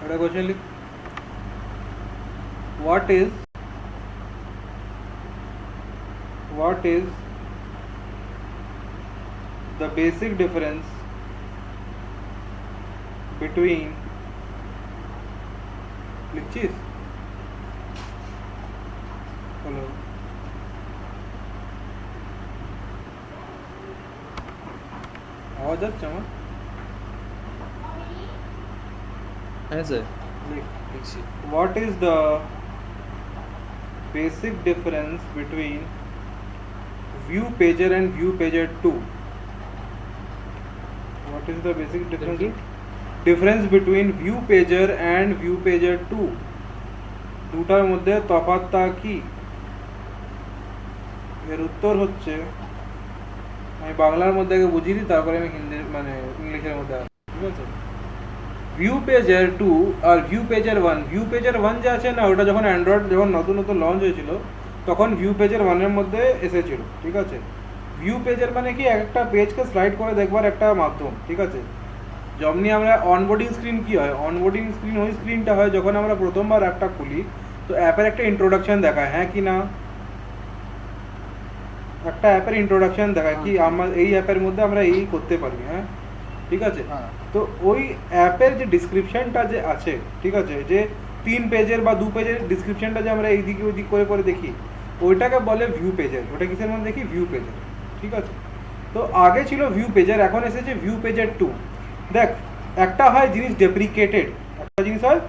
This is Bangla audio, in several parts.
একটা কোশ্চেন লিখ, what is the basic difference between লিখছিস? হ্যালো, আওয়াজ যাচ্ছে আমার? হ্যাঁ স্যার লিখ, লিখছি। what is the basic difference between view pager and view pager 2? What is the basic difference between view pager and view pager 2? দুটার মধ্যে তফাৎটা কি? এর উত্তর হচ্ছে, আমি বাংলার মধ্যে আগে বুঝিয়ে দিই, তারপরে আমি হিন্দি মানে ইংলিশের মধ্যে আসি, ঠিক আছে? ভিউ পেজার 2 আর ভিউ পেজার 1, ভিউ পেজার 1 যে আছে না, ওটা যখন অ্যান্ড্রয়েড যখন নতুন নতুন লঞ্চ হয়েছিল তখন ভিউ পেজার 1-এর মধ্যে এসেছিল, ঠিক আছে? ভিউ পেজার মানে কি, একটা পেজকে স্লাইড করে দেখবার একটা মাধ্যম, ঠিক আছে? যেমনি আমরা অনবোর্ডিং স্ক্রিন কি হয়, অনবোর্ডিং স্ক্রিন ওই স্ক্রিনটা হয় যখন আমরা প্রথমবার অ্যাপটা খুলি, তো অ্যাপের একটা ইন্ট্রোডাকশন দেখায়, হ্যাঁ কি না? একটা অ্যাপের ইন্ট্রোডাকশন দেখায় কি আমরা এই অ্যাপের মধ্যে আমরা এই করতে পারি, হ্যাঁ, ঠিক আছে? তো ওই অ্যাপের যে ডিসক্রিপশনটা যে আছে, ঠিক আছে, যে 3 পেজের বা 2 পেজের ডিসক্রিপশনটা যে আমরা এইদিকে ওইদিক করে করে দেখি, ওইটাকে বলে ভিউ পেজার। ওটা কিসের মধ্যে দেখি? ভিউ পেজার, ঠিক আছে? তো আগে ছিল ভিউ পেজার, এখন এসেছে ভিউ পেজার 2। দেখ, একটা হয় জিনিস ডেপ্রিকেটেড, একটা জিনিস হয়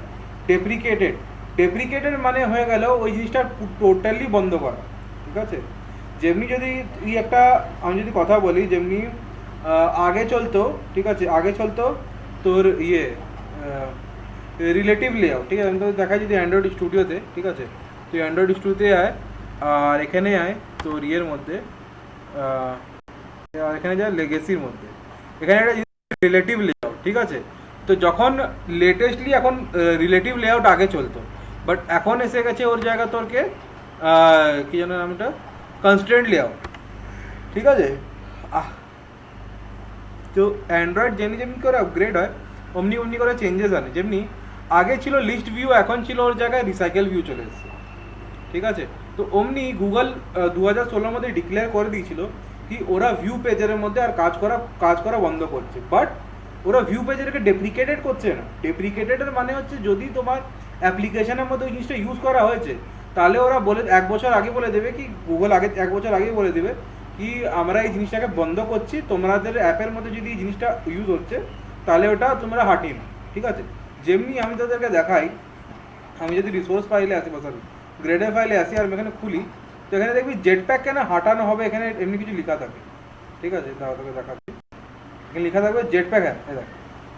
ডেপ্রিকেটেড। ডেপ্রিকেটেড মানে হয়ে গেল ওই জিনিসটা টোটালি বন্ধ করা, ঠিক আছে? যেমনি যদি তুই একটা, আমি যদি কথা বলি, যেমনি আগে চলতো, ঠিক আছে, আগে চলতো তোর রিলেটিভ লেআউট, ঠিক আছে? আমি তো দেখাই যদি অ্যান্ড্রয়েড স্টুডিওতে, ঠিক আছে, তুই অ্যান্ড্রয়েড স্টুডিওতে আয় আর এখানে আয় তোর ইয়ের মধ্যে, এখানে যা লেগেসির মধ্যে, এখানে একটা রিলেটিভ লেআউট, ঠিক আছে? তো যখন লেটেস্টলি এখন রিলেটিভ লেআউট আগে চলতো, বাট এখন এসে গেছে ওর জায়গা তোরকে কি যেন নামটা, কনস্ট্রেন্ট লেআউট, ঠিক আছে? তো অ্যান্ড্রয়েড যেমনি যেমনি করে আপগ্রেড হয় অমনি অমনি করে চেঞ্জেস আনে। যেমনি আগে ছিল লিস্ট ভিউ, এখন ছিল ওর জায়গায় রিসাইকেল ভিউ চলে এসেছে, ঠিক আছে? তো অমনি গুগল 2016 মধ্যে ডিক্লেয়ার করে দিয়েছিল কি ওরা ভিউ পেজারের মধ্যে আর কাজ করা বন্ধ করছে, বাট ওরা ভিউ পেজারকে ডেপ্রিকেটেড করছে না। ডেপ্রিকেটেডের মানে হচ্ছে যদি তোমার অ্যাপ্লিকেশনের মধ্যে ওই জিনিসটা ইউজ করা হয়েছে, তাহলে ওরা বলে 1 বছর আগে বলে দেবে কি, গুগল আগে 1 বছর আগে বলে দেবে কি আমরা এই জিনিসটাকে বন্ধ করছি, তোমাদের অ্যাপের মধ্যে যদি এই জিনিসটা ইউজ হচ্ছে তাহলে ওটা তোমরা হাঁটিয়ে নাও, ঠিক আছে? যেমনি আমি তাদেরকে দেখাই, আমি যদি রিসোর্স ফাইলে আসি বা সরি গ্রেডে ফাইলে আসি আর আমি এখানে খুলি, তো এখানে দেখবি জেট প্যাক কেন হাঁটানো হবে, এখানে এমনি কিছু লেখা থাকে, ঠিক আছে? দাও তোকে দেখাচ্ছি, এখানে লেখা থাকবে জেট প্যাক, হ্যাঁ দেখ,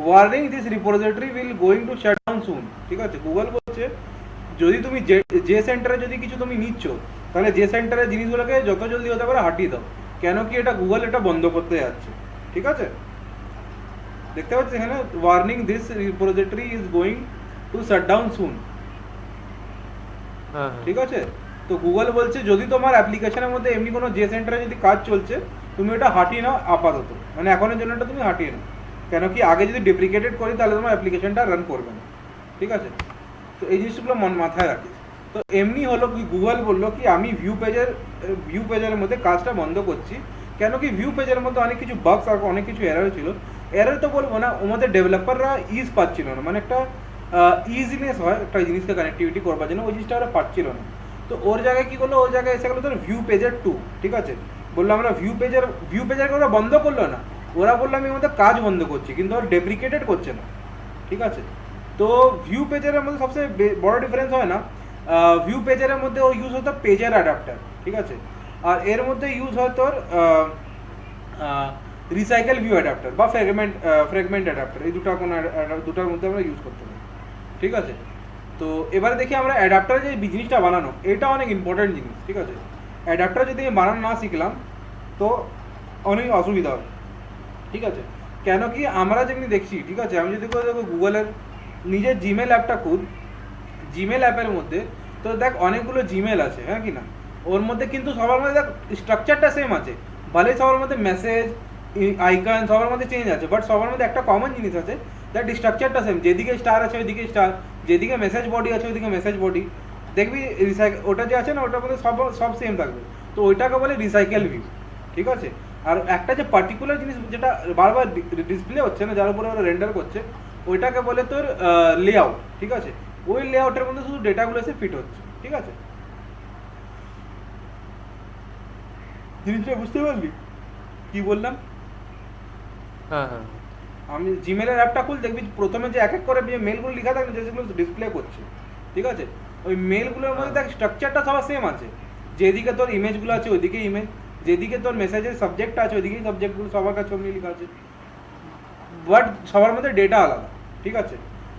warning this repository will going to shut down soon, ঠিক আছে? গুগল বলছে যদি তুমি যে সেন্টারে যদি কিছু তুমি নিচ্ছ, তাহলে যে সেন্টারের জিনিসগুলোকে যত জলদি হতে পারে হাঁটিয়ে দাও, কেন কি এটা গুগল এটা বন্ধ করতে যাচ্ছে, ঠিক আছে? দেখতে পাচ্ছি এখানে warning this repository is going to shut down soon, ঠিক আছে? তো গুগল বলছে যদি তোমার অ্যাপ্লিকেশনের মধ্যে এমনি কোনো যে সেন্টারে যদি কাজ চলছে, তুমি ওটা হাঁটিয়ে নাও আপাতত, মানে এখনের জন্য এটা তুমি হাঁটিয়ে নাও, কেন কি আগে যদি ডেপ্রিকেটেড করি তাহলে তোমার অ্যাপ্লিকেশনটা রান করবে না, ঠিক আছে? তো এই জিনিসগুলো মাথায় রাখিস। তো এমনি হলো কি গুগল বললো কি আমি ভিউ পেজারের মধ্যে কাজটা বন্ধ করছি, কেন কি ভিউ পেজের মধ্যে অনেক কিছু বাগস আর অনেক কিছু এরর ছিল। এরর তো বলবো না, ওদের ডেভেলপাররা ইজ পাচ্ছিল না, মানে একটা ইজিনেস হয় একটা জিনিসকে কানেক্টিভিটি করবার জন্য, ওই জিনিসটা ওরা পাচ্ছিল না। তো ওর জায়গায় কি করলো, ওর জায়গায় এসে গেলো তোর ভিউ পেজার 2, ঠিক আছে? বললো আমরা ভিউ পেজারকে ওরা বন্ধ করলো না, ওরা বললো আমি আমাদের কাজ বন্ধ করছি, কিন্তু ওরা ডেপ্রিকেটেড করছে না, ঠিক আছে? তো ভিউ পেজারের মধ্যে সবচেয়ে বড় ডিফারেন্স হয় না, ভিউ পেজারের মধ্যে ও ইউজ হতো পেজার অ্যাডাপ্টার, ঠিক আছে? আর এর মধ্যে ইউজ হয় তোর রিসাইকেল ভিউ অ্যাডাপ্টার বা ফ্র্যাগমেন্ট অ্যাডাপ্টার, এই দুটার মধ্যে আমরা ইউজ করতে পারি, ঠিক আছে? তো এবারে দেখি আমরা অ্যাডাপ্টার যে জিনিসটা বানানো, এটা অনেক ইম্পর্টেন্ট জিনিস, ঠিক আছে? অ্যাডাপ্টার যদি আমি বানানো না শিখলাম তো অনেক অসুবিধা হবে, ঠিক আছে? কেন কি আমরা যেমনি দেখছি, ঠিক আছে, আমি যদি দেখো গুগলের নিজের জিমেল অ্যাপটা খুব, জিমেল অ্যাপের মধ্যে তো দেখ অনেকগুলো জিমেল আছে, হ্যাঁ কি না? ওর মধ্যে কিন্তু সবার মধ্যে দেখ স্ট্রাকচারটা সেম আছে, ভালোই সবার মধ্যে মেসেজ আইকন সবার মধ্যে চেঞ্জ আছে, বাট সবার মধ্যে একটা কমন জিনিস আছে দ্যাট স্ট্রাকচারটা সেম, যেদিকে স্টার আছে ওইদিকে স্টার, যেদিকে মেসেজ বডি আছে ওইদিকে মেসেজ বডি, দেখবি ওটা যে আছে না ওটার মধ্যে সব সব সেম থাকবে, তো ওইটাকে বলে রিসাইকেল ভিউ, ঠিক আছে। আর একটা যে পার্টিকুলার জিনিস যেটা বারবার ডিসপ্লে হচ্ছে না, যার উপরে ওরা রেন্ডার করছে, ওইটাকে বলে তোর লেআউট, ঠিক আছে। ওই লেআউটের মধ্যে শুধু ডেটাগুলো এসে ফিট হচ্ছে, ঠিক আছে। জিনিসটা বুঝতে পারলি কি বললাম? হ্যাঁ হ্যাঁ আমি জিমেলের অ্যাপটা খুল, দেখবি প্রথমে যে এক এক করে যে মেলগুলো লেখা থাকে না, যেগুলো ডিসপ্লে করছে, ঠিক আছে, ওই মেলগুলোর মধ্যে দেখ স্ট্রাকচারটা সবার সেম আছে, যেদিকে তোর ইমেজগুলো আছে ওইদিকে ইমেজ, যেদিকে তোর মেসেজের সাবজেক্টটা আছে ওইদিকেই সাবজেক্টগুলো সবার কাছে অমনি লেখা আছে, বাট সবার মধ্যে ডেটা আলাদা, ঠিক আছে।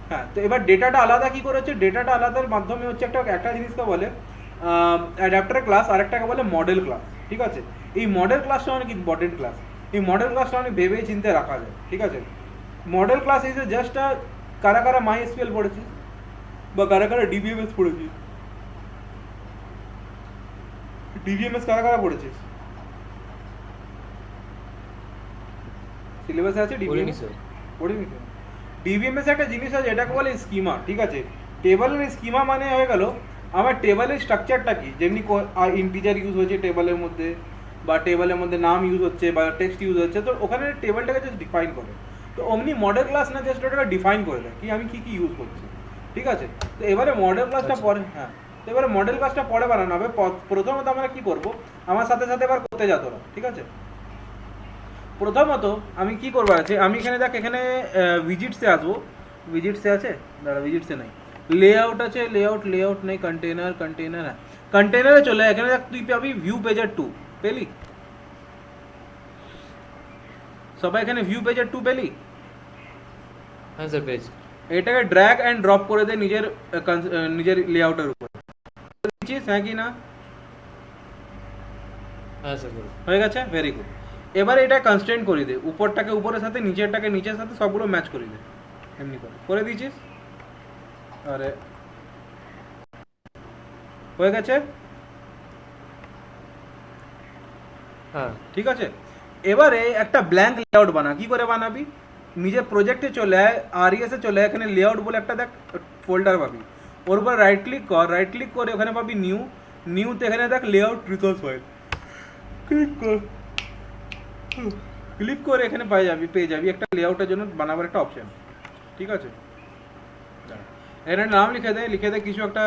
হ্যাঁ, তো এবার ডেটাটা আলাদা কি করে হচ্ছে, ডেটাটা আলাদার মাধ্যমে হচ্ছে একটা জিনিসকে বলে অ্যাডাপ্টার ক্লাস, আর একটাকে বলে মডেল ক্লাস, ঠিক আছে। এই মডেল ক্লাসটা অনেক ইম্পর্টেন্ট ক্লাস, এই মডেল ক্লাসটা অনেক ভেবে চিন্তে রাখা যায়, ঠিক আছে। মডেল ক্লাস ইজ জাস্ট কারা কারা MySQL পড়েছিস বা কারা কারা DBMS পড়েছিস? DBMS কারা কারা পড়েছিস? সিলেবাসে আছে পড়িনি DBMS? স্যার। পড়িনি তো। DBMS একটা জিনিস আছে যেটাকে বলে স্কিমা, ঠিক আছে। টেবলের স্কিমা মানে হয়ে গেল আমার টেবলের স্ট্রাকচারটা কি, যেমনি ইন্টিজার ইউজ হয়েছে টেবলের মধ্যে, বা টেবলের মধ্যে নাম ইউজ হচ্ছে বা টেক্সট ইউজ হচ্ছে, তো ওখানে টেবলটাকে জাস্ট ডিফাইন করে। তো অমনি মডেল ক্লাস না জাস্ট ওটাকে ডিফাইন করে দেয় কি আমি কি কি ইউজ করছি, ঠিক আছে। তো এবারে মডেল ক্লাসটা আচ্ছা। পরে, হ্যাঁ, তো এবারে মডেল ক্লাসটা পরে বানানো হবে। প্রথমত আমরা কি করব, আমার সাথে সাথে এবার করতে যা তোরা, ঠিক আছে। প্রথমত আমি কি করবো আছে, আমি এখানে দেখ, এখানে ভিজিটসে আসবো, ভিজিটসে আছে, দাঁড়া ভিজিটসে নাই, লেআউট আছে, লেআউট নেই, কন্টেনার হ্যাঁ, কন্টেনারে চলে আয়। এখানে দেখ তুই পাবি ভিউ পেজার 2 পেলি, সবাই এখানে ভিউ পেজার 2 পেলি। হ্যাঁ স্যার পেয়েছি। এটাকে ড্র্যাগ অ্যান্ড ড্রপ করে দে নিজের নিজের লেআউটের উপর, দিচ্ছিস হ্যাঁ কি না? হ্যাঁ স্যার করুন। হয়ে গেছে, ভেরি গুড। এবার এটা কনস্ট্রেন্ট করে দে, উপরটাকে উপরের সাথে নিচেরটাকে নিচের সাথে সবগুলো ম্যাচ করে দে, এমনি করে দিয়েছিস। আরে হয়ে গেছে, হ্যাঁ ঠিক আছে। এবারে একটা ব্ল্যাঙ্ক লেআউট বানা, কি করে বানাবি, নিজের প্রজেক্টে চলে আয়, RES এ চলে আয়, এখানে লেআউট বলে একটা দেখ ফোল্ডার পাবি, ওর উপর রাইট ক্লিক কর, রাইট ক্লিক করে ওখানে পাবি নিউতে এখানে দেখ লেআউট রিসোর্স ফাইল, ক্লিক করে এখানে পেয়ে যাবি একটা লেআউটের জন্য বানাবার একটা অপশন, ঠিক আছে। এখানে নাম লিখে দে কিছু একটা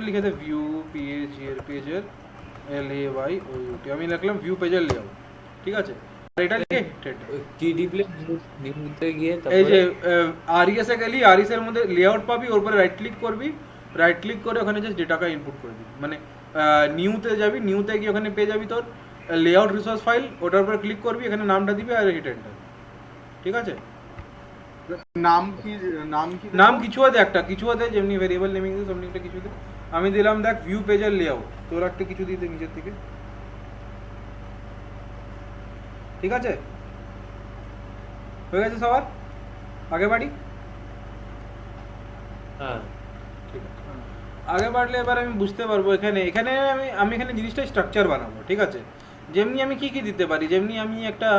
লিখে দে, ভিউ পেজের LAYOUT, আমি লিখলাম ভিউ পেজের লেআউট, ঠিক আছে। আর এটা লিখে কি ডিপ্লে নিতে গিয়ে এই যে তারপরে RES এ গেলি, RES এর মধ্যে লেআউট পাবি, ওর উপরে রাইট ক্লিক করবি, রাইট ক্লিক করে ওখানে জাস্ট ডেটাটা ইনপুট করে দিবি, মানে নিউতে যাবি, নিউতে গিয়ে ওখানে পেয়ে যাবি তোর লেআউট রিসোর্স ফাইল, ওটার উপরে ক্লিক করবি, এখানে নামটা দিবি আর হিট এন্টার, ঠিক আছে। নাম কি নাম কি নাম কিছু আছে, একটা কিছু আছে যেমনি ভেরিয়েবল নেমিং দিস সামথিং একটা কিছু দে, আমি দিলাম দেখ ভিউ পেজের লেআউট, তোর একটা কিছু দিতে নিচের থেকে, ঠিক আছে। হয়ে গেছে সবার, আগে বাড়ি, হ্যাঁ ঠিক আছে। আগে বাড়লে এবার আমি বুঝতে পারবো এখানে এখানে আমি এখানে জিনিসটা স্ট্রাকচার বানাবো, ঠিক আছে। যেমনি আমি কি কি দিতে পারি, যেমনি আমি একটা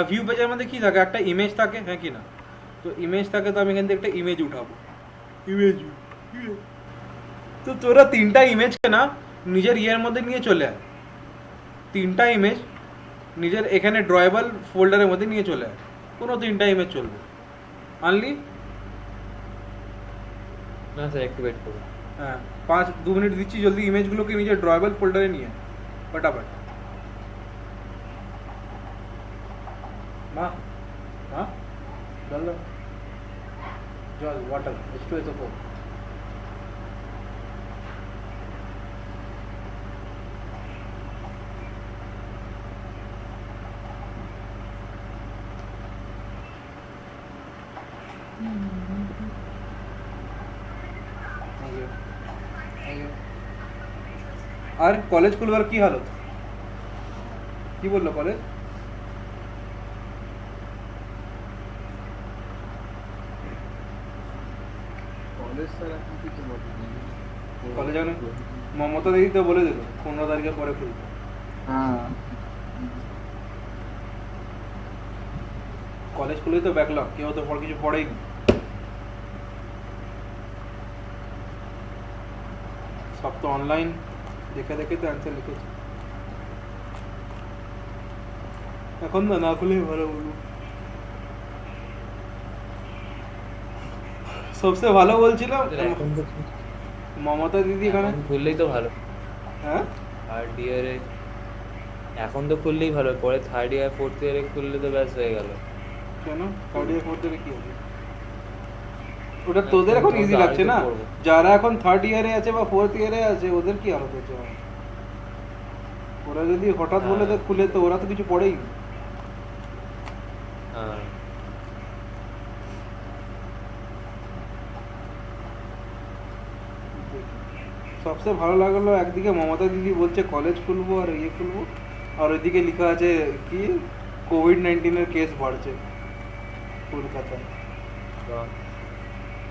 ভিউ পেজের মধ্যে কি থাকে, একটা ইমেজ থাকে, হ্যাঁ কি না, তো ইমেজ থাকে, তো আমি এখান থেকে একটা ইমেজ উঠাবো, ইমেজ, তো তোরা তিনটা ইমেজকে না নিজের ইয়ের মধ্যে নিয়ে চলে আয়, তিনটা ইমেজ নিজের এখানে ড্রয়েবল ফোল্ডারের মধ্যে নিয়ে চলে আয়, কোনো তিনটা ইমেজ চলবে, আনলি না স্যার একটু ওয়েট করুন। হ্যাঁ 2 মিনিট দিচ্ছি, জলদি ইমেজগুলোকে নিজের ড্রয়েবল ফোল্ডারে নিয়ে ফটাফট। মা হ্যাঁ জল ওয়াটার H2SO4, আর কলেজ খুলবার কি হালত, কি বললো কলেজ? কলেজ স্যার এখন কিছু বলেনি। কলেজ এখন মমতা দিদি তো বলে দিল 15 তারিখের পরে খুলবে। হ্যাঁ কলেজ খুলেই তো ব্যাকলগ, কেউ তো পর কিছু পড়েই নি। সব তো অনলাইন দেখে দেখে তো অ্যান্সার লিখেছে। এখন না খুলেই ভালো বলবো। সবচেয়ে ভালো বলছিলাম এখন তো মমতা দিদি এখানে। এখন খুললেই তো ভালো। হ্যাঁ থার্ড ইয়ারে এখন তো খুললেই ভালো, পরে থার্ড ইয়ার ফোর্থ ইয়ারে খুললে তো ব্যাস হয়ে গেল। কেন থার্ড ইয়ার ফোর্থ ইয়ারে কি হবে? ওটা তোদের এখন তোমার তো ইজি লাগছে আড়াইশো না, পড়বো। যারা এখন থার্ড ইয়ারে আছে বা ফোর্থ ইয়ারে আছে ওদের কি হালত হচ্ছে? ওরা যদি হঠাৎ বলে হ্যাঁ। তো খুলে, তো ওরা তো কিছু পড়েই নি। হ্যাঁ সবচেয়ে ভালো লাগলো একদিকে মমতা দিদি বলছে কলেজ খুলবো আর ইয়ে খুলবো, আর ওইদিকে লেখা আছে কি কোভিড-19 কেস বাড়ছে কলকাতায়। তো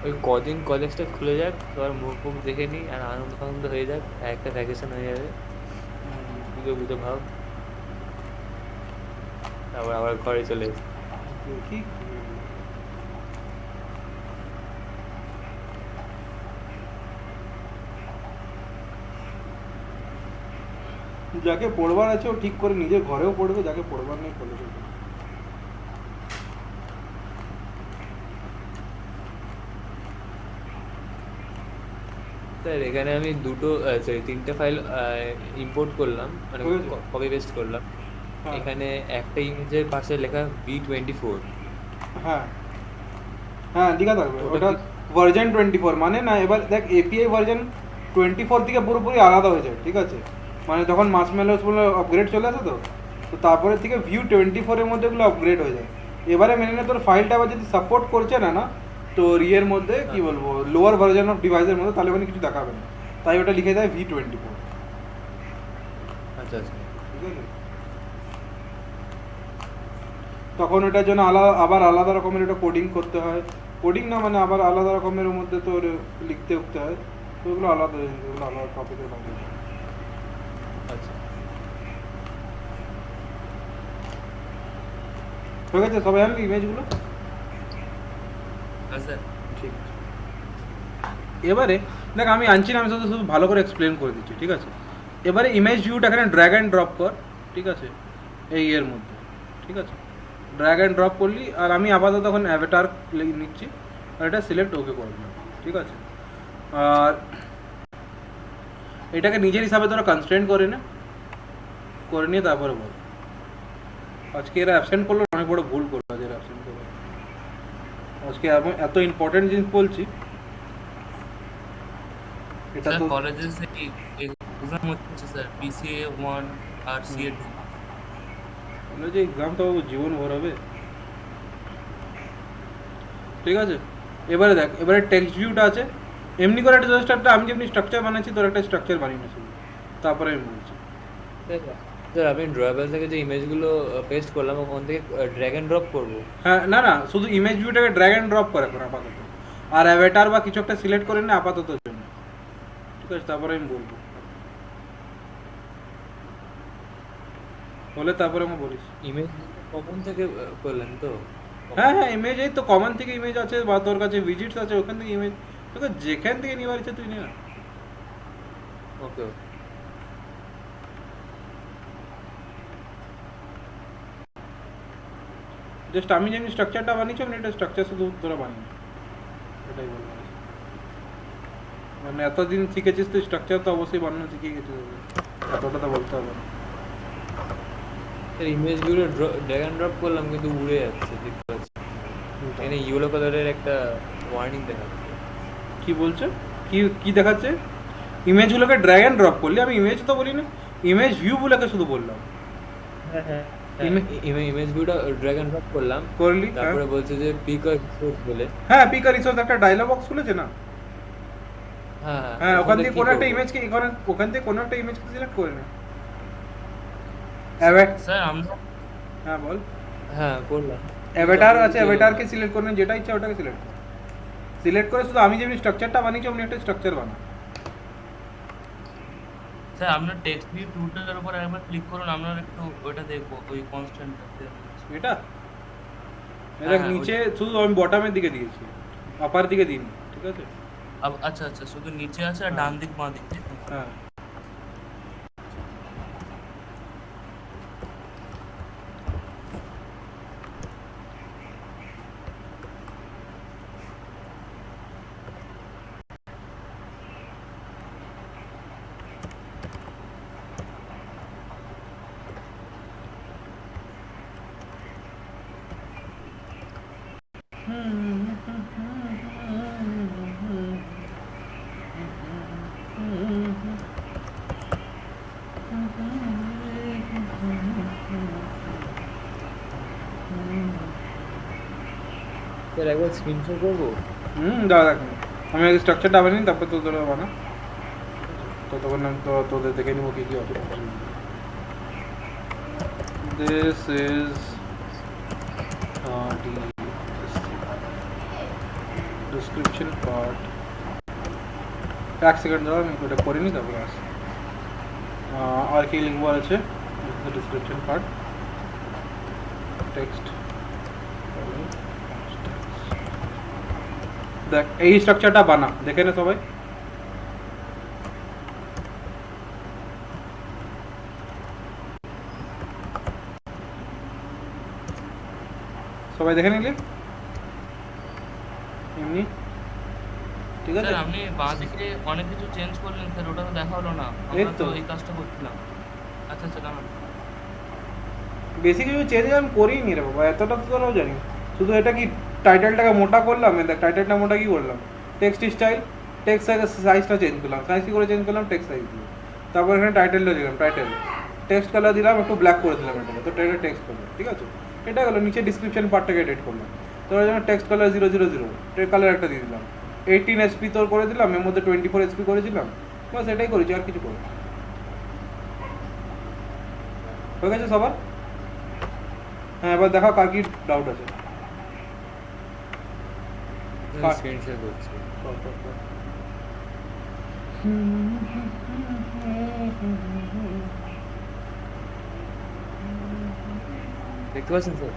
ওই কদিন কলেজটা খুলে যাক, সবার মুখ মুখ দেখে নিই আর আনন্দ ফানন্দ হয়ে যাক, একটা ভ্যাকেশন হয়ে যাবে, পুজো পুজো ভাব, তারপর আবার ঘরে চলে এসে। দেখি যাকে পড়বার আছে ও ঠিক করে নিজের ঘরেও পড়বে, যাকে পড়বার নেই কলেজে পড়বে। স্যার এখানে আমি দুটো সরি তিনটে ফাইল ইম্পোর্ট করলাম, মানে হয়েছে? কপি পেস্ট করলাম। হ্যাঁ এখানে একটা ইমেজের পাশে লেখা B24। হ্যাঁ হ্যাঁ লেখা থাকবে ওটা ওটা কি? ভার্জন 24 মানে না। এবার দেখ এপিআই ভার্জন 24 থেকে পুরোপুরি আলাদা হয়ে যায়, ঠিক আছে? মানে যখন মার্শমেলোস বলে আপগ্রেড চলে আসে তো তো তারপরে থেকে ভিউ 24 এর মধ্যে গুলো আপগ্রেড হয়ে যায়। এবারে মেনে নে তোর ফাইলটা আবার যদি সাপোর্ট করছে না না তোর ইয়ের মধ্যে কি বলবো লোয়ার ভার্জন অফ ডিভাইসের মধ্যে, তাহলে ওখানে কিছু দেখাবে না, তাই ওটা লিখে দেয় V24। আচ্ছা আচ্ছা। ঠিক আছে, তখন ওটার জন্য আবার আলাদা রকমের একটা কোডিং করতে হয়, কোডিং না মানে আবার আলাদা রকমের মধ্যে তোর লিখতে উঠতে হয়, তো ওগুলো আলাদা জিনিস, ওগুলো আলাদা টপিকের বাইরে। আচ্ছা ঠিক আছে, সবাই আনলি ইমেজগুলো? স্যার ঠিক আছে, এবারে দেখ আমি আনছি না, আমি শুধু শুধু ভালো করে এক্সপ্লেন করে দিচ্ছি, ঠিক আছে? এবারে ইমেজ ভিউটা এখানে ড্র্যাগ অ্যান্ড ড্রপ কর, ঠিক আছে? এই এর মধ্যে, ঠিক আছে? ড্র্যাগ অ্যান্ড ড্রপ করলি, আর আমি আপাতত এখন অ্যাভাটার নিচ্ছি আর এটা সিলেক্ট ওকে করে দিলাম, ঠিক আছে? আর এটাকে নিজের হিসাবে তোরা কনস্ট্রেন্ট করে নে, করে নিয়ে তারপরে বল। আজকে এরা অ্যাবসেন্ট করলো, অনেক বড় ভুল করলো আজ এরা অ্যাবসেন্ট করলো। আজকে এত ইম্পর্টেন্ট জিনিস বলছি, এটা স্যার তো কলেজে সেই এক্সাম হচ্ছে স্যার, PCA 1 আর CA 2। বলে যে এক্সামটা জীবন ভর হবে, ঠিক আছে? এবারে দেখ, এবারে টেক্সট ভিউটা আছে, এমনি করে একটা জাস্ট একটা আমি যেমনি স্ট্রাকচার বানাচ্ছি তোর একটা স্ট্রাকচার বানিয়ে নিয়েছি, তারপরে আমি বলছি। স্যার আমি ড্রয়াবেল থেকে যে ইমেজগুলো পেস্ট করলাম ওখান থেকে ড্র্যাগ অ্যান্ড ড্রপ করবো? হ্যাঁ না না, শুধু ইমেজ ভিউটাকে ড্র্যাগ অ্যান্ড ড্রপ করে এখন আপাতত, আর অ্যাভাটার বা কিছু একটা সিলেক্ট করে নে আপাতত জন্য, ঠিক আছে? তারপরে আমি বলবো, বলে তারপরে আমি বলিস। ইমেজ কমন থেকে করলেন তো? হ্যাঁ হ্যাঁ, ইমেজ এই তো কমন থেকে ইমেজ আছে, বা তোর কাছে ভিজিটস আছে ওখান থেকে ইমেজ, তোকে যেখান থেকে নিবার ইচ্ছে তুই নে না। ওকে ওকে। জাস্ট আমি যেমনি স্ট্রাকচারটা বানিয়েছি আমি এটা স্ট্রাকচার শুধু তোরা বানিয়ে, এটাই বলবো। মানে এতদিন শিখেছিস তুই স্ট্রাকচার, তো অবশ্যই বানানো শিখে গেছিস, এতটা তো বলতে হবে না। স্যার ইমেজগুলো ড্র্যাগ অ্যান্ড ড্রপ করলাম কিন্তু উড়ে যাচ্ছে, দেখতে পাচ্ছি এখানে ইয়েলো কালারের একটা ওয়ার্নিং দেখাচ্ছে। কি বলছো? কি কি দেখাচ্ছে? ইমেজগুলোকে ড্র্যাগ অ্যান্ড ড্রপ করলি? আমি ইমেজ তো বলি না, ইমেজ ভিউ গুলোকে শুধু বললাম। হ্যাঁ হ্যাঁ Ima- ইমেজ ভিউটা ড্র্যাগ অ্যান্ড ড্রপ করলাম, করলি? তারপরে বলছে যে পিক আ রিসোর্স বলে। হ্যাঁ, পিক আ রিসোর্স একটা ডায়লগ বক্স খুলেছে না? হ্যাঁ হ্যাঁ, ওখান থেকে কি কোনো একটা করবো? ইমেজকে ওখান থেকে কোনো একটা ইমেজকে সিলেক্ট করে না। স্যার আমরা হ্যাঁ বল। হ্যাঁ করলাম। অ্যাভাটার আছে, অ্যাভাটারকে সিলেক্ট করে নে, যেটা ইচ্ছা ওটাকে সিলেক্ট কর। সিলেক্ট করে শুধু আমি যেমনি স্ট্রাকচারটা বানিয়েছি অমনি একটা স্ট্রাকচার বানা। স্যার আপনার টেক্সট ভিউ টুলটার উপর একবার ক্লিক করুন, আমরা একটু ওটা দেখবো, ওই কনস্ট্যান্টটা। এটা দেখ হ্যাঁ, নিচে শুধু আমি বটমের দিকে দিয়েছি, আপার দিকে দিইনি, ঠিক আছে? আচ্ছা আচ্ছা, শুধু নিচে আছে আর হ্যাঁ। ডান দিক বাঁ দিক, তাই তো? হ্যাঁ। স্যার একবার স্ক্রিনশট করবো? দাঁড়া দেখ, আমি আগে স্ট্রাকচারটা বানিয়ে নিই, তারপর তোদের বানা। ততক্ষণ আমি তো তোদের দেখে নিবো কি কি আছে। This is the description part. এক সেকেন্ড দাঁড়াও, আমি ওটা করে নিই তারপরে আসি। আর কি লিখবো আছে, ডিসক্রিপশন পার্ট, টেক্সট। দেখ এই স্ট্রাকচারটা বানা, দেখে নে সবাই। সবাই দেখে নিলি এমনি, ঠিক আছে? স্যার আপনি বাঁ দিকে অনেক কিছু চেঞ্জ করলেন স্যার, ওটা তো দেখা হলো না, এই আমরা তো। তো এই কাজটা করছিলাম। আচ্ছা আচ্ছা, দাঁড়ান। বেশি কিছু চেঞ্জ আমি করিনি রে বাবা, এতটা তো তোরাও জানি। শুধু এটা কি টাইটেলটাকে মোটা করলাম, দেখ টাইটেলটা মোটা কি করলাম, টেক্সট স্টাইল, টেক্সট সাইজটা চেঞ্জ করলাম। সাইজ কি করে চেঞ্জ করলাম, টেক্সট সাইজ দিয়ে। তারপর এখানে টাইটেলটা দিলাম, টাইটেল টেক্সট কালার দিলাম, একটু ব্ল্যাক করে দিলাম এটাকে, তো এটা টেক্সট কালার, ঠিক আছে? এটা গেলো। নিচে ডিসক্রিপশন পার্টটাকে এডিট করলাম, তোর জন্য টেক্সট কালার 000 কালার একটা দিয়ে দিলাম, 18 এসপি তোর করে দিলাম, এর মধ্যে 24 এসপি করেছিলাম, বাস এটাই করেছি, আর কিছু করি। হয়ে গেছে সবার? হ্যাঁ, এবার দেখাও কার কি ডাউট আছে। কাট। স্ক্রিনশট করছি। দেখতে পাচ্ছেন স্যার?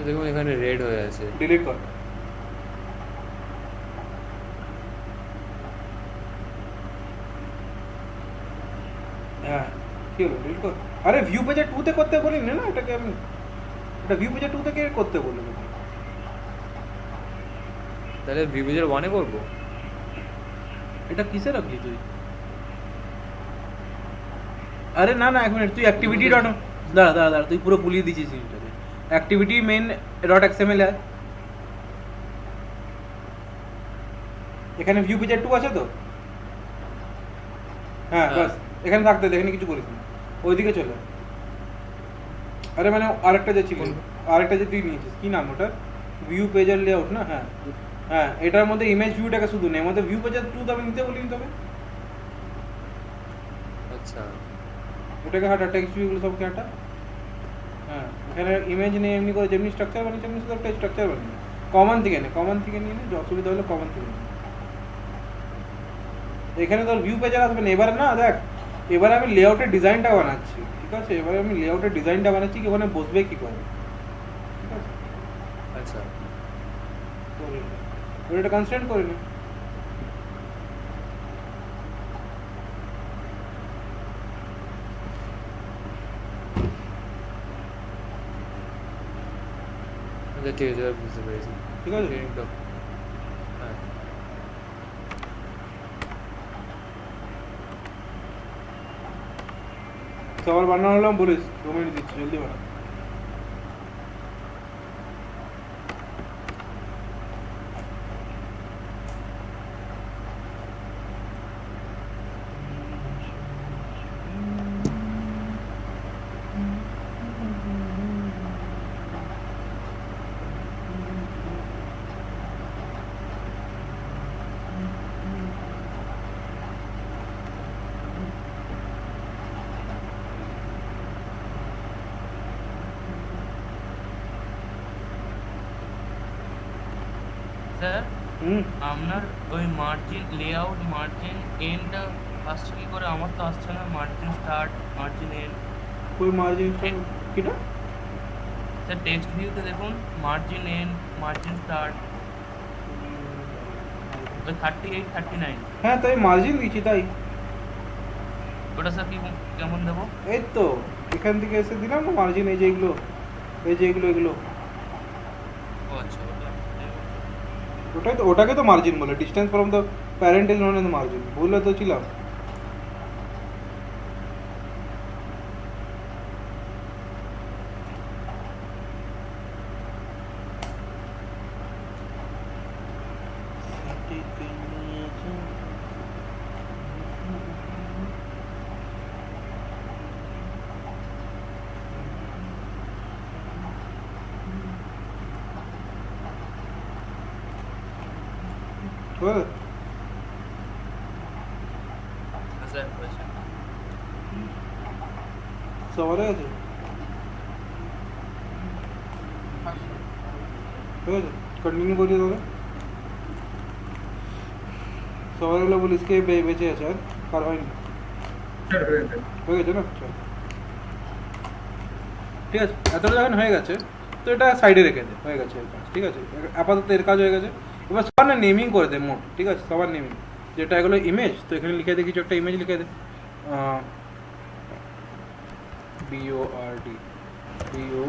দেখুন এখানে রেড হয়ে আছে। ডিলিট কর। হ্যাঁ, কি হলো, ডিলিট কর। আরে ভিউ পেজে 2 তে করতে বলিনি না এটাকে আমি, এটা ভিউ পেজে 2 থেকে করতে বললাম। তাহলে ভিভিজের 1-এ করবো? এটা কিসে রাখলি তুই? আরে না না, এক মিনিট, তুই অ্যাক্টিভিটি ডট, দাঁড়া দাঁড়া দাঁড়া, তুই পুরো ভুলিয়ে দিয়েছিস জিনিসটাকে। অ্যাক্টিভিটি মেন ডট এক্সএমএল আছে, এখানে ভিউ পেজের 2 আছে তো? হ্যাঁ বাস, এখানে থাকতে দে, এখানে কিছু করিস না, ওইদিকে চলে। আরে মানে আরেকটা যে ছিল, আরেকটা যে তুই নিয়েছিস, কি নাম ওটা, ভিউ পেজের লেআউট না? হ্যাঁ হ্যাঁ, এটার মধ্যে ইমেজ ভিউটাকে শুধু নেই, মধ্যে ভিউ পেজের 2 আমি নিতে বলিনি তবে। আচ্ছা, ওটাকে হাঁটা, টেক্সট ভিউগুলো সবকে হাঁটা। হ্যাঁ, এখানে ইমেজ নেই, এমনি করে যেমনি স্ট্রাকচার বানিয়েছে এমনি শুধু একটা স্ট্রাকচার বানিয়ে কমন থেকে নে, কমন থেকে নিয়ে নে, যে অসুবিধা হলে কমন থেকে নে। এখানে তোর ভিউ পেজের আসবে না এবারে, না দেখ এবারে আমি লেআউটের ডিজাইনটা বানাচ্ছি, ঠিক আছে? এবারে আমি লেআউটের ডিজাইনটা বানাচ্ছি, কি ওখানে বসবে কি করে, ঠিক আছে? আচ্ছা। তো এটা কনস্ট্যান্ট করে নে। আচ্ছা ঠিক আছে, এবার বুঝতে পেরেছি। ঠিক আছে? হ্যাঁ। সবার বানানো হলাম বলিস, 2 মিনিট দিচ্ছি, জলদি বানা। স্যার হুম, আপনার ওই মার্জিন লেআউট, মার্জিন এন্ডটা আসছে কি করে? আমার তো আসছে না, মার্জিন স্টার্ট, মার্জিন এন্ড। ওই মার্জিন কিটা স্যার টেক্সট ভিউতে দেখুন মার্জিন এন্ড মার্জিন স্টার্ট ওই 38 39 হ্যাঁ তাই মার্জিন দিচ্ছি তাই। ওটা স্যার কি কেমন দেবো? এই তো এখান থেকে এসে দিলাম না মার্জিন, এই যে এগুলো, এই যে এগুলো এগুলো, ও আচ্ছা ওটা ওটাই তো, ওটাকে তো মার্জিন বলে, distance from the parent is known as margin, ভুলে তো ছিলাম। হ্যাঁ স্যার হয়েছে। সবার আছে, ঠিক আছে কন্টিনিউ করি তাহলে। সবার গুলো বলিস কে বেঁচে আছে আর কার হয়নি, হয়ে গেছে না? চল ঠিক আছে, এতটা যখন হয়ে গেছে তো এটা সাইডে রেখে দে, হয়ে গেছে এর কাজ, ঠিক আছে আপাতত এর কাজ হয়ে গেছে। এবার সবার না নেমিং করে দে মোট, ঠিক আছে সবার নেমিং, যেটা এগুলো ইমেজ, তো এখানে লিখে দে কিছু একটা ইমেজ লিখে দে, BORD BO,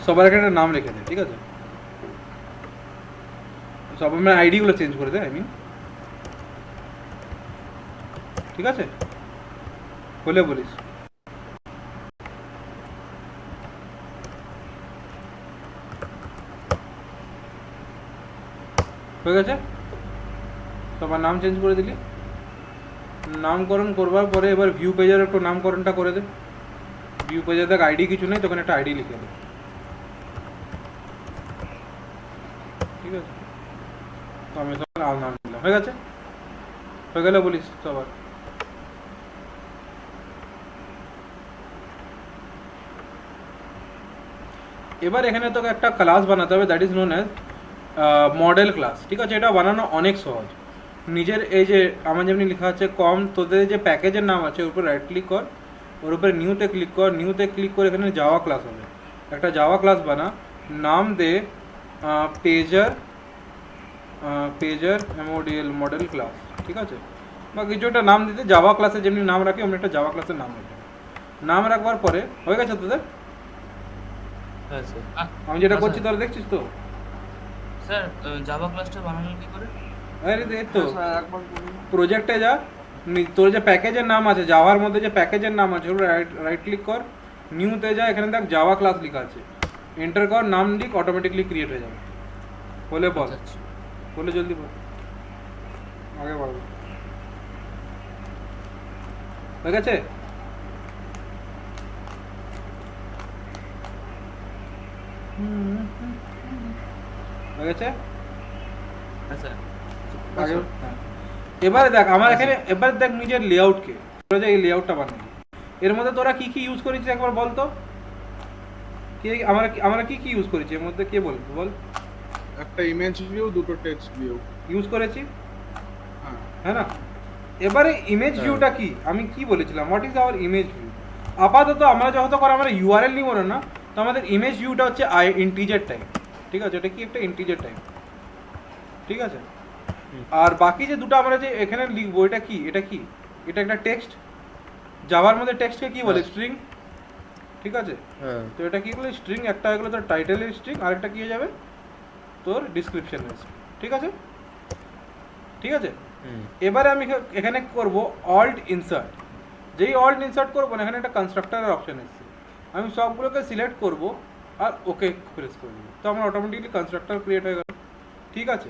সবার একটা নাম লিখে দে, ঠিক আছে সব আমরা আইডিগুলো চেঞ্জ করে দে, ঠিক আছে বলে বলিস। হয়ে গেছে, সবার নাম চেঞ্জ করে দিলি, নামকরণ করবার পরে এবার ভিউ পেজের একটু নামকরণটা করে দে। ভিউ পেজে দেখ আইডি কিছু নেই, তখন একটা আইডি লিখে দে, ঠিক আছে তো আমি সবার নাম দিলাম, হয়ে গেছে, হয়ে গেলে বলিস সবার। এবার এখানে তোকে একটা ক্লাস বানাতে হবে, that is known as model class, ঠিক আছে এটা বানানো অনেক সহজ। নিজের এই যে আমার যেমনি লেখা আছে কম, তোদের যে প্যাকেজের নাম আছে ওর উপর রাইট ক্লিক কর, ওর উপরে নিউতে ক্লিক কর, নিউতে ক্লিক করে এখানে জাভা ক্লাস হবে, একটা জাভা ক্লাস বানা, নাম দে পেজার, পেজার MODL মডেল ক্লাস, ঠিক আছে বা কিছু একটা নাম দিতে, জাভা ক্লাসে যেমনি নাম রাখি অমনি একটা জাভা ক্লাসের নাম রাখবে। নাম রাখবার পরে হয়ে গেছে তোদের, হ্যাঁ স্যার। আমি যেটা করছি তাহলে দেখছিস তো, স্যার জাভা ক্লাসটা বানানো কি করে? আরে এই তো স্যার একবার বলুন। প্রজেক্টে যা, তোর যে প্যাকেজের নাম আছে জাভার মধ্যে, যে প্যাকেজের নাম আছে ওর রাইট ক্লিক কর, নিউতে যা, এখানে দেখ জাভা ক্লাস লেখা আছে, এন্টার কর, নাম লিখ, অটোমেটিকলি ক্রিয়েট হয়ে যাবে। বলে বল, আচ্ছা বলে জলদি বল, আগে বল, হয়ে গেছে? হয়ে গেছে হ্যাঁ স্যার আগে, হ্যাঁ। এবারে দেখ আমার এখানে, এবার দেখ নিজের লেআউটকে, তোরা যে এই লেআউটটা বানাবি এর মধ্যে তোরা কি কি ইউজ করেছিস একবার বল তো, কে আমরা কি কি ইউজ করেছি এর মধ্যে, কে বলবি বল। একটা ইমেজ ভিউ, দুটো টেক্সট ভিউ। ইউজ করেছি, হ্যাঁ হ্যাঁ না? এবারে ইমেজ হ্যাঁ। ভিউটা কি, আমি কি বলেছিলাম, what is our image view. আপাতত আমরা যত করে আমরা ইউআরএল নিব না, তো আমাদের ইমেজ ভিউটা হচ্ছে ইন্টিজার টাইপ, ঠিক আছে এটা কি একটা ইন্টিজার টাইপ, ঠিক আছে আর বাকি যে দুটো আমরা যে এখানে লিখবো এটা কি, এটা কি, এটা একটা টেক্সট, জাভার মধ্যে টেক্সটকে কি বলে, স্ট্রিং, ঠিক আছে হ্যাঁ তো এটা কি বলে স্ট্রিং, একটা হয়ে গেলো তোর টাইটেলের স্ট্রিং, আরেকটা কি হয়ে যাবে তোর ডিসক্রিপশনের স্ট্রিং, ঠিক আছে ঠিক আছে। এবারে আমি এখানে করব অল্ট ইনসার্ট, যেই অল্ট ইনসার্ট করবো না এখানে একটা কনস্ট্রাক্টরের অপশন এসেছে, আমি সবগুলোকে সিলেক্ট করব আর ওকে প্রেস করে দেবো, তো আমার অটোমেটিকলি কনস্ট্রাক্টর ক্রিয়েট হয়ে গেল, ঠিক আছে।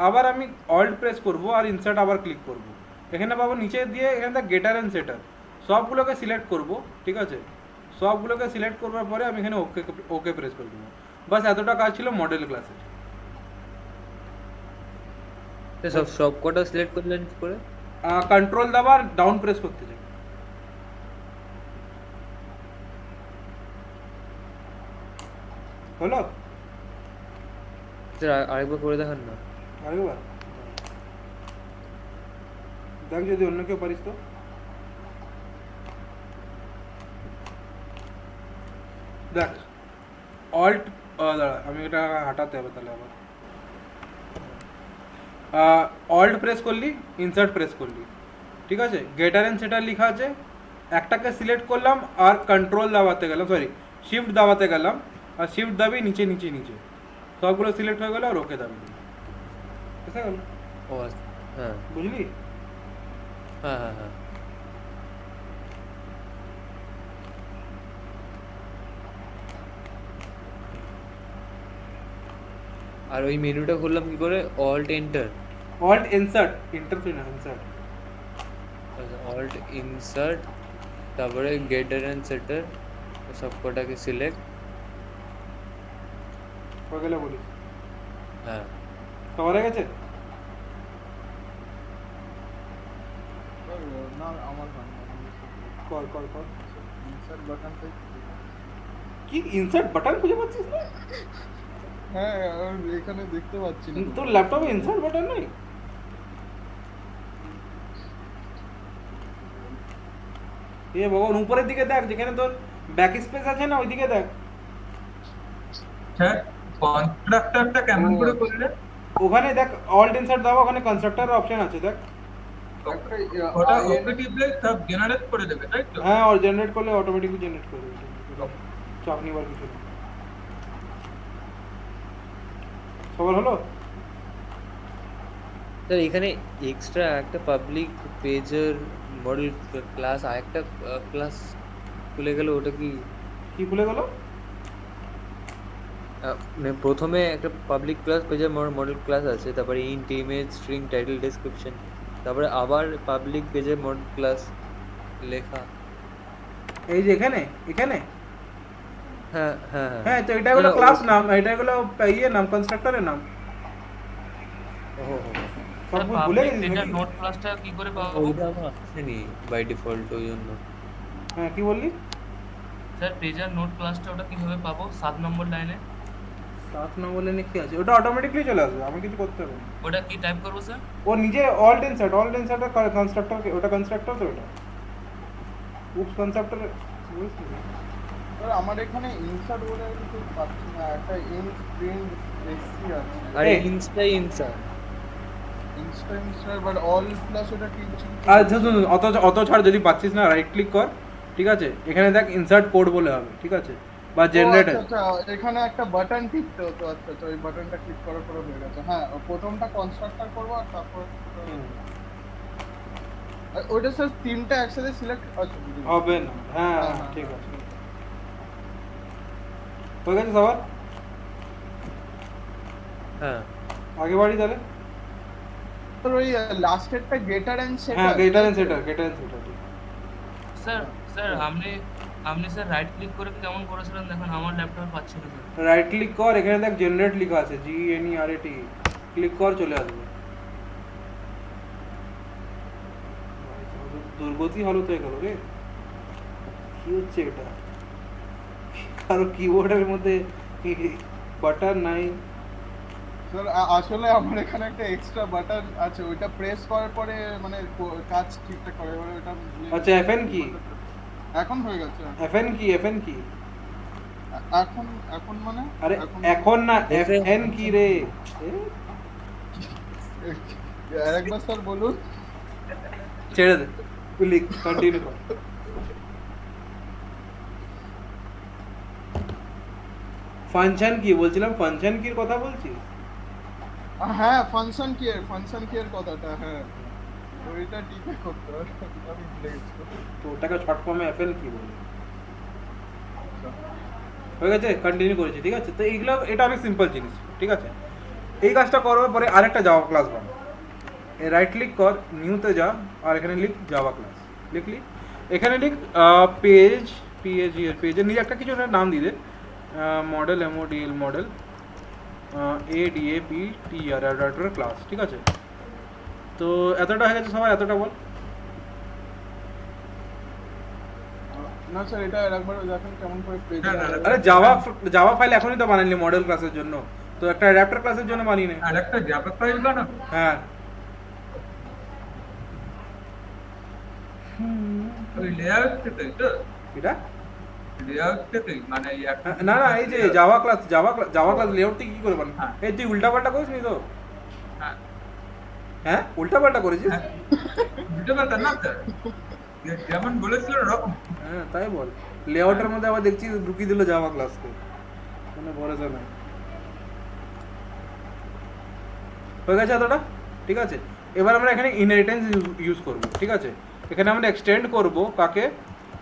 আবার আমি অল্ট প্রেস করব আর ইনসার্ট আবার ক্লিক করব, এখানে পাবো নিচে দিয়ে এখানে গেটার অ্যান্ড সেটার, সবগুলোকে সিলেক্ট করব, ঠিক আছে সবগুলোকে সিলেক্ট করবার পরে আমি এখানে ওকে ওকে প্রেস করে দেবো, বাস এতটা কাজ ছিল মডেল ক্লাসের। সব কটা সিলেক্ট করলেন কি করে? কন্ট্রোল দাবা ডাউন প্রেস করতে চাই, হলো স্যার আরেকবার করে দেখান না। আরেকবার দেখ যদি অন্য কেউ পারিস তো। দেখ অল্ট দাঁড়া আমি এটা হাঁটাতে হবে তাহলে আবার অল্ট প্রেস করলি ইনসার্ট প্রেস করলি ঠিক আছে গেটার এন্ড সেটার লেখা আছে একটাকে সিলেক্ট করলাম আর কন্ট্রোল দাবাতে গেলাম সরি শিফট দাবাতে গেলাম আর শিফট দাবি নিচে নিচে নিচে সবগুলো সিলেক্ট হয়ে গেল আর ওকে দাবি বুঝতে গেল ও আচ্ছা, হ্যাঁ বুঝলি হ্যাঁ হ্যাঁ হ্যাঁ আর ওই মেনুটা খুললাম কি করে? Alt enter, alt insert interface না ইনসার্ট অল্ট ইনসার্ট, তারপরে গেটার এন্ড সেটার সবকটাকে সিলেক্ট। হয়ে গেলে বলিস হ্যাঁ সবার হয়ে গেছে না আমার হয় না কর কর কর ইনসার্ট বাটনটাই কি ইনসার্ট বাটন খুঁজে পাচ্ছিস না হ্যাঁ আর এখানে দেখতে পাচ্ছি না তোর ল্যাপটপে ইনসার্ট বাটন নেই এ ভগবান উপরের দিকে দেখ যেখানে তোর ব্যাক স্পেস আছে না ওইদিকে দেখ স্যার কন্ট্রাক্টরটা কেমন করে করলে? ওখানে দেখ অল্ট ইনসার্ট দাও ওখানে কনস্ট্রাক্টর অপশন আছে দেখ একটা ওটা ওকে টিপলে সব জেনারেট করে দেবে তাই তো? হ্যাঁ আর জেনারেট করলে অটোমেটিকলি জেনারেট করে দেবে চাপ নিবার কিছু নেই সবার হলো স্যার এখানে এক্সট্রা একটা পাবলিক পেজের মডেল ক্লাস আর একটা ক্লাস খুলে গেল, ওটা কি কি খুলে গেল মানে প্রথমে একটা পাবলিক ক্লাস পেজের মডেল ক্লাস আছে, তারপরে int image string title description, তারপরে আবার পাবলিক পেজের মডেল ক্লাস লেখা। এই যে এখানে এখানে হ্যাঁ হ্যাঁ হ্যাঁ তো এটা হলো ক্লাস নাম এটা হলো ইয়ে নাম কনস্ট্রাক্টরের নাম সব ভুলে গেছিস এটা নাকি? নোট ক্লাসটা কি করে পাবো ওইটা আমার আসেনি বাই ডিফল্ট, ওই জন্য। হ্যাঁ কি বললি স্যার পেজার নোট ক্লাসটা ওটা কিভাবে পাবো 7 নম্বর লাইনে 7 নম্বর লাইনে কি আছে ওটা অটোমেটিকলি চলে আসবে আমি কিছু করতে হবে না ওটা কি টাইপ করবো স্যার ও নিজে অল্ট ইনসার্ট কনস্ট্রাক্টর ওটা কনস্ট্রাক্টর তো ওটা উপস কনস্ট্রাক্টর আর আমার এখানে ইনসার্ট বলে কিছু পাচ্ছি না একটা ইনস্প্রিন্ট এসসি আছে আরে এই। Insert instant but all plus ওটা কি আচ্ছা শুন অত অত ছাড় যদি পাচ্ছিস না রাইট ক্লিক কর ঠিক আছে এখানে দেখ ইনসার্ট কোড বলে হবে ঠিক আছে বা জেনারেটর আচ্ছা এখানে একটা বাটন টিপতে হতো আচ্ছা আচ্ছা ওই বাটনটা ক্লিক করার পরে হয়ে গেছে হ্যাঁ প্রথমটা কনস্ট্রাক্টর করব আর তারপর আর ওটা স্যার তিনটা একসাথে সিলেক্ট আচ্ছা বুঝে গেছি। হবে না হ্যাঁ হ্যাঁ, হ্যাঁ, ঠিক আছে হয়ে গেছে সবার হ্যাঁ আগে বাড়ি তাহলে তোর ওই লাস্টেরটা গেটার এন্ড হ্যাঁ সেটার গেটার এন্ড সেটার ঠিক স্যার স্যার আপনি স্যার রাইট ক্লিক করে কেমন করেছিলেন দেখেন আমার ল্যাপটপে পাচ্ছি না স্যার রাইট ক্লিক কর এখানে দেখ জেনারেট লেখা আছে GNERAT ক্লিক কর চলে আসবে দুর্গতি হালত হয়ে গেল রে কি হচ্ছে এটা কারো কিবোর্ডের মধ্যে বাটন নাই স্যার আসলে আমার এখানে একটা এক্সট্রা বাটন আছে ওইটা প্রেস করার পরে মানে কাজ ঠিকঠাক করে এবারে ওটা আচ্ছা FN কি এখন হয়ে গেছে FN কি এখন এখন মানে আরে এখন না FN কি রে আরেকবার স্যার বলুন ছেড়ে দে ক্লিক কন্টিনিউ কর ফাংশন কি বলছিলাম ফাংশন কির কথা বলছিস হ্যাঁ ফাংশন কি এর কথাটা হ্যাঁ ওইটা টিপে করতে হবে আমি ভুলে গেছি তো ওটাকে শর্ট ফর্মে FN কি বলে হয়ে গেছে কন্টিনিউ করেছি ঠিক আছে তো এইগুলো এটা অনেক সিম্পল জিনিস ঠিক আছে এই কাজটা করার পরে আরেকটা জাভা ক্লাস বানাও রাইট ক্লিক কর নিউতে যা আর এখানে লিখ জাভা ক্লাস লিখলি এখানে লিখ পেজের নিজে একটা কিছু নাম দিয়ে দে মডেল মডেল ADAPTR ক্লাস ঠিক আছে তো এতটা হয়ে গেছে সবাই এতটা বল না স্যার এটা আরেকবার দেখেন কেমন করে পেজ না, না, আরে জাভা ফাইল এখনই তো বানাইলি মডেল ক্লাসের জন্য তো একটা অ্যাডাপ্টার ক্লাসের জন্য বানিয়ে নে আর একটা জাভা ফাইল বানাবো? হ্যাঁ ওই লেয়ার তাই তো? এটা লেআউট থেকেই মানে এই একটা না না এই যে জাভা ক্লাস লেআউট থেকে কি করে বানাবো? হ্যাঁ। এই তুই উল্টাপাল্টা করিস নি তো? হ্যাঁ হ্যাঁ উল্টাপাল্টা করেছিস? হ্যাঁ বুঝতে পারতাম না স্যার যেমন বলেছিল ওরকম হ্যাঁ তাই বল। লেআউটের মধ্যে আবার দেখছি ঢুকিয়ে দিল জাভা ক্লাসকে, কোনো ভরসা নাই। হয়ে গেছে এতটা? ঠিক আছে, এবার আমরা এখানে ইনহেরিটেন্স ইউজ করব। ঠিক আছে, এখানে আমরা এক্সটেন্ড করব কাকে?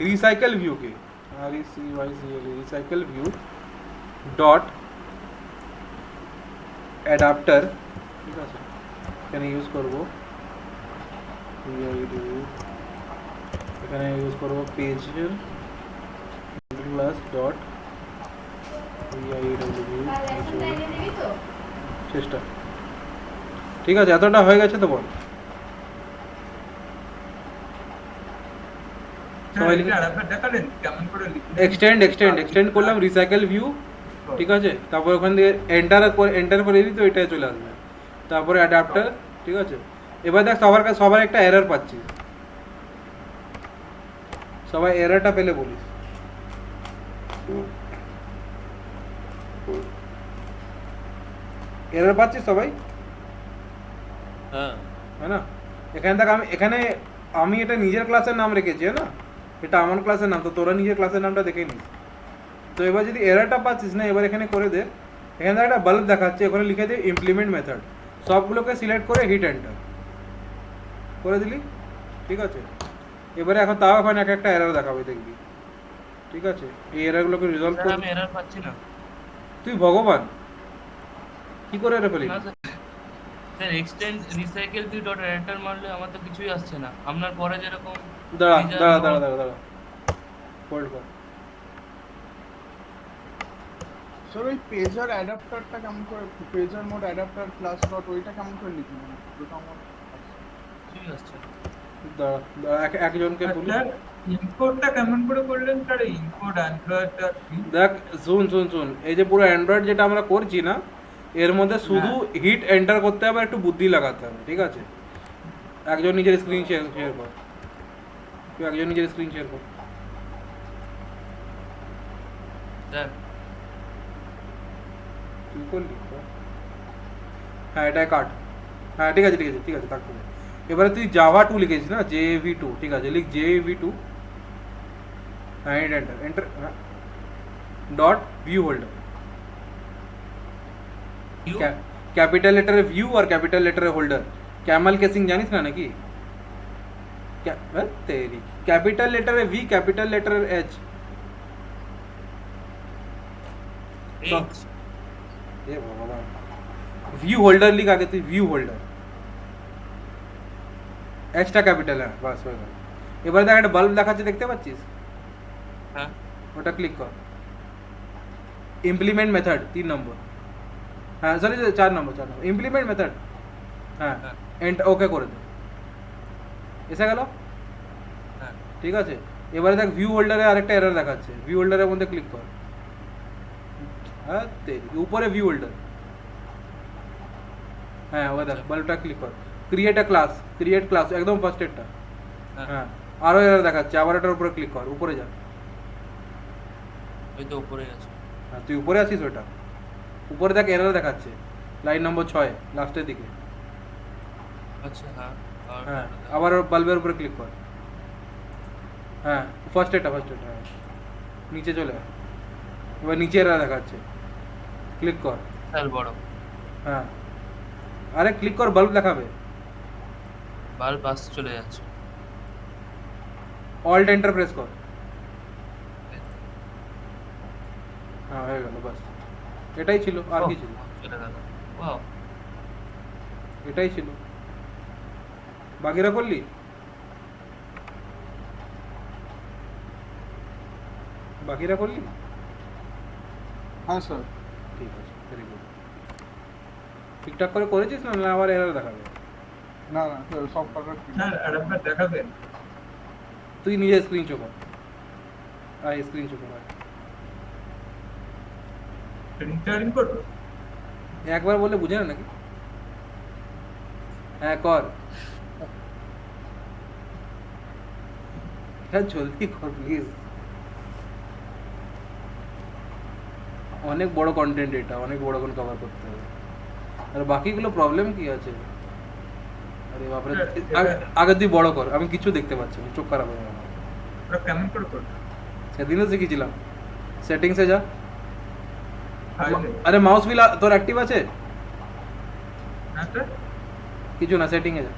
রিসাইকেল ভিউকে। Recycle view dot adapter. ঠিক আছে, এখানে ইউজ করব এখানে ইউজ করব পেজের ক্লাস ডট চেষ্টা। ঠিক আছে, এতটা হয়ে গেছে তো বল? সবাই লিখে অ্যাডাপ্টার দেখালেন কেমন করে লিখলেন এক্সটেন্ড করলাম রিসাইকেল ভিউ। ঠিক আছে, তারপর ওখান দিয়ে এন্টার করে দিই তো এটাই চলে আসবে। তারপরে অ্যাডাপ্টার। ঠিক আছে, এবার দেখ সবার একটা এরর পাচ্ছি। সবাই এররটা পেলে বলিস। এরর পাচ্ছিস সবাই? হ্যাঁ है ना? এখানে আমি এটা নিজের ক্লাসের নাম রেখেছি, না এটা আমার ক্লাসের নাম, তো তোরা নিজের ক্লাসের নামটা দেখে নিস। তো এবার যদি এররটা পাচ্ছিস না, এবার এখানে করে দে, এখানে একটা বাল্ব দেখাচ্ছে, ওখানে লিখে দে ইমপ্লিমেন্ট মেথড। সবগুলোকে সিলেক্ট করে হিট এন্টার করে দিলি। ঠিক আছে, এবারে এখন তাও এখন একটা এরর দেখাবে দেখবি। ঠিক আছে, এই এররগুলোকে রিজলভ স্যার কর। আমি এরর পাচ্ছি না। তুই ভগবান, কি করে এরর পেলি? না sir, sir extend recycle view dot editor মারলে আমার তো কিছুই আসছে না। আপনার পরে যেরকম দাঁড়া নিজের দাঁড়া মন- দাঁড়া দাঁড়া দাঁড়া হোল্ড কর। স্যার ওই পেজার অ্যাডাপ্টারটা কেমন করে, পেজার মোড অ্যাডাপ্টার ক্লাস ডট ওইটা কেমন করে লিখবেন? ওটা আমার কিছুই আসছে না। দাঁড়া দাঁড়া একজনকে বলি। স্যার ইম্পোর্টটা কেমন করে করলেন স্যার ইম্পোর্ট অ্যান্ড্রয়েডটা দেখ শুন, এই যে পুরো অ্যান্ড্রয়েড যেটা আমরা করছি না, এর মধ্যে শুধু হিট এন্টার করতে হবে, একটু বুদ্ধি লাগাতে হবে। ঠিক আছে, একজন নিজের স্ক্রিন শেয়ার কর। তুই একজন নিজের স্ক্রিন শেয়ার কর। স্যার তুই করলি? হ্যাঁ এটাই কাট। হ্যাঁ ঠিক আছে থাকতে দে। এবারে তুই জাভা 2 লিখেছিস না, JAV2। ঠিক আছে, লিখ JAV2। হ্যাঁ enter dot view holder. View capital লেটারে ভিউ আর ক্যাপিটাল লেটারে হোল্ডার। ক্যামেল কেসিং জানিস না নাকি? তেরি ক্যাপিটাল লেটারে ভি, ক্যাপিটাল লেটারে এইচ। এইচ এ ভগবান, ভিউ হোল্ডার লিখ আগে তুই, ভিউ হোল্ডার। এইচটা ক্যাপিটাল, হ্যাঁ বাস হয়ে গেল। এবারে দেখ একটা বাল্ব দেখাচ্ছে, দেখতে পাচ্ছিস? হ্যাঁ ওটা ক্লিক কর। ইমপ্লিমেন্ট মেথড 3 নম্বর। হ্যাঁ সরি 4 নম্বর ইমপ্লিমেন্ট মেথড। হ্যাঁ হ্যাঁ। এন্টার ওকে করে দে, এসে গেল। হ্যাঁ ঠিক আছে, এবারে দেখ ভিউ হোল্ডারে আরেকটা এরর দেখাচ্ছে, ভিউ হোল্ডারের মধ্যে ক্লিক কর। হ্যাঁ উপরে ভিউ হোল্ডার। হ্যাঁ ওই দেখ বাল্বটা ক্লিক কর। ক্রিয়েট ক্লাস একদম ফার্স্ট এরটা। হ্যাঁ হ্যাঁ আরো এরর দেখাচ্ছে, আবার এটার উপরে ক্লিক কর, উপরে যা। ওই তো উপরে আছে। হ্যাঁ তুই উপরে আছিস, ওটা উপরে দেখ এরর দেখাচ্ছে, লাইন নম্বর 6 লাস্টের দিকে। আচ্ছা হ্যাঁ হ্যাঁ আবার বাল্বের উপরে ক্লিক কর। হ্যাঁ ফার্স্ট এটা হ্যাঁ নিচে চলে আয়। এবার নিচে এরর দেখাচ্ছে, ক্লিক কর। স্যার বড় হ্যাঁ আরে ক্লিক কর, বাল্ব দেখাবে। বাল্ব আস চলে যাচ্ছে। অল্ট এন্টার প্রেস কর। হ্যাঁ হয়ে গেল, বাস এটাই ছিল, আর কি ছিল? চলে গেল। ওয়াও এটাই ছিল, বাকিরা করলি? বাকিরা করলি? হ্যাঁ স্যার। ঠিক আছে, ভেরি গুড। ঠিকঠাক করে করেছিস না? না আবার এরর দেখাবে? না স্যার সব কটা স্যার অ্যাডাপ্টার দেখাবেন তুই নিজে স্ক্রিন শো কর। স্ক্রিন শো কর। প্রিন্টারিং করবো একবার বললে বুঝে না নাকি? হ্যাঁ কর, হ্যাঁ জলদি কর প্লিজ। অনেক বড় কন্টেন্ট এটা, অনেক বড় করে কভার করতে হবে। আর বাকিগুলো প্রবলেম কি আছে? আরে বাপরে, আগে তুই বড় কর, আমি কিছু দেখতে পাচ্ছি না, চোখ খারাপ হয়ে গেল। ওরা কেমন করে করবে? সেদিনও শিখেছিলাম। সেটিংসে যা। File এ? আরে মাউস হুইল তোর অ্যাক্টিভ আছে? হ্যাঁ স্যার? কিছু না, সেটিংয়ে যা।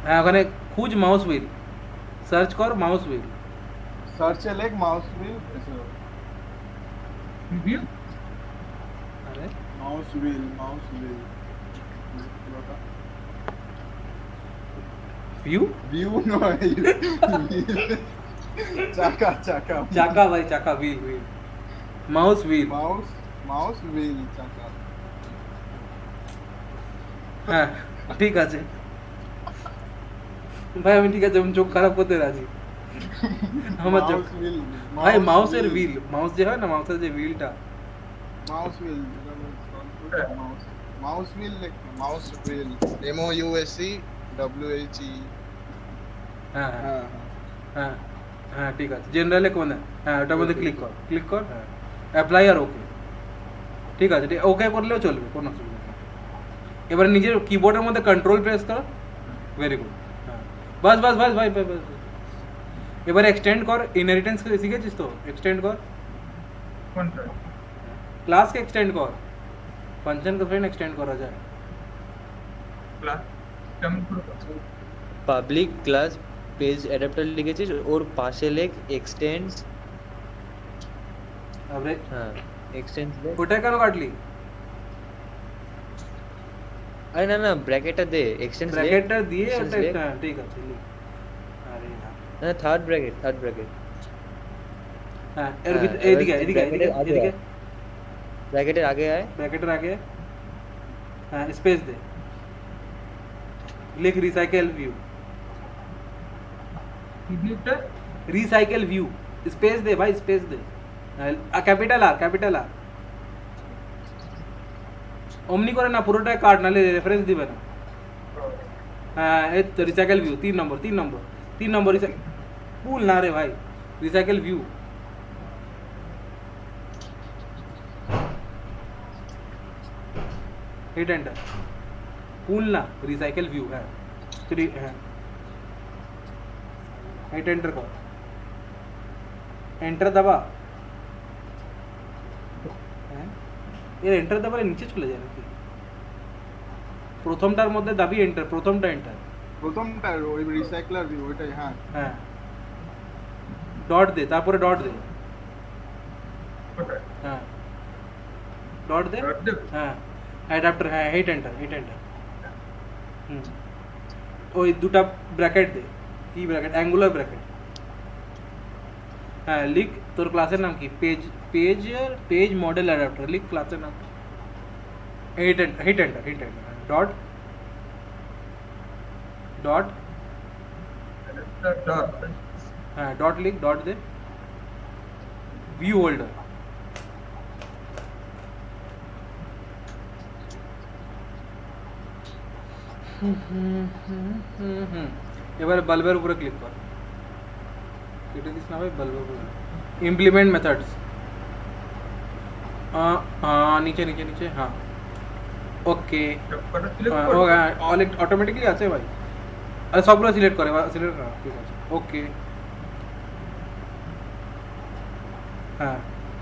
হ্যাঁ, ওখানে খুঁজ মাউস হুইল, সার্চ কর মাউস হুইল। সার্চে লেখ মাউস হুইল এসে যাবে। Review? আরে mouse wheel, mouse wheel. View, view নয়, চাকা চাকা চাকা ভাই, চাকা, wheel wheel, mouse wheel. Mouse, mouse wheel চাকা। হ্যাঁ ঠিক আছে ভাই, আমি ঠিক আছে, আমি চোখ খারাপ করতে রাজি। আমার চোখ মাউস হুইল, ভাই, মাউসের হুইল, মাউস যে হয় না, মাউসের যে হুইলটা। Mouse wheel, mouse, mouse wheel লেখ, mouse wheel, M O U S E W H E. হ্যাঁ হ্যাঁ হ্যাঁ হ্যাঁ হ্যাঁ ঠিক আছে, জেনারেলে কোনে, হ্যাঁ ওটার মধ্যে ক্লিক কর, ক্লিক কর, হ্যাঁ অ্যাপ্লাই আর ওকে। ঠিক আছে, ওকে করলেও চলবে, কোনো অসুবিধা নেই। এবারে নিজের কিবোর্ডের মধ্যে কন্ট্রোল প্রেস কর, ভেরি গুড। হ্যাঁ বাস বাস বাস ভাই, বাস বাস। এবারে এক্সটেন্ড কর, ইনহেরিটেন্স শিখেছিস তো, এক্সটেন্ড কর, কোনটা? ক্লাসকে এক্সটেন্ড কর, ফাংশন को फ्रेंड एक्सटेंड करा जाए। ক্লাস কেমন করে করবে? পাবলিক ক্লাস পেজ অ্যাডাপ্টার লিখেছিস, ওর পাশে লেখ এক্সটেন্ডস। अबे হ্যাঁ এক্সটেন্ডস লেখ। ওটা কেন কাটলি? আরে না না, ব্র্যাকেটটা দে, এক্সটেন্ডস লেখ। ব্র্যাকেটটা দিয়ে extends ওটা, লেখ। হ্যাঁ ঠিক আছে, লিখ। আরে यार, না, থার্ড ব্র্যাকেট, থার্ড ব্র্যাকেট। হ্যাঁ এর হ্যাঁ, ভিতরে, এবার এদিকে এদিকে এদিকে ব্র্যাকেটের আগে এদিকে, আয়। ব্র্যাকেটের আগে আয়। ব্র্যাকেটের আগে, হ্যাঁ স্পেস দে, লিখ রিসাইকেল ভিউ, রিভিউটা? রিসাইকেল ভিউ, স্পেস দে ভাই, স্পেস দে, ক্যাপিটাল আর, ক্যাপিটাল আর, অমনি করে না, পুরোটাই কাট, নালে রেফারেন্স দিবে না। হ্যাঁ এই তো রিসাইকেল ভিউ, 3 নম্বর, 3 নম্বর, 3 নম্বর, ভুল না রে ভাই, রিসাইকেল ভিউ। हिट एंटर, पुल ना, रिसाइकल व्यू है, थ्री है, हिट एंटर कर, एंटर दबा, ये एंटर दबाले नीचे चले जाए नाকি? প্রথমটার মধ্যে দাবি এন্টার, প্রথমটা এন্টার, প্রথমটা ওই রিসাইক্লার ভিউ ওইটাই। হ্যাঁ হ্যাঁ ডট দে, তারপরে ডট দে, কোনটা? হ্যাঁ ডট দে, ডট দেব? হ্যাঁ অ্যাডাপ্টার, হ্যাঁ হিট এন্টার, হিট এন্টার। ওই দুটা ব্র্যাকেট দে, কি ব্র্যাকেট, অ্যাঙ্গুলার ব্র্যাকেট। হ্যাঁ লিখ তোর ক্লাসের নাম কি, পেজ, পেজ মডেল অ্যাডাপ্টার, লিখ ক্লাসের নাম, hit enter, hit enter, hit enter, dot dot, dot. হ্যাঁ ডট লিখ, ডট দে, ভিউ হোল্ডার, এবারে বাল্বের উপরে ক্লিক কর, কেটে দিস না ভাই, বাল্বের উপরে ইমপ্লিমেন্ট মেথডস, নিচে নিচে নিচে, হ্যাঁ ওকে, সবকটা সিলেক্ট করো। অটোমেটিকলি আছে ভাই, আরে সবগুলো সিলেক্ট করে, সিলেক্ট করা, ঠিক আছে, ওকে, হ্যাঁ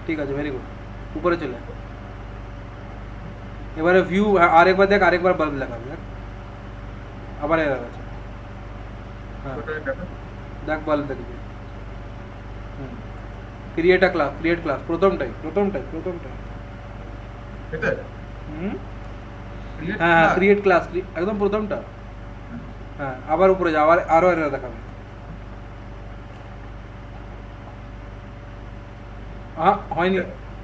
ঠিক আছে, ভেরি গুড, উপরে চলে আয়। এবারে ভিউ আরেকবার দেখ, আরেকবার বাল্ব লাগাবি, দেখ আবার এরর আছে, হ্যাঁ ওটা দেখো। দেখ বাল্ব দেখবি, ক্রিয়েট ক্লাস, ক্রিয়েট ক্লাস, প্রথমটাই, এটা? হুম Create হ্যাঁ হ্যাঁ class? ক্রিয়েট ক্লাস, একদম প্রথমটা, হ্যাঁ আবার উপরে যা, আবার আরো এরর দেখাবে, হ্যাঁ হয়নি,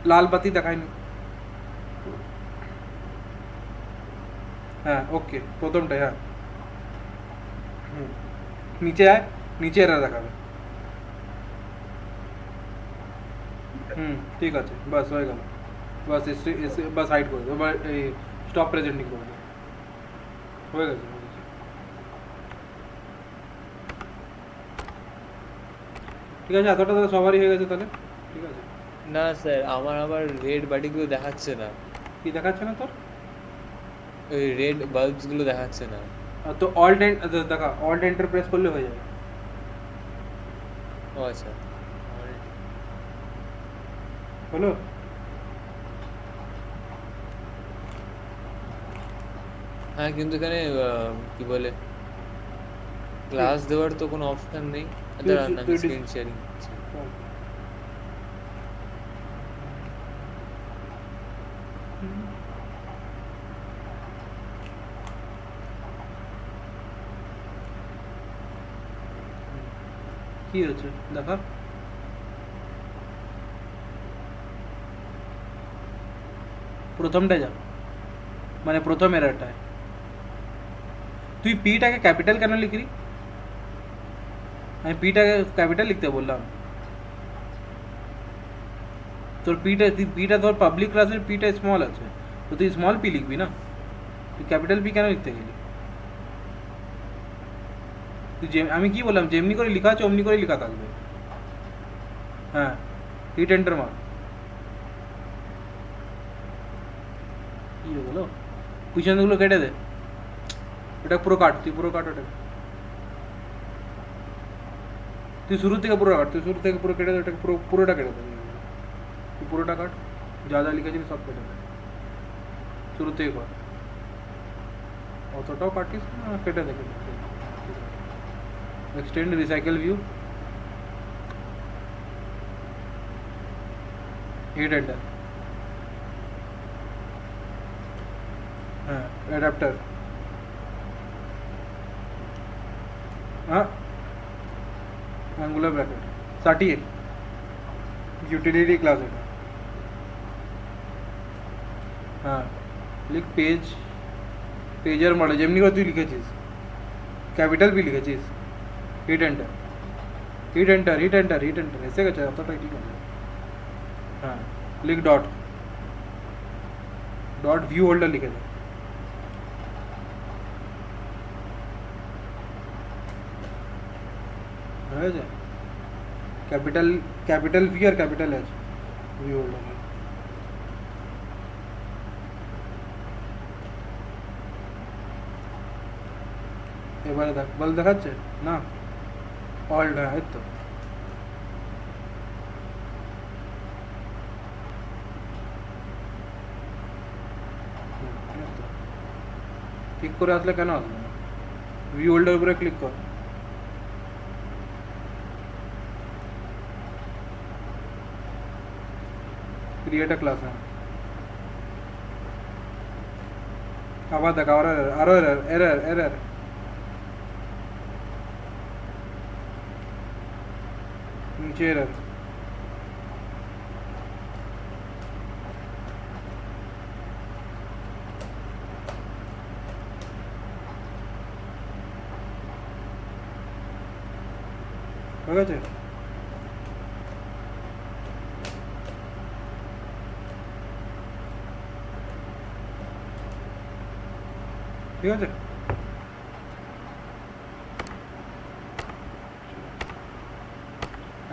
লাল বাতি দেখায়নি, হ্যাঁ ওকে, প্রথমটাই, হ্যাঁ নিচে আয়, নিচে এরর দেখাবে, ঠিক আছে, বাস হয়ে গেল, বাস এসে বাস হাইড করে দেবো, এই স্টপ প্রেজেন্টিং করে দেবো, হয়ে গেছে, হয়ে গেছে। ঠিক আছে, এতটা তো সবারই হয়ে গেছে তাহলে। ঠিক আছে? না স্যার, আমার রেড বাটিগুলো দেখাচ্ছে না, কি দেখাচ্ছে না তোর? ওই রেড বাল্বস গুলো দেখাচ্ছে না। তো অল্ট দেখা, অল্ট এন্টার প্রেস করলে হয়ে যাবে। ও আচ্ছা, হলো? হ্যাঁ কিন্তু এখানে কি বলে গ্লাস দেওয়ার তো কোনো অপশন নেই। দাঁড়ান আমি তুই স্ক্রিন শেয়ারিং করছি। কি হচ্ছে দেখা? প্রথমটায় যা, মানে প্রথম এরারটায় তুই পিটাকে ক্যাপিটাল কেন লিখলি? আমি পিটাকে ক্যাপিটাল লিখতে বললাম? তোর পিটা তোর পাবলিক ক্লাসের পিটা স্মল আছে, তো তুই স্মল পি লিখবি না, তুই ক্যাপিটাল পি কেন লিখতে গেলি? তুই আমি কি বললাম, যেমনি করে লেখা আছে অমনি করে লেখা থাকবে। হ্যাঁ, হিট এন্টার মার। কি হলো? কুইশনগুলো কেটে দে, এটা পুরো কাট, তুই পুরো কাট ওটা। তুই শুরু থেকে পুরো কাট, তুই শুরু থেকে পুরো কেটে দে, ওটাকে পুরোটা কেটে দে। তুই পুরোটা কাট, যা যা লিখেছিলি সব কেটে দে, শুরু থেকে কর। অতটাও কাটিস না, কেটে দে, কেটে দে। Extend recycle view, hit enter. হ্যাঁ, অ্যাডাপ্টার। हाँ, एंगुलर ब्रैकेट 38 यूटिलिटी क्लास है। हाँ, लिख पेज, पेजर मॉडल जेमनी को तू लिखेছিস, कैपिटल भी लिखेছিস, hit enter, hit enter, hit enter, hit enter ऐसे का चाहिए तो ठीक है। हाँ, लिख डॉट, डॉट व्यू होल्डर लिखे थे। হয়ে যায় ক্যাপিটাল, ক্যাপিটাল ভি আর ক্যাপিটাল এচ ভি হোল্ডার। এবারে দেখ, বল দেখাচ্ছে না? অল্ট, হ্যাঁ এই তো। ঠিক করে আসলে কেন আসবে না? ভি হোল্ডার উপরে ক্লিক কর। क्रिएट अ क्लास है। आवाज देख, और एरर एरर एरर नीचे एरर। हो गया? ঠিক আছে?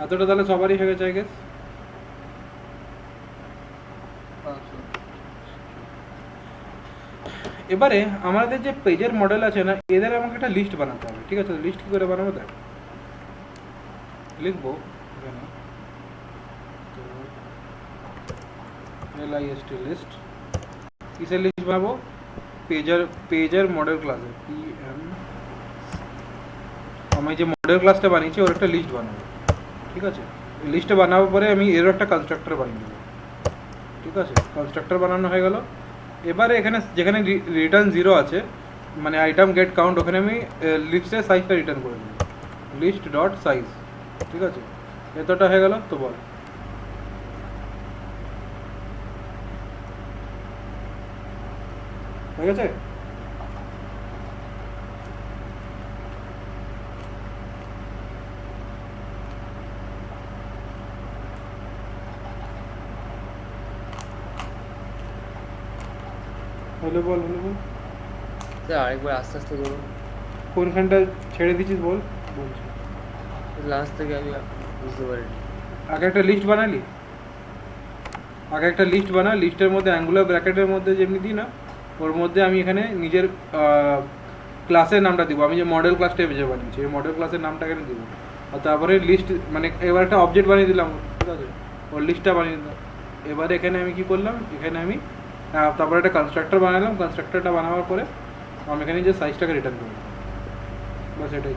এতটা তাহলে সবারই হয়ে গেছে আই গেস। আচ্ছা, এবারে আমাদের যে পেজের মডেল আছে না, এদের আমাকে একটা লিস্ট বানাতে হবে, ঠিক আছে? লিস্ট কি করে বানাবো দেখ, লিখবো এখানে LIST লিস্ট। কিসের লিস্ট বানাবো? পেজের মডেল ক্লাসে PM। আমি যে মডেল ক্লাসটা বানিয়েছি ওর একটা লিস্ট বানাবো, ঠিক আছে? লিস্টটা বানাবার পরে আমি এরও একটা কনস্ট্রাক্টর বানিয়ে দেবো, ঠিক আছে? কনস্ট্রাক্টর বানানো হয়ে গেল। এবারে এখানে যেখানে রিটার্ন 0 আছে, মানে আইটেম গেট কাউন্ট, ওখানে আমি লিস্টের সাইজটা রিটার্ন করে দেবো, লিস্ট ডট সাইজ, ঠিক আছে? এতটা হয়ে গেল তো বল। হয়ে গেছে? হলো বল, হলো বল। স্যার আরেকবার আস্তে আস্তে করুন। কোনখানটা ছেড়ে দিচ্ছিস বল? বলছি লাস্ট থেকে আমি বুঝতে পারিনি। আগে একটা লিস্ট বানালি? আগে একটা লিস্ট বানা, লিস্টের মধ্যে অ্যাঙ্গুলার ব্র্যাকেটের মধ্যে যেমনি দিই না, ওর মধ্যে আমি এখানে নিজের ক্লাসের নামটা দিব। আমি যে মডেল ক্লাসটা বেজে বানিয়েছি, এই মডেল ক্লাসের নামটা এখানে দিব। আর তারপরে লিস্ট মানে এবার একটা অবজেক্ট বানিয়ে দিলাম, ঠিক আছে, ওর লিস্টটা বানিয়ে দিলাম। এবারে এখানে আমি কি করলাম, এখানে আমি তারপরে একটা কনস্ট্রাক্টর বানালাম। কনস্ট্রাক্টরটা বানাবার পরে আমি এখানে যে সাইজটাকে রিটার্ন করলাম, বাস এটাই।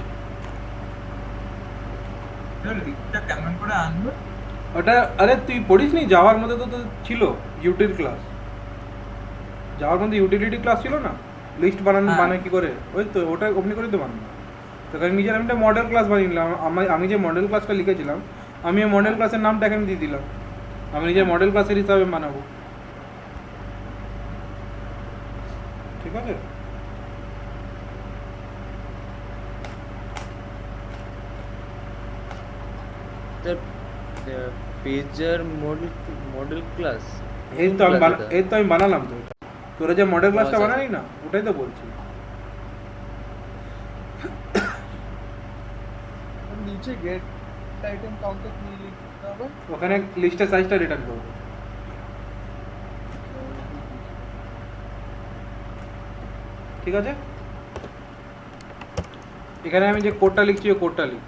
লিস্টটা কেমন করে আনবো? ওটা আরে তুই পড়িস নি যাওয়ার মধ্যে তো ছিল ইউটিলিটি ক্লাস, যাওয়ার মধ্যে ইউটিলিটি ক্লাস ছিল না, লিস্ট বানানো হ্যাঁ। বানায় কি করে, ওই তো ওটা অমনি করে তো বানানো। তো এখানে নিজের আমি একটা মডেল ক্লাস বানিয়ে নিলাম। আমি যে মডেল ক্লাসটা লিখেছিলাম, আমি এই মডেল ক্লাসের নামটা এখানে দিয়ে দিলাম। আমি নিজের মডেল ক্লাসের হিসাবে বানাবো, ঠিক আছে। পেজার মডেল ক্লাস এই তো আমি বানালাম তো এটা। তোরা যে মডেল ক্লাসটা আচ্ছা। বানালি না, ওটাই তো বলছি। নিচে গেট আইটেম কাউন্টে কি লিখতে হবে? ওখানে লিস্টের সাইজটা রিটার্ন করবো, ঠিক আছে। এখানে আমি যে কোডটা লিখছি, ওই কোডটা লিখ।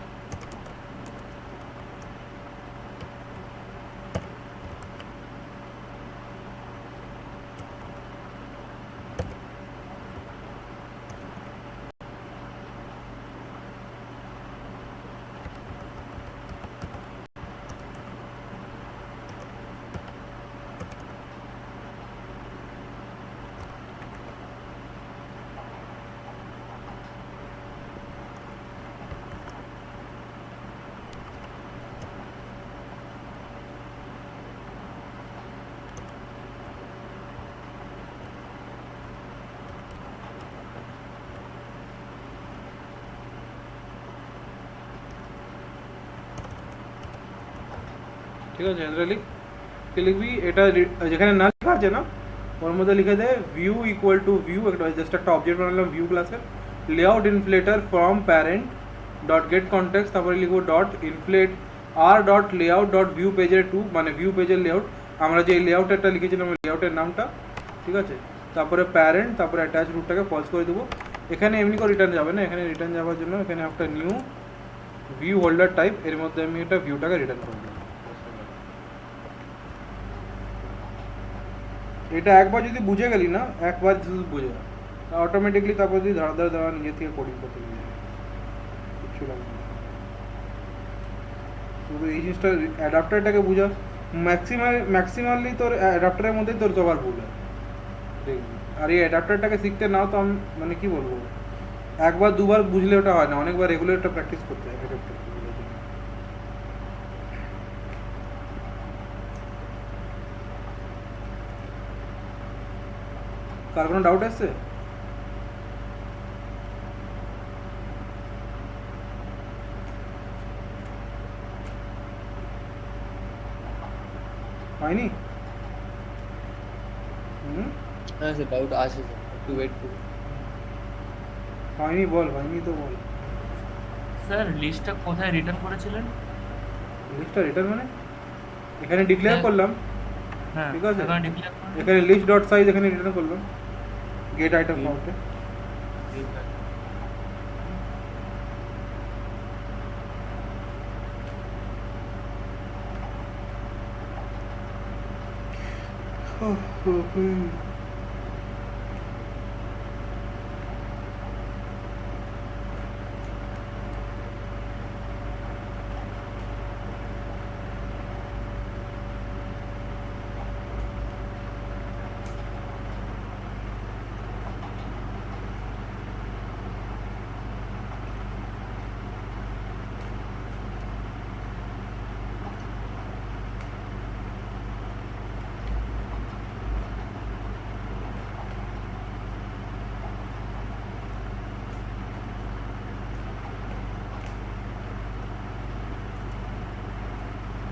ঠিক আছে, এটা লিখ। কি লিখবি, এটা যেখানে না লেখা আছে না, ওর মধ্যে লিখে দে ভিউ ইকুয়াল টু ভিউ, একটা জাস্ট একটা অবজেক্ট বানালাম ভিউ ক্লাসের, layout inflater from parent dot get context, তারপরে লিখবো dot inflate R dot layout dot view pager two, মানে ভিউ পেজের লেআউট। আমরা যে লেআউটেরটা লিখেছিলাম ওই লেআউটের নামটা, ঠিক আছে। তারপরে প্যারেন্ট, তারপরে অ্যাটাচ রুটটাকে ফলস করে দেবো। এখানে এমনি করে রিটার্ন যাবে না, এখানে রিটার্ন যাওয়ার জন্য এখানে একটা নিউ ভিউ হোল্ডার টাইপ, এর মধ্যে আমি একটা ভিউটাকে রিটার্ন করে দেবো। এটা একবার যদি বুঝে গেলি না, একবার যদি বুঝে অটোমেটিকলি তারপর যদি ধারা নিজে থেকে কোডিং করতে গেলে কিছু লাগবে না। শুধু এই জিনিসটা অ্যাডাপ্টারটাকে বুঝা, ম্যাক্সিমালি তোর অ্যাডাপ্টারের মধ্যেই তোর সবার ভুল হয় দেখবি। আর এই অ্যাডাপ্টারটাকে শিখতে নাও তো আমি মানে কি বলবো, একবার দুবার বুঝলে ওটা হয় না, অনেকবার রেগুলার একটা প্র্যাকটিস করতে হয় অ্যাডাপ্টার। কার কোনো ডাউট আছে? হয়নি? হ্যাঁ স্যার ডাউট আছে স্যার, একটু ওয়েট করুন। হয়নি বল, হয়নি তো বল। স্যার লিস্টটা কোথায় রিটার্ন করেছিলেন? লিস্টটা রিটার্ন মানে এখানে ডিক্লেয়ার হ্যাঁ। করলাম, হ্যাঁ ঠিক আছে। এখানে ডিক্লেয়ার করুন। এখানে লিস্ট ডট সাইজ এখানে রিটার্ন করলাম গেট আইটেম কাউন্টে।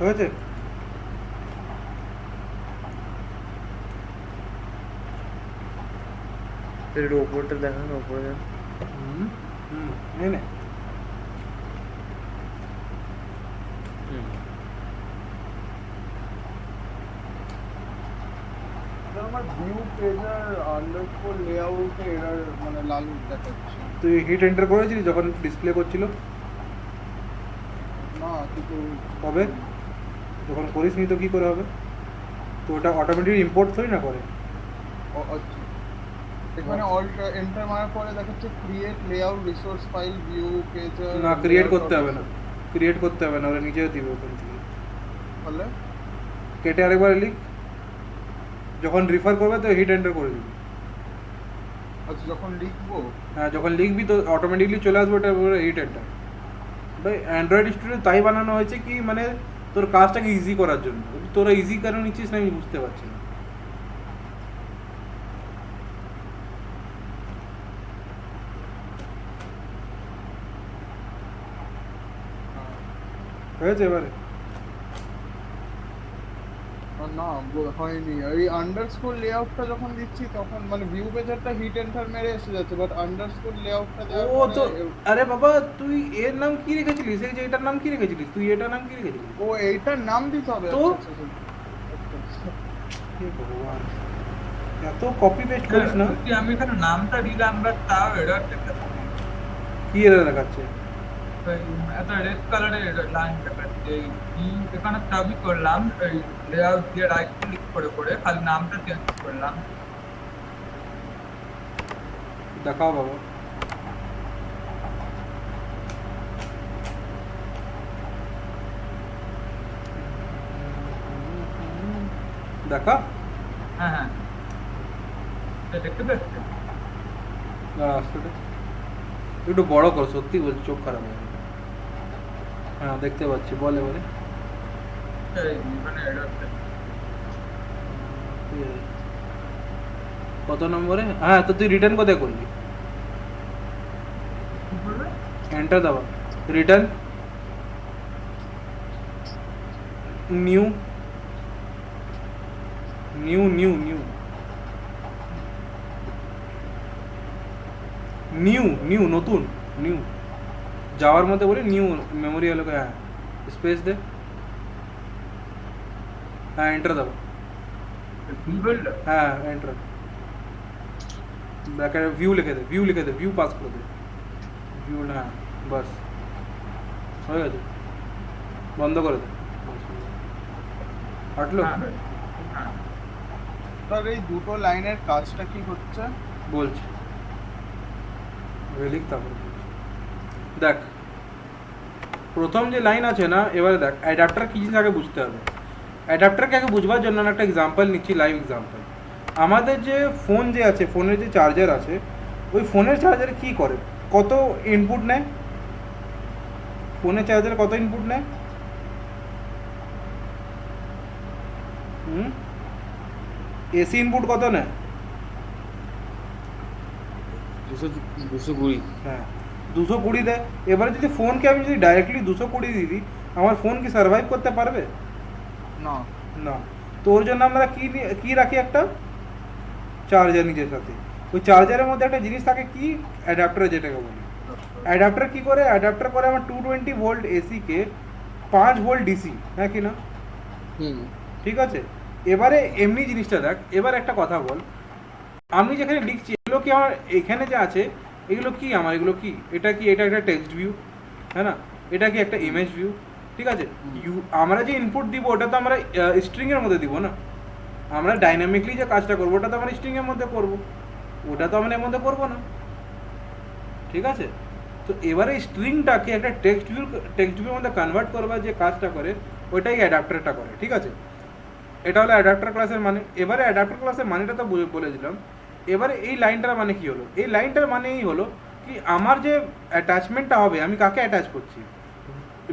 হয়েছে? স্যার একটু ওপরটা দেখান, ওপরে দেন। হুম হুম, এই নে। হুম আমার ভিউ পেজার আন্ডারস্কোর লেআউটে এরার মানে লাল দেখাচ্ছে। তুই হিট এন্টার করেছিলি যখন ডিসপ্লে করছিল? না কিন্তু কবে? যখন করিস নি তো কী করে হবে? তো ওটা অটোমেটিক ইম্পোর্ট থই না করে। আচ্ছা এখানে অল্ট এন্টার মারার পরে দেখাচ্ছে create layout resource file view pager. না, ক্রিয়েট করতে হবে না, ক্রিয়েট করতে হবে না, ওরা নিজেও দিবে ওখান থেকে। তাহলে কেটে আরেকবার লিখ, যখন রিফার করবে তো হিট এন্টার করে দিবি। আচ্ছা যখন লিখবো হ্যাঁ, যখন লিখবি তো অটোমেটিকলি চলে আসবে ওটা হিট এন্টার। ভাই অ্যান্ড্রয়েড স্টুডিও তাই বানানো হয়েছে কি মানে তোর কাজটাকে ইজি করার জন্য। তোরা ইজি কেন নিচ্ছিস না আমি বুঝতে পারছি না। হয়েছে এবারে? না হয়নি। এই আন্ডারস্কোর লেআউটটা যখন দিচ্ছি তখন মানে ভিউ পেজারটা হিট এন্টার মেরে এসে যাচ্ছে, বাট আন্ডারস্কোর লেআউটটা দেওয়ার ও তো পরে আরে বাবা তুই এর নাম কি রেখেছিলিস? এই যে এটার নাম কি রেখেছিলিস? তুই এটার নাম কি রেখেছিলিস? ও এইটার নাম দিতে হবে। তো? আচ্ছা, আচ্ছা, আচ্ছা। হে ভগবান, এত কপি পেস্ট করিস না। সত্যি আমি এখানে নামটা দিলাম বাট তাও এরর দেখাচ্ছে। কি এর দেখাচ্ছে? এত রেড কালারের লাইন দেখাচ্ছে। এখানে সবই করলাম এই লেআউট দিয়ে রাইট ক্লিক করে করে খালি নামটা চেঞ্জ করলাম। দেখাও বাবা। দেখা হ্যাঁ হ্যাঁ এটা দেখতে পাচ্ছেন? রাস্তাটা একটু বড় কর, সত্যি বলছি চোখ খারাপ হয়ে যাবে। হ্যাঁ দেখতে পাচ্ছি, বল এবারে। এখানে এরর কত নম্বরে? হ্যাঁ তো তুই রিটার্ন কোথায় করলি? কি করবে? এন্টার দাবা, return new new new new new new নতুন নিউ যাওয়ার মধ্যে বলি নিউ মেমোরি হলো। হ্যাঁ স্পেস দে, হ্যাঁ এন্টার দাও, কি বললো? হ্যাঁ এন্টার। ব্র্যাকেট ভিউ লিখে দে, ভিউ লিখে দে, ভিউ পাস করে দে, ভিউ। হ্যাঁ বাস হয়ে গেছে, বন্ধ করে দে। হাঁটলো হ্যাঁ হ্যাঁ স্যার এই দুটো লাইনের কাজটা কি হচ্ছে? বলছি লিখ, তারপর বলছি। দেখ প্রথম যে লাইন আছে না, এবারে দেখ অ্যাডাপ্টার কি জিনিস আগে বুঝতে হবে। অ্যাডাপ্টারকে আগে বুঝবার জন্য আমি একটা এক্সাম্পল নিচ্ছি, লাইভ এক্সাম্পল। আমাদের যে ফোন যে আছে, ফোনের যে চার্জার আছে, ওই ফোনের চার্জারে কি করে, কত ইনপুট নেয়? ফোনের চার্জারে কত ইনপুট নেয়? এসি ইনপুট কত নেয়? 220। হ্যাঁ 220 দেয়। এবারে যদি ফোনকে আমি যদি ডাইরেক্টলি 220 দিয়ে দিই, আমার ফোন কি সার্ভাইভ করতে পারবে? না না। তো ওর জন্য আমরা কি রাখি, একটা চার্জার নিজের সাথে। ওই চার্জারের মধ্যে একটা জিনিস থাকে কি, অ্যাডাপ্টার যেটাকে বলি। অ্যাডাপ্টার কি করে? অ্যাডাপ্টার করে আমার 220 ভোল্ট এসিকে 5 ভোল্ট ডিসি, হ্যাঁ কি না? ঠিক আছে। এবারে এমনি জিনিসটা দেখ, এবার একটা কথা বল, আমি যেখানে লিখছি এগুলো কি আমার এখানে যে আছে এগুলো কি আমার, এগুলো কি, এটা কি, এটা একটা টেক্সট ভিউ, হ্যাঁ না, এটা কি একটা ইমেজ ভিউ, ঠিক আছে। আমরা যে ইনপুট দিব ওটা তো আমরা স্ট্রিংয়ের মধ্যে দিব না, আমরা ডাইনামিকলি যে কাজটা করবো ওটা তো আমরা স্ট্রিংয়ের মধ্যে করব, ওটা তো আমরা এর মধ্যে করবো না, ঠিক আছে। তো এবারে স্ট্রিংটাকে একটা টেক্সট ভিউর মধ্যে কনভার্ট করবার যে কাজটা করে ওইটাই অ্যাডাপ্টারটা করে, ঠিক আছে। এটা হলো অ্যাডাপ্টার ক্লাসের মানে। এবারে অ্যাডাপ্টার ক্লাসের মানেটা তো বলে দিলাম। এবারে এই লাইনটার মানে কি হলো? এই লাইনটার মানে এই হলো কি, আমার যে অ্যাটাচমেন্টটা হবে আমি কাকে অ্যাটাচ করছি?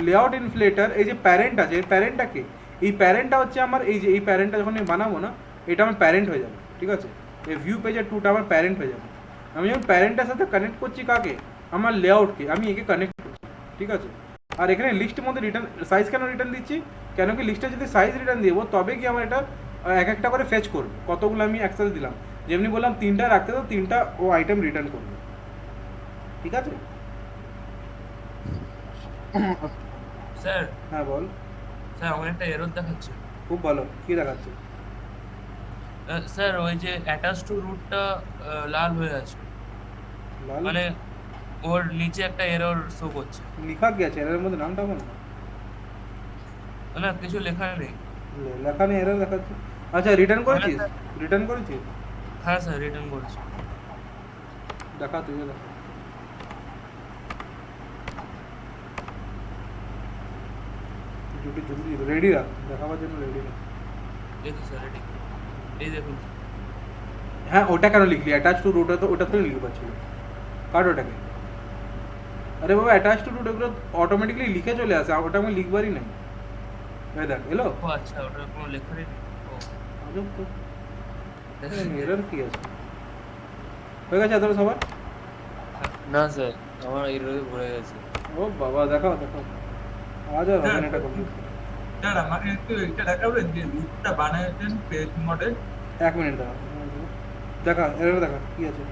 লেআউট ইনফ্লেটার, এই যে প্যারেন্ট আছে, এই প্যারেন্টটাকে, এই প্যারেন্টটা হচ্ছে আমার, এই যে এই প্যারেন্টটা যখন আমি বানাবো না, এটা আমার প্যারেন্ট হয়ে যাবে, ঠিক আছে। এই ভিউ পেজের 2টা আমার প্যারেন্ট হয়ে যাবে। আমি যখন প্যারেন্টের সাথে কানেক্ট করছি কাকে, আমার লেআউটকে, আমি একে কানেক্ট করছি, ঠিক আছে। আর এখানে লিস্টের মধ্যে রিটার্ন সাইজ কেন রিটার্ন দিচ্ছি? কেন কি লিস্টে যদি সাইজ রিটার্ন দিব তবে কি আমার এটা এক একটা করে ফেচ করবে, কতগুলো আমি অ্যাক্সেস দিলাম। যেমনি বললাম 3টা রাখতে, তো 3টা ও আইটেম রিটার্ন করবে, ঠিক আছে। স্যার হ্যাঁ বল। স্যার আমার একটা এরর দেখাচ্ছে। খুব ভালো, কি দেখাচ্ছে? স্যার ওই যে অ্যাটাচ টু রুটটা লাল হয়ে আছে, লাল মানে ওর নিচে একটা এরর শো করছে। লিখা গেছে এর মধ্যে নামটা বল না। না কিছু লেখা নেই। লেখা নেই, এরর দেখাচ্ছে। আচ্ছা রিটার্ন করেছিস? হ্যাঁ, রিটার্ন করেছিস? হ্যাঁ স্যার রিটার্ন করেছি। দেখা তুই দেখা। জলদি রেডি রাখ, দেখাবার জন্য রেডি রাখ। দেখুন স্যার রেডি, এই দেখুন। হ্যাঁ ওটা কেন লিখলি? অ্যাটাচ টু রুট তো ওটা তো লিখবার ছিল, কাট ওটাকে। আরে বাবা অ্যাটাচ টু রুট এগুলো অটোমেটিকলি লিখে চলে আসে, ওটা আমি লিখবারই নাই। এই দেখ এলো। ও আচ্ছা, ওটা কোনো লেখা নেই। ও আজব তো, এরর কি আছে? হয়ে গেছে তোর সবার? না স্যার, আমার এররে ভরে গেছে। ও বাবা দেখাও দেখাও, আজ আর হবে না এটা কমপ্লিট। স্যার আমাকে একটু এটা দেখাবেন যে লিস্টটা বানিয়েছেন পেজ মডেল? 1 মিনিট দাঁড়া, দেখা এরর দেখা কি আছে।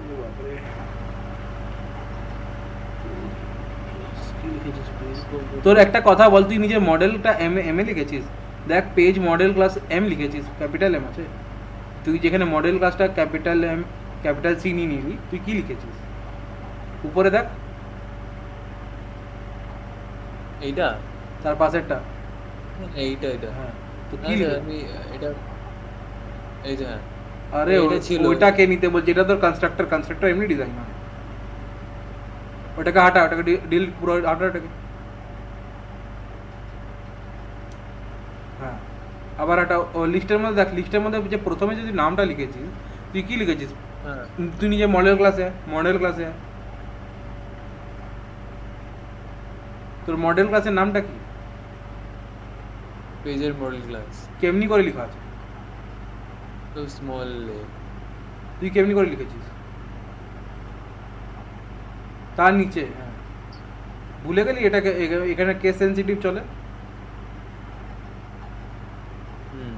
এ বাপরে, কি লিখেছিস please? তোর একটা কথা বল, তুই নিজে মডেলটা এম এ লিখেছিস? দেখ পেজ মডেল ক্লাস এম লিখেছিস, ক্যাপিটাল এম আছে। তুই যেখানে মডেল ক্লাসটা ক্যাপিটাল এম ক্যাপিটাল সি নিয়ে নিবি, তুই কি লিখেছিস উপরে দেখ, এইটা তার পাশেরটা। এইটা এটা হ্যাঁ তো না কি স্যার, লিখে? আমি এটা এই যে হ্যাঁ আরে এইটা ছিল। ওইটাকে নিতে বলছি, এটা তোর কনস্ট্রাক্টর এমনি ডিজাইন হয়। ওটাকে হাঁটা, ওটাকে ডিল পুরো হাঁটা ওটাকে। হ্যাঁ আবার একটা লিস্টের মধ্যে দেখ, লিস্টের মধ্যে যে প্রথমে যদি নামটা লিখেছিস, তুই কি লিখেছিস? হ্যাঁ তুই নিজে মডেল ক্লাসে তোর মডেল ক্লাসের নামটা কি? পেজের মডেল ক্লাস কেমনি করে লেখা আছে? তো স্মল তুই কেমনি করে লিখেছিস? তার নিচে হ্যাঁ, ভুলে গেলি এটাকে, এখানে কেস সেন্সিটিভ চলে। হুম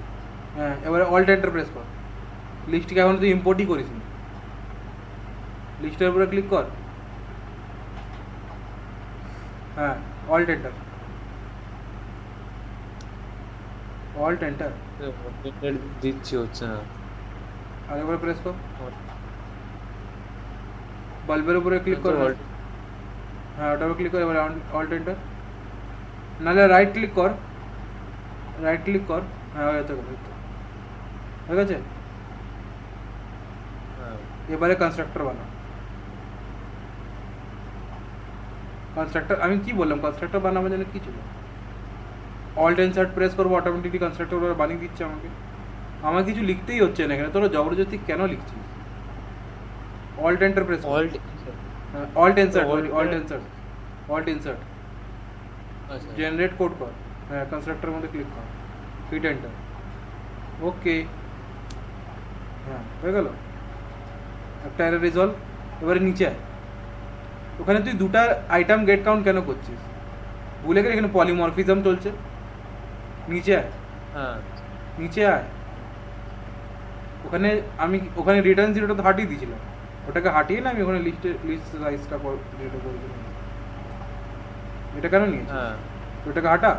হ্যাঁ এবারে অল্ট এন্টার প্রেস কর। লিস্টকে এখন তুই ইম্পোর্টই করিস নি, লিস্টের উপরে ক্লিক কর। হ্যাঁ অল্ট এন্টার, অল্ট এন্টার, দিচ্ছি, হচ্ছে না। আর একবার প্রেস কর। বাল্বের উপরে ক্লিক কর। হ্যাঁ ওটার উপর ক্লিক কর, এবার অল্ট এন্টার, নাহলে রাইট ক্লিক কর, হ্যাঁ হয়ে গেছে, হয়ে গেছে। হ্যাঁ এবারে কনস্ট্রাক্টর বানা। কনস্ট্রাক্টর আমি কি বললাম, কনস্ট্রাক্টর বানাবার জন্য কি ছিল? অল্ট ইনসার্ট প্রেস করবো, অটোমেটিকলি কনস্ট্রাক্টর বানিয়ে দিচ্ছে আমাকে। আমার কিছু লিখতেই হচ্ছে না এখানে, তোরা জবরদস্তি কেন লিখছিস? অল্ট এন্টার প্রেস কর, alt alt insert, Alt- alt insert, আচ্ছা জেনারেট কোড কর। হ্যাঁ কনস্ট্রাক্টরের মধ্যে ক্লিক কর, হিট এন্টার, ওকে। হ্যাঁ হয়ে গেল, একটা এরর রিজলভ। এবারে নিচে আয়, ওখানে তুই দুটা আইটেম গেট কাউন্ট কেন করছিস? ভুলে গেলে এখানে পলিমরফিজম চলছে। নিচে আয়, হ্যাঁ নিচে আয়, ওখানে রিটার্ন জিরোটা তো হাটিয়ে দিয়েছিলাম, ওটাকে হাটিয়ে না আমি ওখানে লিস্ট সাইজটা যেটা করেছিলাম, এটা কেন নিয়েছিস? হ্যাঁ ওটাকে হাঁটা,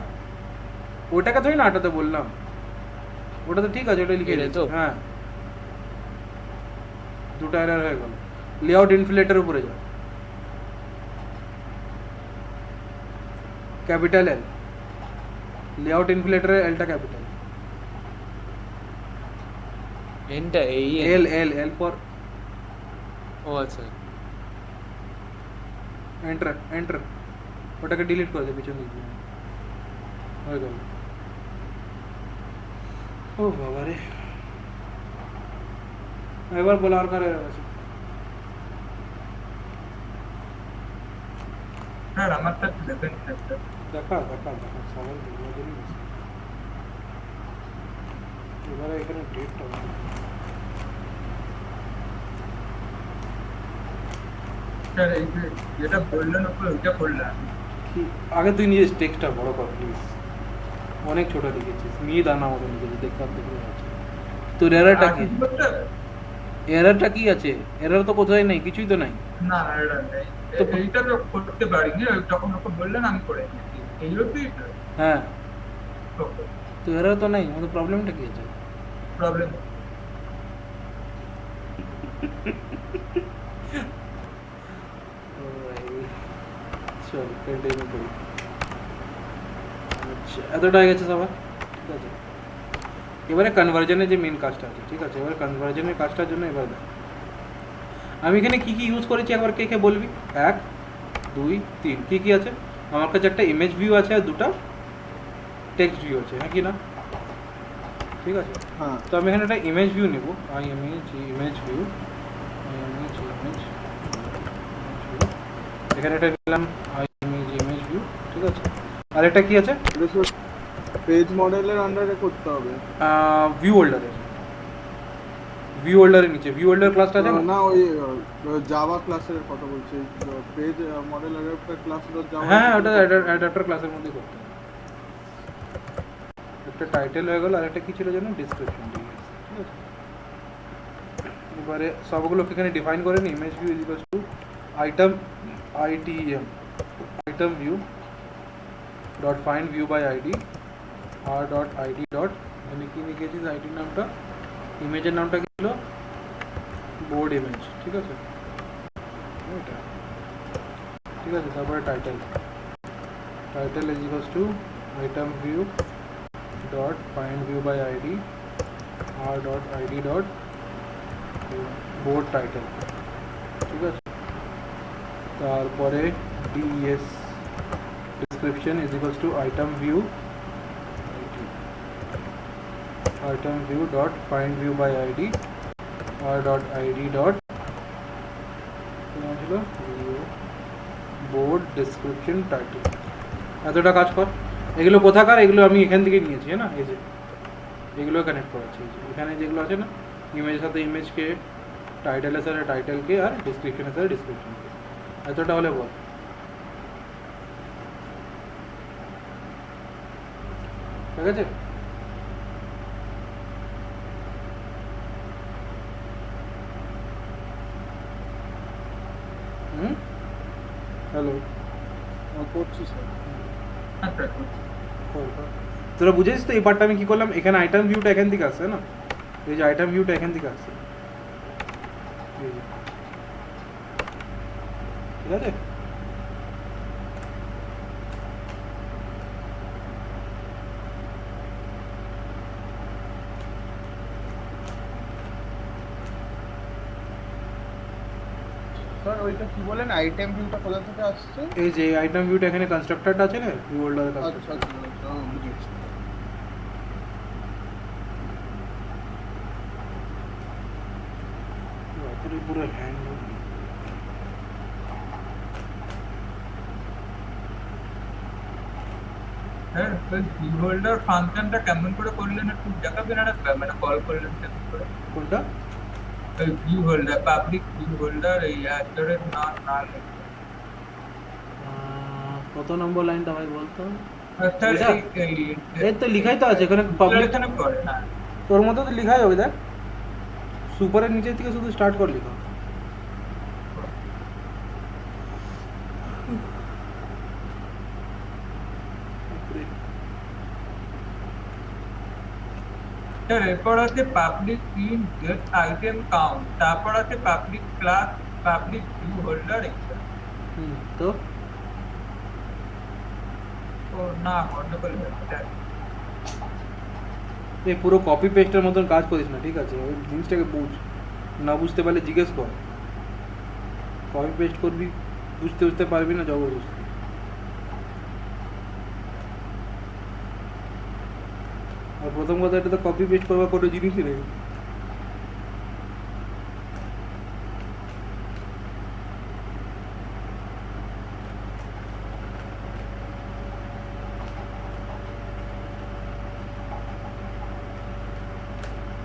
ওটাকে তো না হাঁটাতে বললাম, ওটা তো ঠিক আছে, ওটা লিখে এটা দিয়েছি। তো? হ্যাঁ দুটো এরর হয়ে গেল। লেআউট ইনফ্লেটের উপরে যা, ক্যাপিটাল এল, লেআউট ইনফ্লেটারের এলটা ক্যাপিটাল, এনটা এই এল এল এল ফর ও আচ্ছা এন্টার, এন্টার, ওটাকে ডিলিট করে দে পিছন দিকে, হয়ে গেল। ও বাবা রে, এবার বলা আর কারে আছে? স্যার আমারটা একটু দেখেন স্যার। দেখা সবাই দুনিয়া দিনই গেছে। এবারে এখানে ডেটটা স্যার এই যে যেটা বললেন ওপরে ওইটা করলাম। কি, আগে তুই নিজের টেক্সটটা বড় কর প্লিজ, অনেক ছোট লিখেছিস, নিয়ে দানা মতো লিখেছিস, দেখতে আছে। তোর এররটা আর কি? কিছু করতে হবে? এররটা কি আছে? এরর তো কোথায় নেই, কিছুই তো নাই। না এটা নেই। তো এইটা তো করতে পারিনি, যখন ওকে বললেন আমি করে নিয়েছি। এই হচ্ছে হ্যাঁ তো তো এরাও তো নেই, আমাদের প্রবলেমটা কি আছে? প্রবলেম চল কন্টিনিউ করি। আচ্ছা, এতটা হয়ে গেছে সবার, ঠিক আছে। এবারে কনভার্জনের যে মেন কাজটা আছে, ঠিক আছে, এবারে কনভার্জনের কাজটার জন্য এবার দেখ আমি এখানে কি কি ইউজ করেছি একবার কে কে বলবি? 1 2 3 কি কি আছে? আমার কাছে একটা ইমেজ ভিউ আছে আর দুটো টেক্সট ভিউ আছে, হ্যাঁ কি না? ঠিক আছে, হ্যাঁ তো আমি এখানে একটা ইমেজ ভিউ নেব, ইমেজ ভিউ, এখানে একটা নিলাম ইমেজ ভিউ, ঠিক আছে। আর এটা কি আছে? পেজ মডেলের আন্ডারে করতে হবে। ভিউ হোল্ডারের নিচে ভিউ হোল্ডার ক্লাসটা আছে না? না ওই জাভা ক্লাসের কথা বলছি, page model adapter class Java. হ্যাঁ, ওটা অ্যাডাপ্টার ক্লাসের মধ্যে করতে হবে। একটা টাইটেল হয়ে গেল আর একটা কি ছিল জানো? ডেসক্রিপশন, ঠিক আছে। এবারে সবগুলোকে এখানে ডিফাইন করে নি। Image view equals to item item view dot find view by ID R dot ID dot, মানে কি লিখেছিস আইডির নামটা, ইমেজের নামটা কি ছিল? বোর্ড ইমেজ, ঠিক আছে, এটা ঠিক আছে। তারপরে title is equals to item view dot find view by ID R dot ID dot board title, ঠিক আছে। তারপরে DS description is equals to item view dot find view by ID R dot ID dot ছিল বোর্ড ডেসক্রিপশন টাইটেল। এতটা কাজ কর। এগুলো কোথাকার? এগুলো আমি এখান থেকে নিয়েছি, হ্যাঁ না, এই যে এগুলো কানেক্ট করাচ্ছি। এই যে এখানে যেগুলো আছে না, ইমেজের সাথে ইমেজকে, টাইটেলের সাথে টাইটেলকে আর ডিসক্রিপশনের সাথে ডিসক্রিপশনকে। এতটা হলে বল, ঠিক আছে? হ্যালো, করছি স্যার। আচ্ছা তোরা বুঝেছিস তো এই পার্টটা আমি কি করলাম? এখানে আইটেম ভিউটা এখান থেকে আসছে না, এই যে আইটেম ভিউটা এখান থেকে আসছে, এই যে, ঠিক আছে। স্যার ওইটা কি বলেন, আইটেম ভিউটা কোথা থেকে আসছে? এই যে আইটেম ভিউটা এখানে কনস্ট্রাক্টরটা আছে না, ভিউ হোল্ডারের আচ্ছা কনস্ট্রাক্টর। আচ্ছা, বুঝেছি। পুরো হ্যান্ড হ্যাঁ, ভিউ হোল্ডার ফাংশনটা কেমন করে করলেন একটু দেখাবেন? আর মানে কল করলেন কেমন করে? কোনটা? ওই view holder, public view holder, এই অ্যাক্টরের নাম না লিখে। কত নম্বর লাইনটা ভাই বলতো? স্যার এটা? এই তো লিখাই তো আছে এখানে পাবলিক, এখানে করে, হ্যাঁ। তোর মতো তো লিখাই হবে, দেখ সুপারের নিচে থেকে শুধু স্টার্ট কর লিখা। স্যার এরপর আছে public int get item count, তারপর আছে public class, public view holder excel. তো ও না, গন্ডগোল হয়েছে। এই পুরো কপি পেস্টের মতন কাজ করিস না, ঠিক আছে? ওই জিনিসটাকে বুঝ, না বুঝতে পারলে জিজ্ঞেস কর। কপি পেস্ট করবি, বুঝতে পারবি না জবরদস্তি। আর প্রথম কথা, এটা তো কপি পেস্ট করবার কোনো জিনিসই নেই।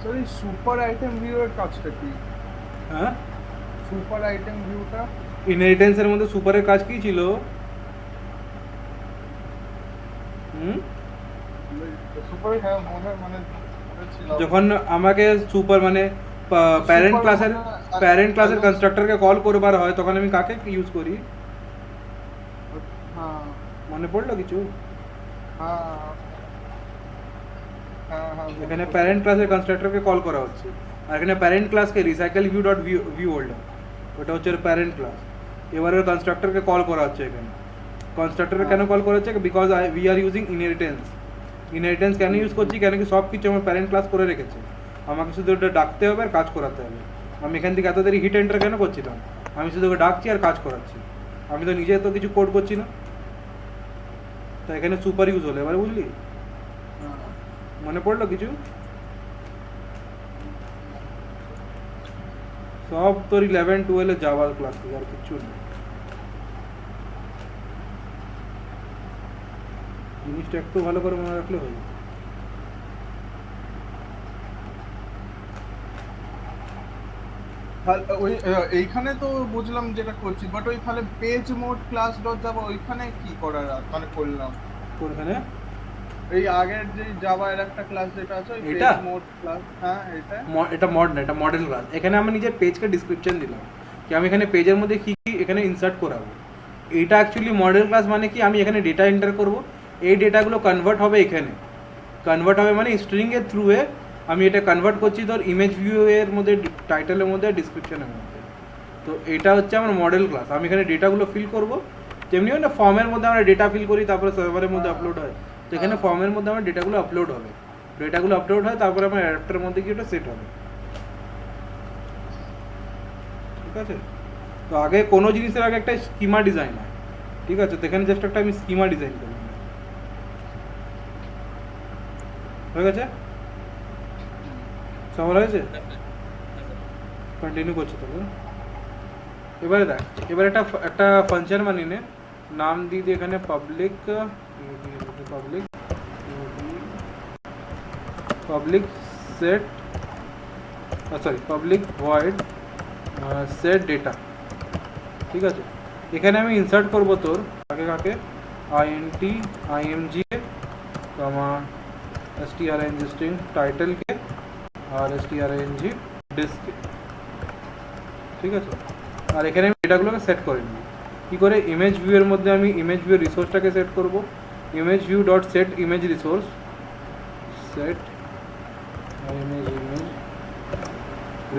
স্যার এই সুপার আইটেম ভিউ এর কাজটা কি? হ্যাঁ, সুপার আইটেম ভিউটা ইনহেরিটেন্সের মধ্যে সুপারের কাজ কি ছিল? সুপার, হ্যাঁ মনে মানে ছিল। যখন আমাকে সুপার মানে প্যারেন্ট ক্লাসের কনস্ট্রাক্টরকে কল করবার হয়, তখন আমি কাকে ইউজ করি? হ্যাঁ মনে পড়লো কিছু? হ্যাঁ হ্যাঁ হ্যাঁ এখানে প্যারেন্ট ক্লাসের কনস্ট্রাক্টরকে কল করা হচ্ছে, আর এখানে প্যারেন্ট ক্লাসকে recycle view dot view holder, ওটা হচ্ছে প্যারেন্ট ক্লাস। এবারে কনস্ট্রাক্টরকে কল করা হচ্ছে এখানে। কনস্ট্রাক্টর কেন কল করা হচ্ছে? Because we are using inheritance. Inheritance কেন ইউজ করছি? কেন কি সব কিছু আমার প্যারেন্ট ক্লাস করে রেখেছে, আমাকে শুধু ওটা ডাকতে হবে আর কাজ করাতে হবে। আমি এখান থেকে এত দেরি হিট এন্টার কেন করছিলাম? আমি শুধু ওকে ডাকছি আর কাজ করাচ্ছি, আমি তো নিজে তো কিছু কোড করছি না। তো এখানে সুপার ইউজ হলো, এবারে বুঝলি? মনে পড়লো কিছু? সব তোর 11-12 জাভা ক্লাস, আর কিছু নেই। জিনিসটা একটু ভালো করে মনে রাখলে হয়ে যাবে। ওই এইখানে তো বুঝলাম যেটা করছি, বাট ওই তাহলে পেজ মোড ক্লাস ডট যাবো ওইখানে কি করার মানে করলাম কোনখানে? এই আগের যে জাভার একটা ক্লাস যেটা আছে ওই পেজ এটা? মোড ক্লাস, হ্যাঁ এটা মড না, এটা মডেল ক্লাস। এখানে আমি নিজের পেজকে ডিসক্রিপশন দিলাম কি আমি এখানে পেজের মধ্যে কি কি এখানে ইনসার্ট করাবো। এইটা অ্যাকচুয়ালি মডেল ক্লাস, মানে কি আমি এখানে ডেটা এন্টার করব, এই ডেটাগুলো কনভার্ট হবে এখানে। কনভার্ট হবে মানে স্ট্রিং এর থ্রুয়ে আমি এটা কনভার্ট করছি তোর ইমেজ ভিউ এর মধ্যে, টাইটেলের মধ্যে, ডিসক্রিপশনের মধ্যে। তো এটা হচ্ছে আমার মডেল ক্লাস। আমি এখানে ডেটাগুলো ফিল করব, যেমনি হয় না ফর্মের মধ্যে আমরা ডেটা ফিল করি তারপরে সার্ভারের মধ্যে আপলোড হয়, তো এখানে ফর্মের মধ্যে আমার ডেটাগুলো আপলোড হবে। ডেটাগুলো আপলোড হয় তারপরে আমার অ্যাডাপ্টারের মধ্যে গিয়ে ওটা সেট হবে। ঠিক আছে? তো আগে কোনো জিনিসের আগে একটা স্কিমা ডিজাইন হয়, ঠিক আছে? তো এখানে জাস্ট একটা আমি স্কিমা ডিজাইন করলাম, হয়ে গেছে? সবার হয়েছে? কন্টিনিউ করছি তবে। এবারে দেখ, এবারে একটা ফাংশন বানিয়ে নে, নাম দিয়ে দিয়ে এখানে public set, sorry public void set data. ঠিক আছে? এখানে আমি ইনসার্ট করব তোর কাকে INT IMG কমা strng string টাইটেল কে আর strng ডিস্ক। ঠিক আছে? আর এখানে আমি ডেটাগুলোকে সেট করে নিই কী করে? ইমেজ ভিউ এর মধ্যে আমি ইমেজ ভিউ রিসোর্সটাকে সেট করব, image view dot set image resource, set image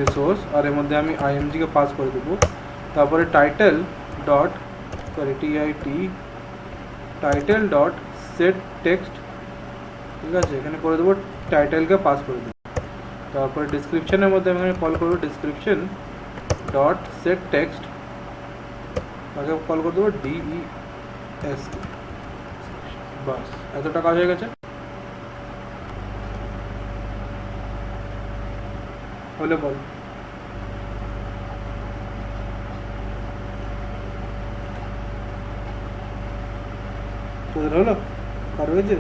resource, আর এর মধ্যে আমি IMG কে পাস করে দেবো। তারপরে title dot title dot set text. ঠিক আছে? এখানে করে দেবো টাইটেলকে পাস করে দেবো। তারপরে ডিসক্রিপশনের মধ্যে আমি কল করবো ডিসক্রিপশন ডট সেট টেক্সট, তাকে কল করে দেবো DES। বাস, এতটা কাজ হয়ে গেছে। হলে বল। তোদের হলো? কার হয়েছে?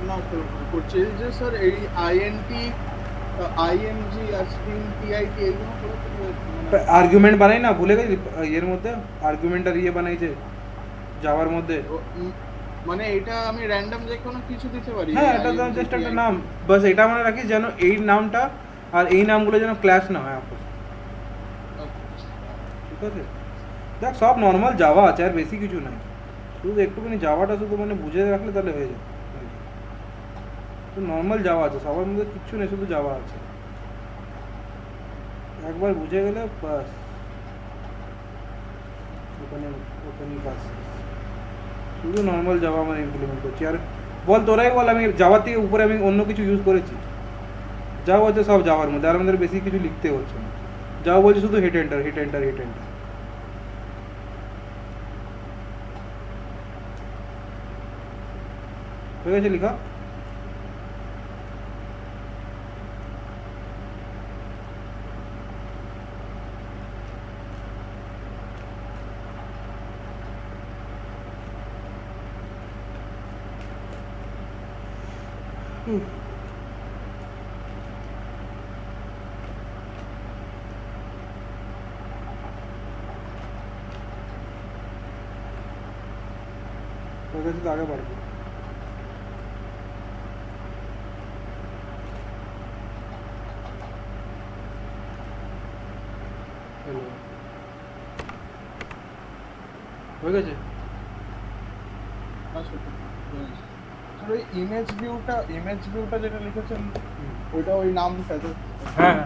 না করছি যে স্যার এই INT IMG আর স্ট্রিং TIT এইগুলো করে আর্গুমেন্ট বানাই না, ভুলে গেছি? ইয়ের মধ্যে আর্গুমেন্ট আর ইয়ে বানাইছে জাভার মধ্যে। মানে এটা আমি র্যান্ডম যে কোনো কিছু দিতে পারি? হ্যাঁ, এটা তো জাস্ট একটা নাম, বাস এটা মনে রাখিস যেন এই নামটা আর এই নামগুলো যেন ক্ল্যাশ না হয় আপস। ঠিক আছে? দেখ সব নর্মাল জাভা আছে, আর বেশি কিছু নাই, শুধু একটুখানি জাভাটা শুধু মানে বুঝে রাখলে তাহলে হয়ে যায়। তো নর্মাল জাভা আছে, সবার মধ্যে কিচ্ছু নেই, শুধু জাভা আছে। একবার বুঝে গেলে বাস ওখানেই বাস, শুধু নর্মাল জাভা আমরা ইমপ্লিমেন্ট করছি। আর বল তোরাই বল, আমি জাভা থেকে উপরে আমি অন্য কিছু ইউজ করেছি? জাভা হচ্ছে সব জাভার মধ্যে, আর আমাদের বেশি কিছু লিখতে হচ্ছে না। জাভা বলছে শুধু hit enter hit enter hit enter. হয়ে গেছে লিখা? হয়ে গেছে তো আগে বাড়বো। হ্যালো, হয়ে গেছে? আচ্ছা ওই ইমেজ ভিউটা যেটা লিখেছেন ওইটা ওই নামটা তো হ্যাঁ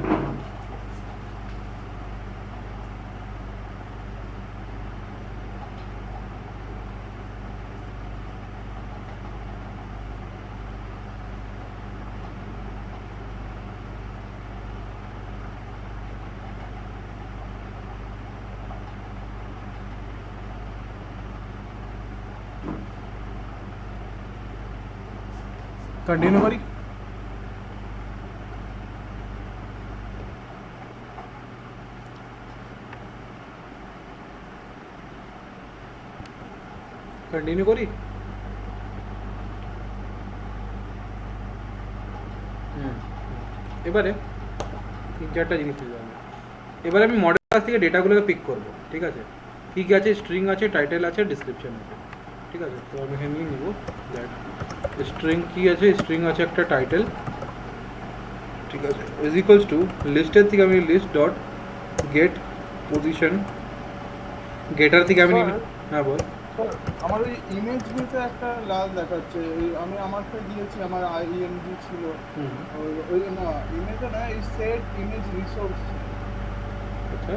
कंटिन्यू करी कंटिन्यू करी এবারে তিন চারটা জিনিস দিতে হবে। এবারে আমি মডেল ক্লাস থেকে ডেটাগুলোকে পিক করব, ঠিক আছে? কী কী আছে, স্ট্রিং আছে, টাইটেল আছে, ডিসক্রিপশন আছে, ঠিক আছে? তো আমি এখানে নিয়ে নিব দ্যাট স্ট্রিং কী আছে, স্ট্রিং আছে একটা টাইটেল, ঠিক আছে, ইজ ইকুয়ালস টু লিস্টের থেকে আমি লিস্ট ডট গেট পজিশন, গেটার থেকে আমি হ্যাঁ বল। আমার ওই ইমেজ ভিউতে একটা লাল দেখাচ্ছে, আমি আমারটা দিয়েছি, আমার আইএনজি ছিল ওই না ইমেজে না, এই সেট ইমেজ রিসোর্স। আচ্ছা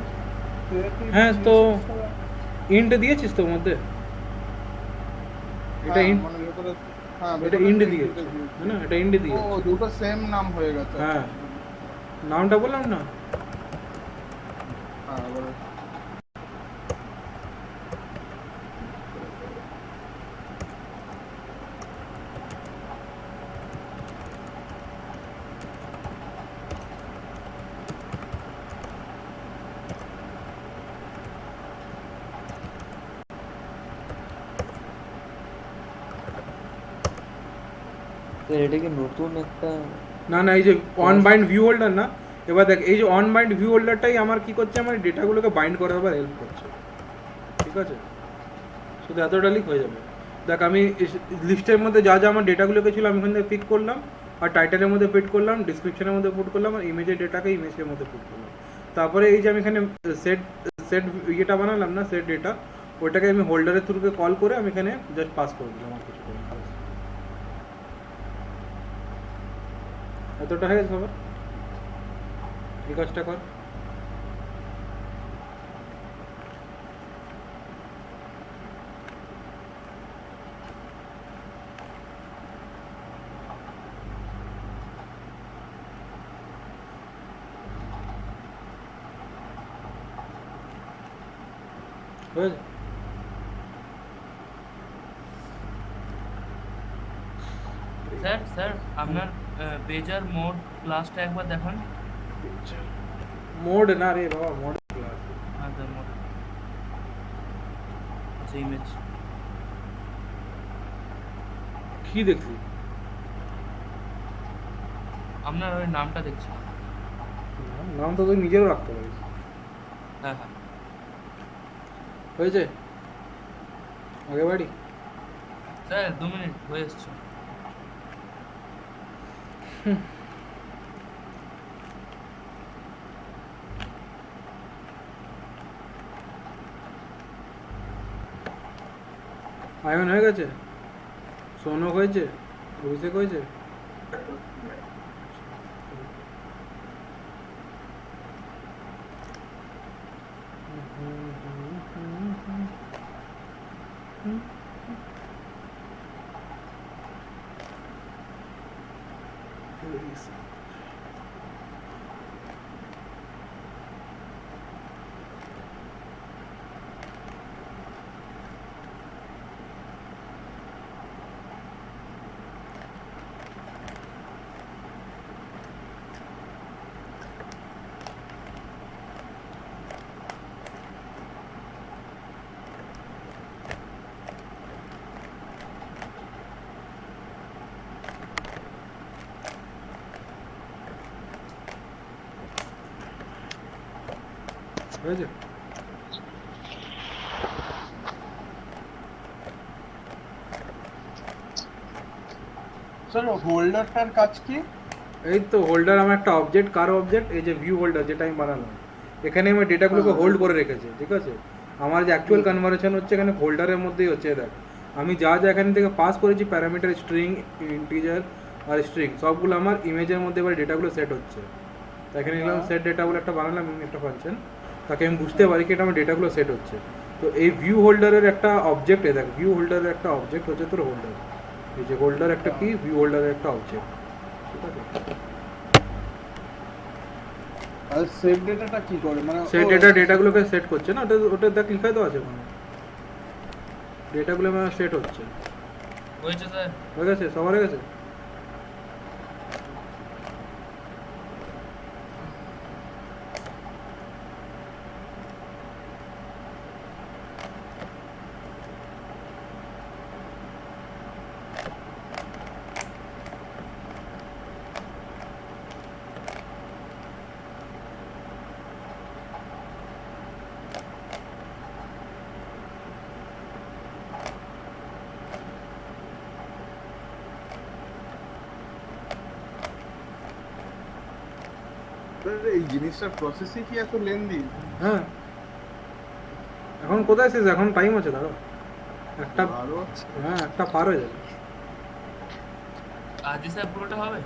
হ্যাঁ, তো ইন্ট দিয়েছিস তো মধ্যে, এটা ইন্ট, এটা ইন্ট দিয়েছে না, এটা ইন্ট দিয়েছে। ও দুটো সেম নাম হয়ে গেছে। হ্যাঁ নামটা বললাম না। হ্যাঁ বলে তো এটা কি নতুন একটা না না, এই যে অন বাইন্ড ভিউ হোল্ডার না, এবার দেখ এই যে অন বাইন্ড ভিউ হোল্ডারটাই আমার কি করছে, আমার ডেটাগুলোকে বাইন্ড করার আবার হেল্প করছে, ঠিক আছে? শুধু এতটা লিক হয়ে যাবে। দেখ আমি লিস্টের মধ্যে যা যা আমার ডেটাগুলোকে ছিল আমি ওখান থেকে পিক করলাম, আর টাইটেলের মধ্যে পিট করলাম, ডিসক্রিপশনের মধ্যে পুট করলাম, আর ইমেজের ডেটাকে ইমেজের মধ্যে পুট করলাম। তারপরে এই যে আমি এখানে সেট সেট ইয়েটা বানালাম না, সেট ডেটা, ওইটাকে আমি হোল্ডারের থ্রুকে কল করে আমি এখানে জাস্ট পাস করে দিলাম আর কিছু করে। এতটা হয়ে গেছে খবর, এই কাজটা কর। হয়েছে? স্যার স্যার আপনার পেজার মোড ক্লাসটা একবার দেখান। মোড না রে বাবা, মোড ক্লাস। হ্যাঁ স্যার মোড, আচ্ছা ইমেজ। কি দেখছি? আপনার ওই নামটা দেখছি। নাম তো তুই নিজেরও রাখতে পারিস। হ্যাঁ হ্যাঁ হয়েছে? আগে বাড়ি। স্যার 2 মিনিট হয়ে এসছে। আয়ন হয়ে গেছে, সোনক হয়েছে, অভিষেক হয়েছে। হয়েছে? স্যার হোল্ডারটার কাজ কি? এই তো হোল্ডার আমার একটা অবজেক্ট, কার অবজেক্ট, এই যে ভিউ হোল্ডার যেটা আমি বানালাম, এখানে আমি ডেটাগুলোকে হোল্ড করে রেখেছি, ঠিক আছে? আমার যে অ্যাকচুয়াল কনভারসেশন হচ্ছে এখানে হোল্ডারের মধ্যেই হচ্ছে। দেখ আমি যা যা এখান থেকে পাস করেছি প্যারামিটার, স্ট্রিং, ইন্টিজার আর স্ট্রিং, সবগুলো আমার ইমেজের মধ্যে এবার ডেটাগুলো সেট হচ্ছে। তো এখানে এলাম সেট ডেটা বলে একটা বানালাম একটা ফাংশন, তাকে আমি বুঝতে পারি কি এটা আমার ডেটাগুলো সেট হচ্ছে। তো এই ভিউ হোল্ডারের একটা অবজেক্ট, দেখ ভিউ হোল্ডারের একটা অবজেক্ট হচ্ছে তোর হোল্ডার, এই যে হোল্ডার একটা কি, ভিউ হোল্ডারের একটা অবজেক্ট, ঠিক আছে। আর সেভ ডেটাটা কি করে মানে সেট ডেটাগুলোকে সেট করছে না, ওটা ওটা দেখ লিখাই তো আছে ওখানে, ডেটাগুলো আমার সেট হচ্ছে। হয়েছে স্যার। হয়ে গেছে, সবার হয়ে গেছে। এই জিনিসটার প্রসেসই কি এত লেন্দি? হ্যাঁ, এখন কোথায় শেষ, এখন টাইম আছে, দাঁড়ো একটা, আরো হ্যাঁ একটা পার হয়ে যাবে। আজই স্যার পুরোটা হবে?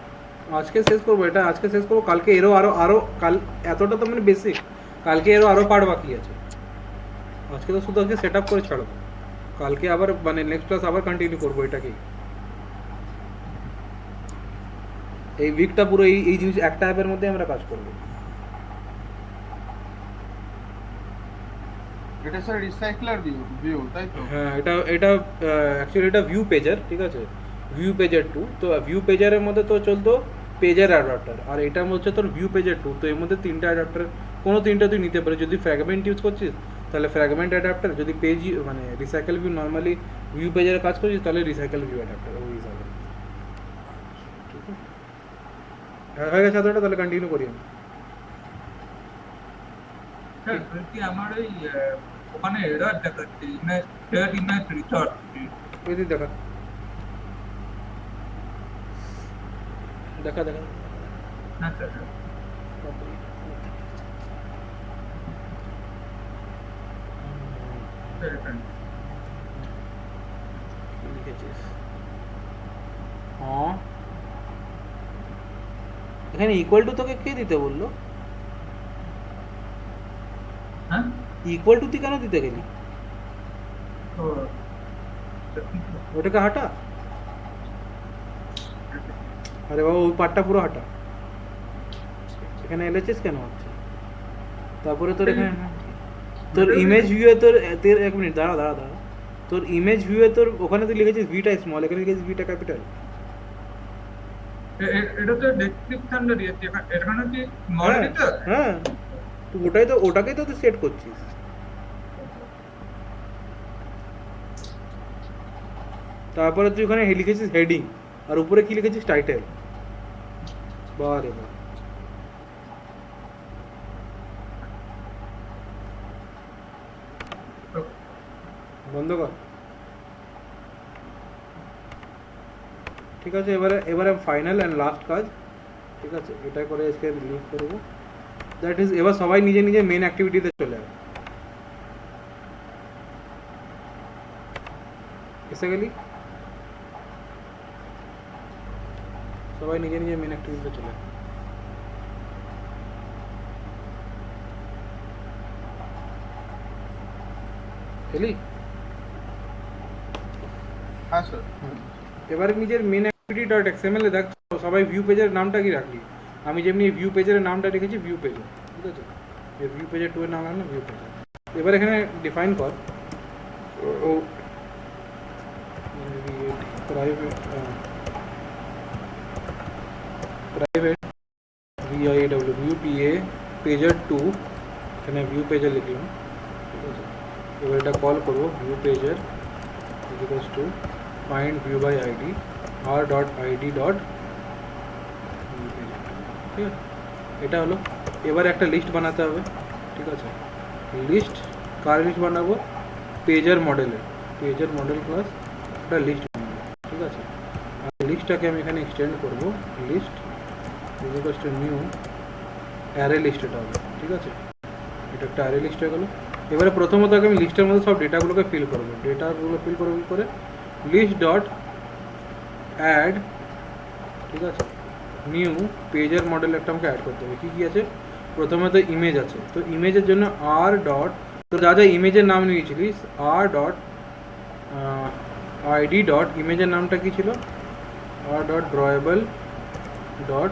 আজকে শেষ করবো এটা, আজকে শেষ করবো, কালকে এরও আরো কাল, এতটা তো মানে বেসিক, কালকে আরো পার্ট বাকি আছে। আজকে তো শুধু আজকে সেট আপ করে ছাড়বো, কালকে আবার মানে নেক্সট ক্লাস আবার কন্টিনিউ করবো এটাকেই। এই উইকটা পুরো এই জিনিস একটা অ্যাপের মধ্যে আমরা কাজ করবো। এটা স্যার রিসাইক্লার ভিউ তাই তো? হ্যাঁ, এটা অ্যাকচুয়ালি এটা ভিউ পেজার, ঠিক আছে, ভিউ পেজার 2। তো ভিউ পেজারের মধ্যে তো চলতো পেজার অ্যাডাপ্টার, আর এটা হচ্ছে তোর ভিউ পেজার 2। তো এর মধ্যে তিনটা অ্যাডাপ্টার, কোনো তিনটা তুই নিতে পারিস। যদি ফ্র্যাগমেন্ট ইউজ করছিস তাহলে ফ্র্যাগমেন্ট অ্যাডাপ্টার, যদি পেজ মানে রিসাইকেল ভিউ নর্মালি ভিউ পেজারে কাজ করছিস তাহলে রিসাইকেল ভিউ অ্যাডাপ্টার, ওই হিসাবে। ঠিক আছে, হয়ে গেছে এতটা, তাহলে কন্টিনিউ করি আমি। স্যার বলছি আমার ওই ওখানে এরর দেখাচ্ছে ইমেজ শেয়ার ইমেজ রিসোর্স। এই দিক দেখা দেখা দেখা হ্যাঁ স্যার। স্যার এখানে লিখেছিস? হ্যাঁ, এখানে ইকুয়াল টু তোকে কে দিতে বললো? হ্যাঁ ইকুয়াল টু তুই কেন দিতে গেলি? তো ওটাকে হাঁটা, আরে বাবা ওই পার্টটা পুরো হাঁটা। এখানে এলএচএস কেন হচ্ছে? তারপরে তোর এখানে তোর ইমেজ ভিউয়ে তোর তোর এক মিনিট দাঁড়া দাঁড়া দাঁড়া, তোর ইমেজ ভিউয়ে তোর ওখানে তুই লিখেছিস ভিটা স্মল, এখানে লিখেছিস ভিটা ক্যাপিটাল। এটা তো ডেসক্রিপশনটা দিয়েছে এখানে কি মডিটর। হ্যাঁ, তুই ওটাকেই তো তুই সেট করছিস। তারপরে তুই ওখানে লিখেছিস হেডিং, আর উপরে কি লিখেছিস টাইটেল। বারে বাহ, বন্ধ কর। ঠিক আছে, এবারে ফাইনাল অ্যান্ড লাস্ট কাজ, ঠিক আছে, এটা করে আজকে রিলিভ করবো। দ্যাট ইজ, এবার সবাই নিজে নিজে মেন অ্যাক্টিভিটিতে চলে যাবে। এসে গেলি, সবাই নিজে নিজে মেন অ্যাক্টিভিটিতে চলে যাবে। এলি? হ্যাঁ স্যার। এবারে নিজের মেন অ্যাক্টিভিটি ডট এক্সএমএল এ দেখ সবাই ভিউ পেজের নামটা কি রাখলি। আমি যেমনি ভিউ পেজের নামটা রেখেছি ভিউ পেজে, ঠিক আছে, এই ভিউ পেজের 2 এর নাম রাখলাম ভিউ পেজ। এবার এখানে ডিফাইন কর ও প্রাইভেট VIW ভিউ PA পেজার 2, এখানে ভিউ পেজে লিখলাম, ঠিক আছে। এবার এটা কল করবো ভিউ পেজের equals to find view by id r.id dot, ঠিক আছে, এটা হলো। এবার একটা লিস্ট বানাতে হবে, ঠিক আছে। লিস্ট কার লিস্ট বানাবো? পেজার মডেলের, পেজার মডেল ক্লাস একটা লিস্ট বানাবো, ঠিক আছে। আর লিস্টটাকে আমি এখানে এক্সটেন্ড করবো, list equals to new array list, এটা হবে, ঠিক আছে। এটা একটা অ্যারে লিস্ট হয়ে গেলো। এবারে প্রথমত আমি লিস্টের মধ্যে সব ডেটাগুলোকে ফিল করবো। ডেটাগুলো ফিল করবো কি করে? লিস্ট ডট অ্যাড, ঠিক আছে, নিউ পেজের মডেল একটা আমাকে অ্যাড করতে হবে। কী কী আছে? প্রথমে তো ইমেজ আছে, তো ইমেজের জন্য আর ডট, তো যা যা ইমেজের নাম নিয়েছিলিস আর ডট আইডি ডট ইমেজের নামটা কী ছিল? আর ডট ড্রয়েবল ডট,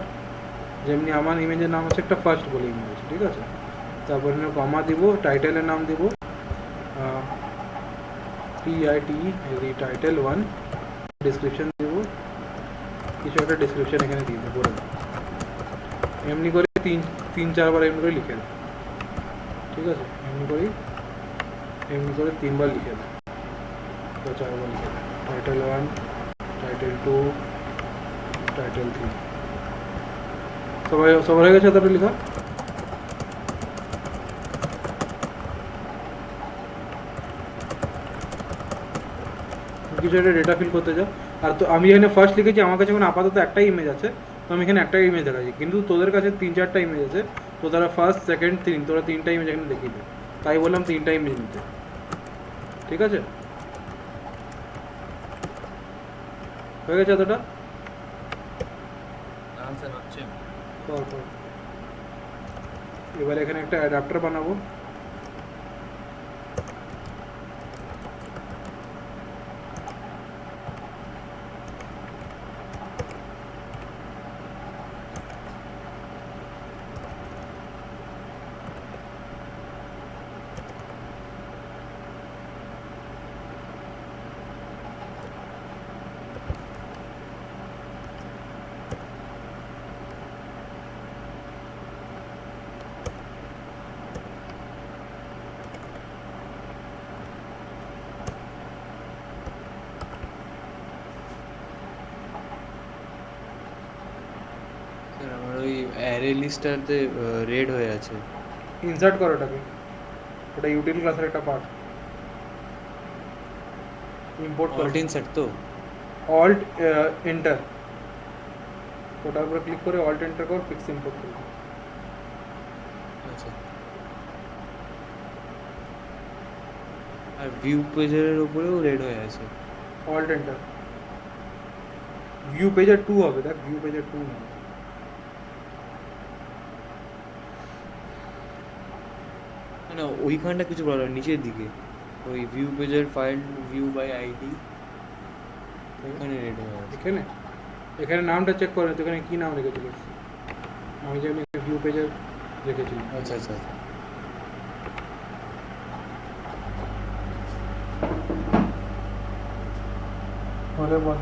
যেমনি আমার ইমেজের নাম আছে একটা ফার্স্ট বলে ইমেজ, ঠিক আছে, তারপর কমা দিব, টাইটেলের নাম দিব TITE টাইটেল 1, ডিসক্রিপশন দেব কিছু একটা, ডিসক্রিপশন এখানে দিয়ে দেবো, বলে দেবো এমনি করে তিন চারবার এমনি করে লিখে দেয়, ঠিক আছে, এমনি করে 3বার লিখে দেয়, তো 4বার লিখে দেয়, টাইটেল 1, টাইটেল 2, টাইটেল 3। সবার হয়ে গেছে তারপরে লেখা? কিছু একটা ডেটা ফিল করতে যাও। আর তো আমি এখানে ফার্স্ট লিখেছি, আমার কাছে এখন আপাতত একটাই ইমেজ আছে, তো আমি এখানে একটাই ইমেজ দেখাচ্ছি, কিন্তু তোদের কাছে 3-4টা ইমেজ আছে, তো তারা ফার্স্ট সেকেন্ড 3, তোরা 3টা ইমেজ এখানে দেখিয়ে দে, তাই বললাম 3টা ইমেজ নিতে, ঠিক আছে? হয়ে গেছে এতটা? হ্যাঁ স্যার হচ্ছে। কর। এবার এখানে একটা অ্যাডাপ্টার বানাবো, স্যার আমার ওই অ্যারে লিস্টটাতে রেড হয়ে আছে। ইনসার্ট করো ওটাকে, ওটা ইউটিল ক্লাসের একটা পার্ট, ইম্পোর্ট করো, অল্ট ইনসার্ট তো? অল্ট এন্টার, ওটার উপরে ক্লিক করে অল্ট এন্টার কর, ফিক্স ইম্পোর্ট করো। আচ্ছা, আর ভিউ পেজের উপরেও রেড হয়ে আছে। অল্ট এন্টার, ভিউ পেজের 2 হবে, দেখ ভিউ পেজের 2 হবে। না ওইখানটা কিছু প্রবলেম, নিচের দিকে ওই ভিউ পেজের ফাইল ভিউ বাই আইডি, ওইখানে রেড হয়ে আছে। এখানে নামটা চেক করে, তো এখানে কি নাম রেখেছিলিস? আমি যেমনি ভিউ পেজে রেখেছিলাম। আচ্ছা আচ্ছা, বলে বল।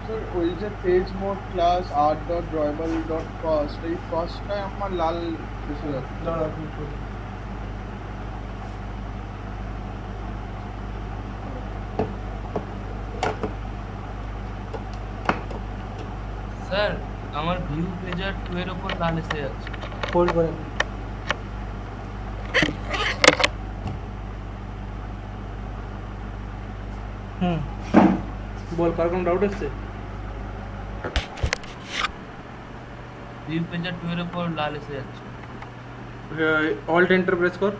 স্যার ওই যে পেজ মোড ক্লাস art.drawable.cost, এই কস্টটাই আমার লাল এসে যাচ্ছে। দাঁড়া, click করো। স্যার আমার ভিউ পেজার 2 এর উপর লাল এসে যাচ্ছে। হোল্ড করে। বল, কার কোনো ডাউট এসছে? ভিউ পেজার 2 এর উপর লাল এসে যাচ্ছে। অল্ট এন্টার প্রেস কর।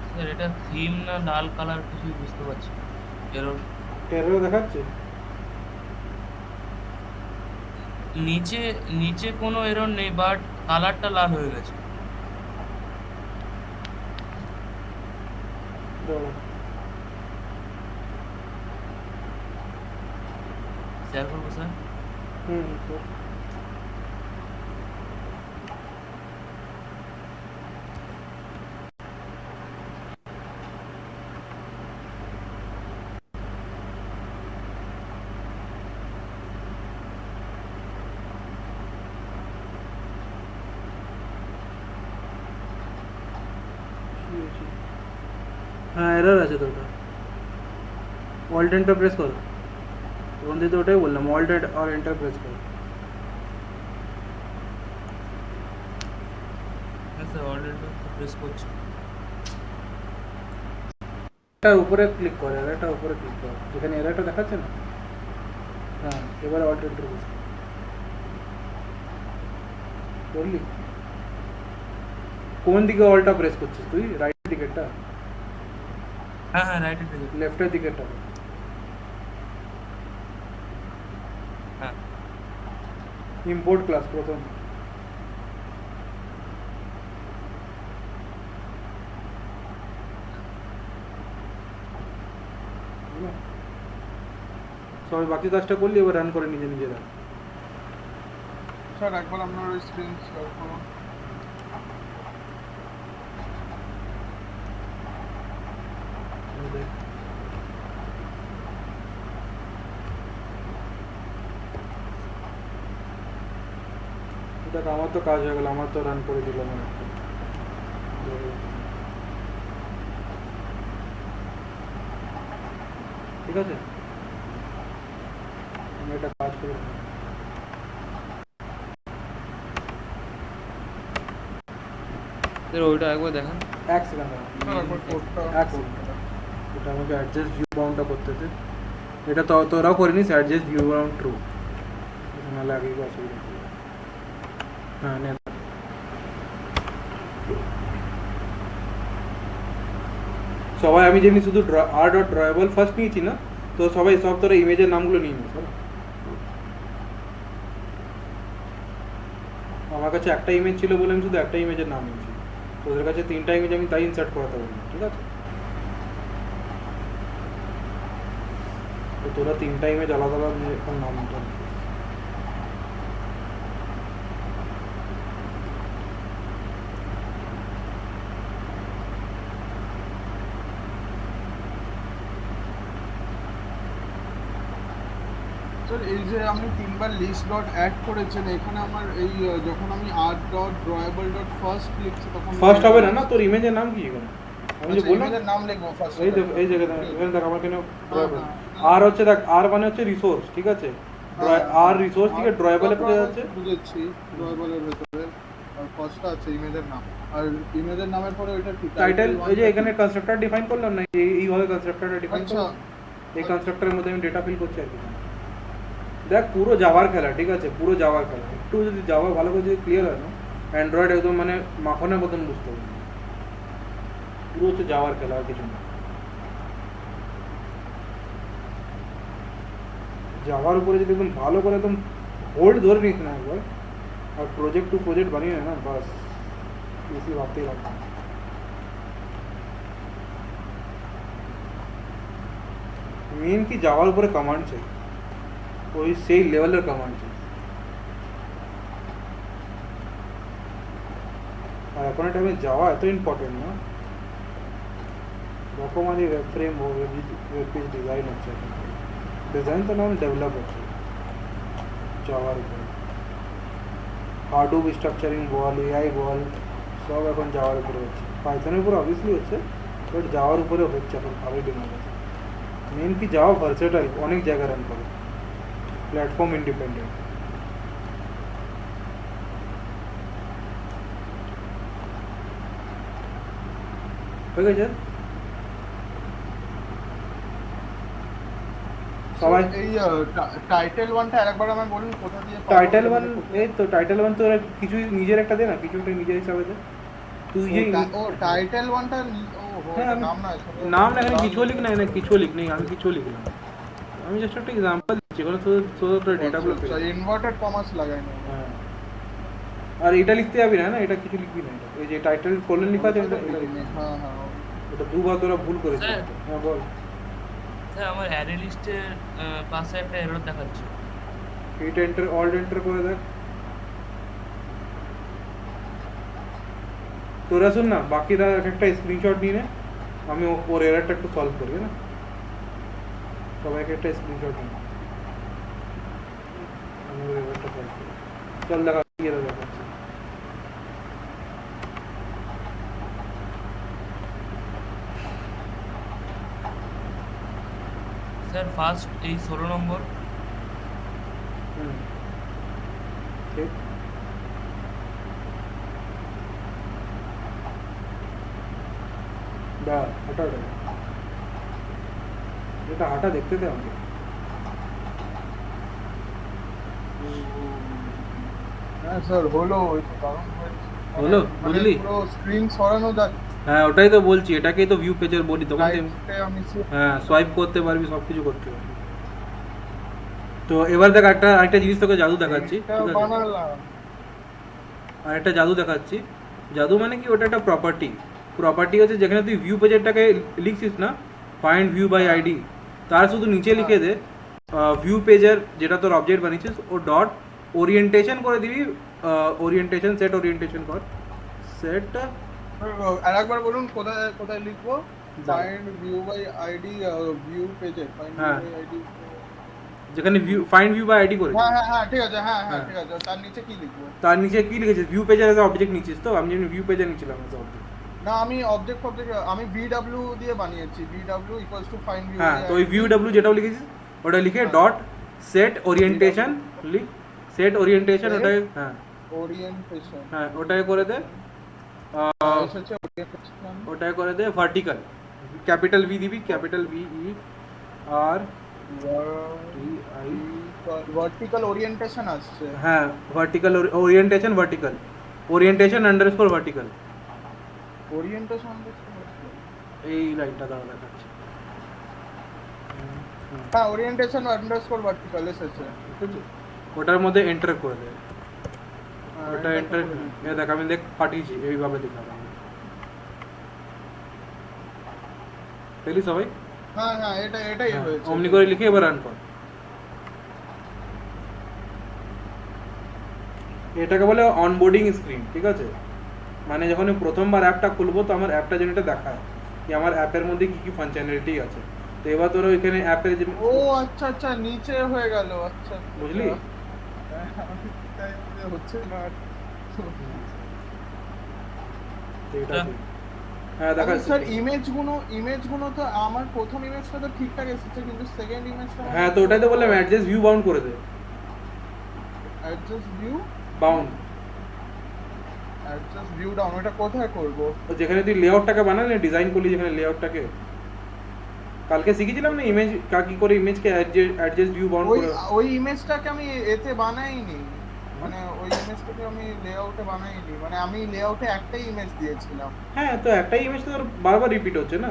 স্যার এটা থিম না লাল কালার কিছুই বুঝতে পারছি না। এরর এরর দেখাচ্ছে? নিচে নিচে কোনো এরর নেই, বাট কালারটা লাল হয়ে গেছে। দাঁড়া। স্যার হুম তো হ্যাঁ এরর আছে তো ওটা অল্ট এন্টার প্রেস করো তখন দিয়ে তো ওটাই বললাম অল্ট আর এন্টার প্রেস করো হ্যাঁ স্যার অলরেডি প্রেস করছি। এটার উপরে ক্লিক করো এটার উপরে ক্লিক করো যেখানে এরাটা দেখাচ্ছে না হ্যাঁ এবারে অল্ট এন্টার প্রেস করলি কোন দিকে অল্টটা প্রেস করছিস তুই রাইট দিকেরটা হ্যাঁ হ্যাঁ রাইট দিকে। লেফটের দিকেরটা হ্যাঁ ইম্পোর্ট ক্লাস প্রথম সবাই বাকি কাজটা করলি এবার রান করে নিজে নিজে রান স্যার একবার আপনার ওই স্ক্রিন শেয়ার করুন। দেখ আমার তো কাজ হয়ে গেল আমার তো রান করে দিলাম একটা ঠিক আছে আমি একটা কাজ করে দিলাম। স্যার ওইটা একবার দেখান। এক সেকেন্ড স্যার একবার কোডটা এক সেকেন্ড এটা আমাকে অ্যাডজাস্ট ভিউ বাউন্ডটা করতে হচ্ছে এটা তো তোরাও করে নিস অ্যাডজাস্ট ভিউ বাউন্ড ট্রু নাহলে আগে কি অসুবিধা ছিল। হ্যাঁ নে সবাই আমি যেমনি শুধু আর ডট ড্রয়েবল ফার্স্ট নিয়েছি না তো সবাই সব তোরা ইমেজের নামগুলো নিয়ে নিস আমার কাছে একটা ইমেজ ছিল বলে আমি শুধু একটা ইমেজের নাম নিয়েছি তোদের কাছে তিনটা ইমেজ আমি তাই ইনসার্ট করাতে পারি ঠিক আছে তো তোরা তিনটা ইমেজ আলাদা আলাদা এখন নাম নিতে স্যার এই যে আপনি তিনবার লিস্ট ডট অ্যাড করেছেন এখানে আমার এই যখন আমি আর ডট ড্রয়েবল ডট ফার্স্ট লিখছি তখন ফার্স্ট হবে না না তোর ইমেজের নাম কি এখানে আমি যে বললাম ইমেজের নাম লিখবো ফার্স্ট এই দেখ এই জায়গাটা এখানে দেখ আমার কেন ড্রয়েবল আর হচ্ছে দেখ আর মানে হচ্ছে রিসোর্স ঠিক আছে আর রিসোর্স থেকে ড্রয়েবলে পড়ে যাচ্ছে বুঝেছি ড্রয়েবলের ভেতরে আর ফার্স্টটা আছে ইমেজের নাম আর ইমেজের নামের পরে ওইটা কি টাইটেল ওই যে এখানে কনস্ট্রাক্টর ডিফাইন করলাম না এইভাবে কনস্ট্রাক্টরটা ডিফাইন আচ্ছা করলাম এই কনস্ট্রাক্টরের মধ্যে আমি ডেটা ফিল করছি আর কি দেখ পুরো জাভার খেলা ঠিক আছে পুরো জাভার খেলা একটু যদি জাভা ভালো করে যদি ক্লিয়ার হয় না অ্যান্ড্রয়েড একদম মানে মাখনের মতন বুঝতে হবে পুরো হচ্ছে জাভার খেলা আর কিছু না জাভার উপরে যদি একদম ভালো করে একদম হোল্ড ধরে নিস না একবার আর প্রজেক্ট টু প্রজেক্ট বানিয়ে না বাস বেশি ভাবতেই লাগবে মেন কি জাভার উপরে কমান্ড চাই ওই সেই লেভেলের কমান্ড চাই আর এখন টাইমে যাওয়া এত ইম্পর্টেন্ট না রকমারি ওয়েব ফ্রেম ও ওয়েব পেজ ডিজাইন হচ্ছে ডিজাইন তো নাম ডেভেলপ হচ্ছে জাভার উপরে হাডুপ স্ট্রাকচারিং বল এআই বল সব এখন জাভার উপরে হচ্ছে পাইথনের উপরে অবভিয়াসলি হচ্ছে বাট জাভার উপরে হচ্ছে এখন ভালোই ডিমান্ড আছে মেন কি জাভা ভার্সেটাইল অনেক জায়গায় রান করে প্ল্যাটফর্ম ইন্ডিপেন্ডেন্ট ঠিক আছে সবাই এই টাইটেল ওয়ানটা আরেকবার আমায় বলুন কোথা দিয়ে পাবো? টাইটেল ওয়ান এই তো টাইটেল ওয়ান তো ওরা কিছু নিজের একটা দে না কিছু একটা নিজের হিসাবে দে তুই যে ও টাইটেল ওয়ানটা ও হ্যাঁ, নাম না নাম না এখানে কিছু লিখ না এখানে কিছু লিখ নেই আমি কিছু লিখলাম আমি জাস্ট একটা এক্সাম্পল দিচ্ছি কোনো তোর ডেটাগুলো ইনভার্টেড কমার্স লাগাই না হ্যাঁ আর এটা লিখতে যাবি না না এটা কিছু লিখবি না এই যে টাইটেল কোলন লেখা আছে এটা লিখবি। হ্যাঁ হ্যাঁ এটা দুবার তোরা ভুল করেছিস স্যার। হ্যাঁ বল স্যার আমার অ্যারে লিস্টের পাশে একটা এরর দেখাচ্ছে। এটা এন্টার অল্ট এন্টার করে দেখ। তোরা শুন না, বাকিরা একটা স্ক্রিনশট নিয়ে নে, আমি ওর এররটা একটু সলভ করি না, সবাইকে একটা স্ক্রিনশট নিয়ে আমি ওর এররটা সলভ করি। চল দেখা কি এরর দেখাচ্ছে। স্যার ফার্স্ট এই 16 নম্বর। ঠিক, দা হাঁটা এটা হাঁটা দেখতে দে আমাকে। হ্যাঁ স্যার হলো, ওই তো দারুণ হয়েছে। হলো, বুঝলি? পুরো স্ক্রিন সরানো যাচ্ছে, হ্যাঁ ওটাই তো বলছি, এটাকেই তো ভিউ পেজের বলি, তখন তো লাইটে আমি হ্যাঁ সোয়াইপ করতে পারবি, সব কিছু করতে পারবি। তো এবার দেখ একটা জিনিস তোকে জাদু দেখাচ্ছি, ঠিক আছে? বানালাম। আর একটা জাদু দেখাচ্ছি। জাদু মানে কি, ওটা একটা প্রপার্টি হচ্ছে, যেখানে তুই ভিউ পেজেরটাকে লিখছিস না, ফাইন্ড ভিউ বাই আইডি, তার শুধু নিচে লিখে দে ভিউ পেজের যেটা তোর অবজেক্ট বানিয়েছিস ও ডট ওরিয়েন্টেশন করে দিবি। ওরিয়েন্টেশন সেট, ওরিয়েন্টেশন কর সেট। আরেকবার বলুন কোথায় কোথায় লিখবো? দাও। Find view by ID, view পেজে ফাইন্ড ভিউ হ্যাঁ। By ID. যেখানে view find view by ID করে হ্যাঁ হ্যাঁ হ্যাঁ ঠিক আছে, হ্যাঁ হ্যাঁ হ্যাঁ। ঠিক আছে। তার নিচে কি লিখবো? তার নিচে কি লিখেছিস? ভিউ পেজের একটা অবজেক্ট নিচ্ছিস তো, আমি যেমনি ভিউ পেজে নিচ্ছিলাম একটা অবজেক্ট। না আমি অবজেক্ট আমি ভিডব্লিউ দিয়ে বানিয়েছি, ভিডব্লিউ ইকুয়ালস টু ফাইন্ড ভিউ। হ্যাঁ, তো ওই ভিউ ডাব্লিউ যেটাও লিখেছিস ওটা লিখে ডট সেট ওরিয়েন্টেশন লিখ, সেট ওরিয়েন্টেশন ওটাই, হ্যাঁ ওরিয়েন্টেশন হ্যাঁ ওটাই করে দে, এসেছে ওরিয়েন্টেশন। ওটাই করে দে ভার্টিক্যাল, ক্যাপিটাল ভি দিবি, capital V E R T I, vertical orientation আসছে। হ্যাঁ vertical orientation, vertical orientation underscore vertical, orientation এই লাইনটা দাঁড়া দেখাচ্ছে। হ্যাঁ ওরিয়েন্টেশন আন্ডারস্কোর ভার্টিক্যাল এসেছে। ঠিক আছে? ওটার মধ্যে এন্টার করে দে, হ্যাঁ, ওটা enter এন্টার, করে দিচ্ছি। দেখ আমি দেখ পাঠিয়েছি এইভাবে দেখাবো, পেলি সবাই? হ্যাঁ হ্যাঁ এটাই হ্যাঁ, হয়েছে। অমনি করে লিখে এবার রান কর। এটাকে বলে অনবোর্ডিং স্ক্রিন, ঠিক আছে? মানে যখন আমি প্রথমবার অ্যাপটা খুলবো তো আমার অ্যাপটা যেন এটা দেখায় কি আমার অ্যাপের মধ্যে কি কি ফাংশনালিটি আছে। তো এবার তোরা ওইখানে অ্যাপের যে ও আচ্ছা আচ্ছা নিচে হয়ে গেল, আচ্ছা বুঝলি? হ্যাঁ, আমি তাই হচ্ছে না। তো এটা ঠিক। হ্যাঁ দেখাচ্ছি। স্যার ইমেজগুলো তো আমার প্রথম ইমেজটা তো ঠিকঠাক এসেছে, কিন্তু সেকেন্ড ইমেজটা হ্যাঁ তো ওটাই তো বললাম, অ্যাডজাস্ট ভিউ বাউন্ড করে দে, অ্যাডজাস্ট ভিউ বাউন্ড। ডাউন, ওটা কোথায় করব? যেখানে তুই লেআউটটাকে বানালি, ডিজাইন করলি যেখানে লেআউটটাকে কালকে শিখেছিলাম না, ইমেজ কি করে ইমেজকে অ্যাডজাস্ট ভিউ বাউন্ড ওই করে। ওই ইমেজটাকে আমি এতে বানাইনি, মানে ওই ইমেজটাকে আমি লেআউটে বানাইনি, মানে আমি লেআউটে একটাই ইমেজ দিয়েছিলাম। হ্যাঁ তো একটাই ইমেজ তো তোর বারবার রিপিট হচ্ছে না।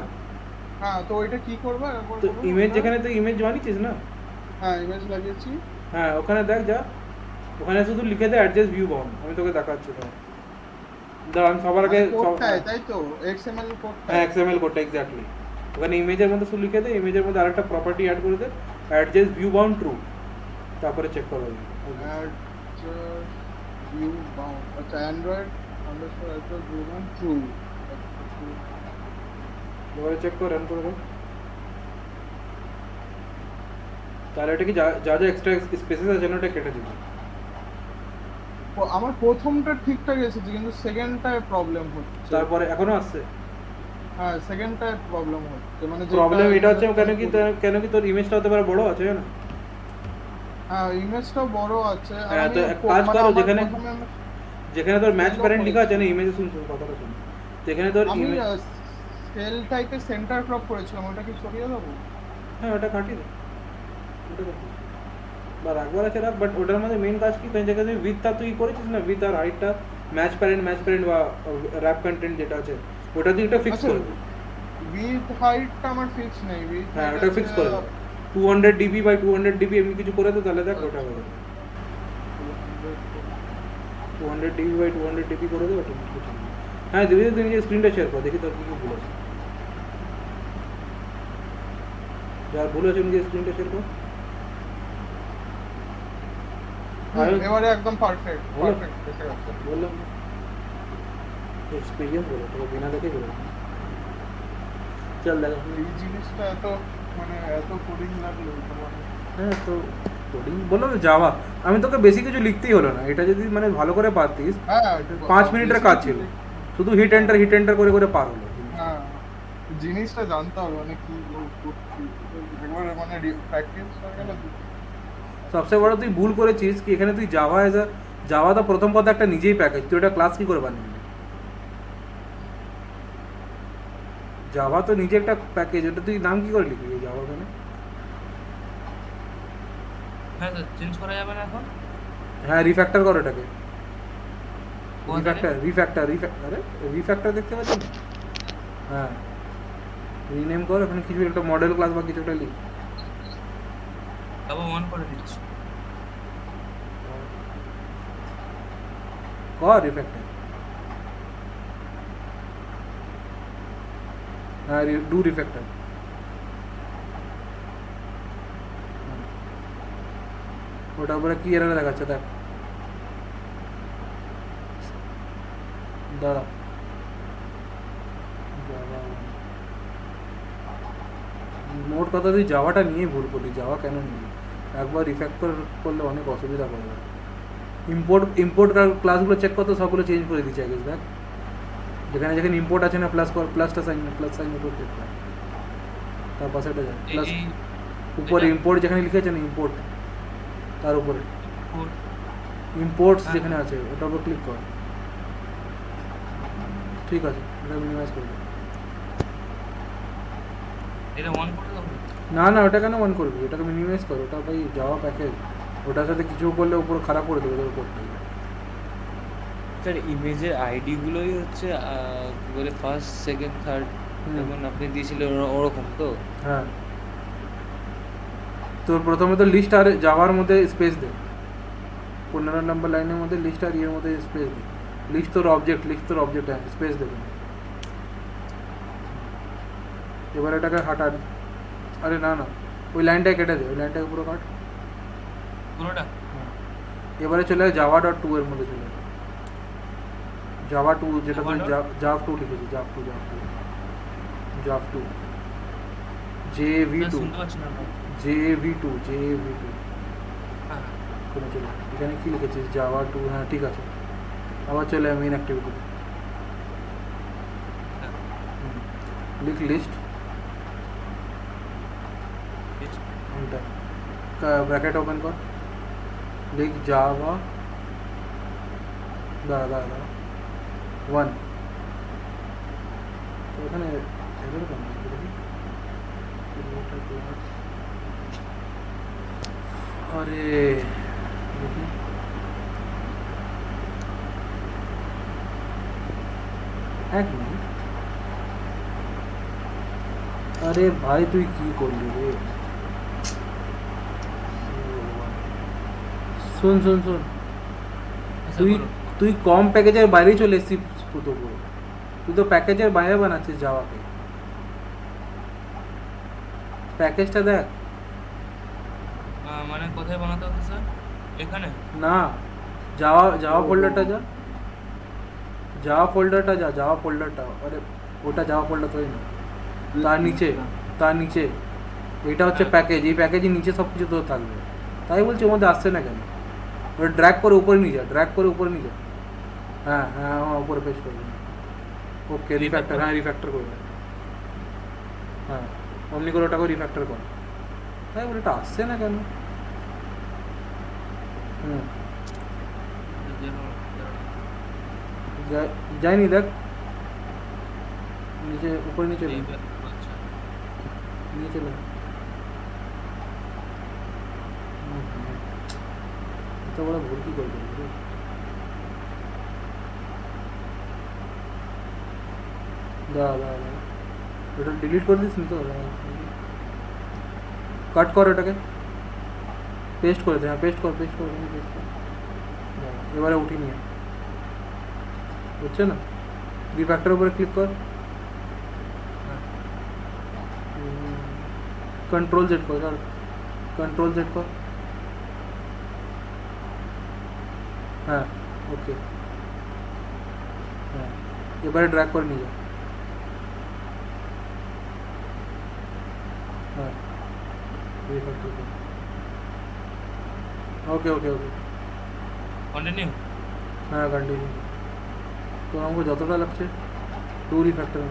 হ্যাঁ তো ওইটা কি করব? তো ইমেজ যেখানে তুই ইমেজ বানিয়েছিস না, হ্যাঁ ইমেজ লাগিয়েছি। হ্যাঁ ওখানে দেখ যা, ওখানে শুধু লিখে দে অ্যাডজাস্ট ভিউ বাউন্ড, আমি তোকে দেখাচ্ছি। দাঁড়া আমি সবার আগে কোডটায় তাই তো এক্সএমএল কোডটা। হ্যাঁ এক্সএমএল কোডটা এক্স্যাক্টলি, ওখানে ইমেজের মধ্যে শুধু লিখে দে, ইমেজের মধ্যে আরেকটা প্রপার্টি অ্যাড করে দে অ্যাডজাস্ট ভিউ বাউন্ড ট্রু, তারপরে চেক করবে। অ্যাডজাস্ট ভিউ বাউন্ড, আচ্ছা Android underscore adjust view bound true. এবারে চেক করে রান করে দে। তাহলে এটা কি যা যা এক্সট্রা স্পেসেস আছে না ওটা কেটে দিবি। আমার প্রথমটা ঠিকঠাক এসেছে, কিন্তু সেকেন্ডটায় প্রবলেম হচ্ছে। তারপরে এখনো আসছে হ্যাঁ সেকেন্ডটায় প্রবলেম হচ্ছে, মানে প্রবলেম এটা হচ্ছে কেন কি তোর ইমেজটা হতে পারে বড় আছে না। হ্যাঁ ইমেজটাও বড় আছে। আর হ্যাঁ, আমি তো এক কাজ করো, আমার যেখানে- প্রথমে আমি- যেখানে তোর ম্যাচ Scale প্যারেন্ট ও লেখা আছে না, ইমেজে শুন কথাটা শুন, যেখানে তোর আমি ইমেজ, সেল টাইপের সেন্টার ক্রপ করেছিলাম, ওটা কি সরিয়ে দেবো? হ্যাঁ ওটা কাটিয়ে দে, ওটা কাটিয়ে দে। বা রাখবার আছে রাখ, বাট ওটার মধ্যে মেন কাজ কি, যেখানে তুই উইথটা তুই করেছিস না, উইথ আর হাইটটা ম্যাচ প্যারেন্ট বা র্যাপ কন্টেন্ট যেটা আছে ওটা তুই একটা ফিক্স আচ্ছা, করে দে। উইথ হাইটটা আমার ফিক্স নেই, উইথ হ্যাঁ ওটা ফিক্স করে দে, 200 ডিবি বাই 200 ডিবি এমনি কিছু করে দে, তাহলে দেখ ওটা হবে 200 ডিবি বাই 200 ডিবি করে দে, ওটা কিছু নেই। হ্যাঁ দিদি তুই নিজের স্ক্রিনটা শেয়ার কর, দেখি তোর কি কি ভুল আছে, যার ভুল আছে নিজের স্ক্রিনটা শেয়ার কর। এবারে একদম পারফেক্ট হলো? পারফেক্ট এসে গেছে। বললাম এক্সপিরিয়েন্স বলে তোকে বিনা দেখে বলে চল দেখা এই জিনিসটা এত মানে এত কোডিং লাগলো তোমার। হ্যাঁ তো কোডিং বললাম জাভা আমি তোকে বেশি কিছু লিখতেই হলো না এটা যদি মানে ভালো করে পারতিস হ্যাঁ 5 মিনিটের কাজ ছিল শুধু হিট এন্টার করে করে পার হলো হ্যাঁ জিনিসটা জানতে হবে মানে কি করছি একবার মানে প্র্যাকটিস হয়ে গেল। সবচেয়ে বড় তুই ভুল করেছিস কি এখানে তুই জাভা জাভা তো প্রথম কথা একটা নিজেই প্যাকেজ তুই ওটা ক্লাস কি করে বানিয়ে জাভা তো নিজে একটা প্যাকেজ ওটা তুই নাম কি করে লিখবি এই জাভা ওখানে হ্যাঁ স্যার চেঞ্জ করা যাবে না এখন হ্যাঁ রিফ্যাক্টর কর ওটাকে কোথায়? রিফ্যাক্টর দেখতে পাচ্ছিস না? হ্যাঁ রিনেম কর ওখানে কিছু একটা মডেল ক্লাস বা কিছু একটা লিখ আবার অন করে দিচ্ছি কর রিফ্যাক্টর হ্যাঁ ডু রিফ্যাক্টর ওটার উপরে কি এরর দেখাচ্ছে দেখ দাঁড়া মোট কথা তুই জাভাটা নিয়ে ভুল করলি জাভা কেন নিবি একবার রিফ্যাক্টর করলে অনেক অসুবিধা পড়বে ইম্পোর্ট ক্লাসগুলো চেক করতে সবগুলো চেঞ্জ করে দিচ্ছে আগে দেখ যেখানে ইম্পোর্ট আছে না প্লাসটা সাইন উপর ক্লিক কর তার পাশে এটা যায় প্লাস এই উপরে ইম্পোর্ট যেখানে লিখেছে না ইম্পোর্ট তার উপরে কোড ইম্পোর্টস হ্যাঁ। যেখানে আছে ওটার উপর ক্লিক কর ঠিক আছে এটা মিনিমাইজ করে দে। এটা অন করে দেবো না ওটা কেন অন করবি ওটাকে মিনিমাইজ কর ওটা ভাই যাওয়া প্যাকেজ ওটার সাথে কিছু করলে উপর খারাপ করে দেবে তোর কোডটা স্যার ইমেজের আইডিগুলোই হচ্ছে কি বলে ফার্স্ট সেকেন্ড থার্ড যেমন আপনি দিয়েছিলেন ওরকম তো হ্যাঁ তোর প্রথমে তো লিস্ট আর যাওয়ার মধ্যে স্পেস দে 15 নম্বর লাইনের মধ্যে লিস্ট আর ইয়ের মধ্যে স্পেস দে লিস্ট তোর অবজেক্ট হ্যাঁ স্পেস দেবে এবার এটাকে হাঁটা আরে না ওই লাইনটাকে কেটে দে ওই লাইনটাকে পুরো কাট পুরোটা এবারে চলে যায় জাভা ডট টু এর মধ্যে চলে যায় জাভা টু যেটা তুই জাভ টু লিখেছিস জাভ টু JV2 শুনতে পাচ্ছি না JV2 হ্যাঁ কোনো চলে এখানে কি লিখেছিস জাভা টু হ্যাঁ ঠিক আছে আবার চলে মেইন অ্যাক্টিভিটি লিখ লিস্ট এন্টার ব্র্যাকেট ওপেন কর লিখ জাভা দাঁড়া 1 তো ওখানে এগুলো কেন अरे এক মিনিট আরে ভাই তুই কি করলি রে শোন তুই কম প্যাকেজের বাইরে চলে এসেছিস তো পুরো তুই তো প্যাকেজের বাইরে বানাচ্ছিস জাভাকে প্যাকেজটা দেখ মানে কোথায় বানাতে হতো স্যার এখানে না জাভা ফোল্ডারটা জাভা ফোল্ডারটা আরে ওটা জাভা ফোল্ডার তো না তার নিচে এটা হচ্ছে প্যাকেজ এই প্যাকেজের নিচে সব কিছু তো থাকবে তাই বলছি ওর মধ্যে আসছে না কেন ওটা ড্র্যাগ করে উপরে নিয়ে যা হ্যাঁ উপরে পেস্ট করবে ওকে রিফ্যাক্টর করে দে হ্যাঁ অমনি করে ওটাকে রিফ্যাক্টর কর তাই বলে এটা আসছে না কেন যায়নি দেখ নিচে উপরে নিচে নিয়ে চলে এত বড় ভুল কি করবে দাঁড়া ওটা ডিলিট করে দিস নি তো কাট কর ওটাকে পেস্ট করে দে হ্যাঁ পেস্ট কর এবারে উঠি নিয়ে হচ্ছে না রিফ্যাক্টর উপরে ক্লিক কর কন্ট্রোল জেড কর হ্যাঁ ওকে হ্যাঁ এবারে ড্র্যাগ করে নিয়ে যাও হ্যাঁ রিফ্যাক্টর করো ओके ओके ओके কন্টিনিউ हाँ कंटिन्यू तो हमको যতটা লাগছে টু রিফ্যাক্টর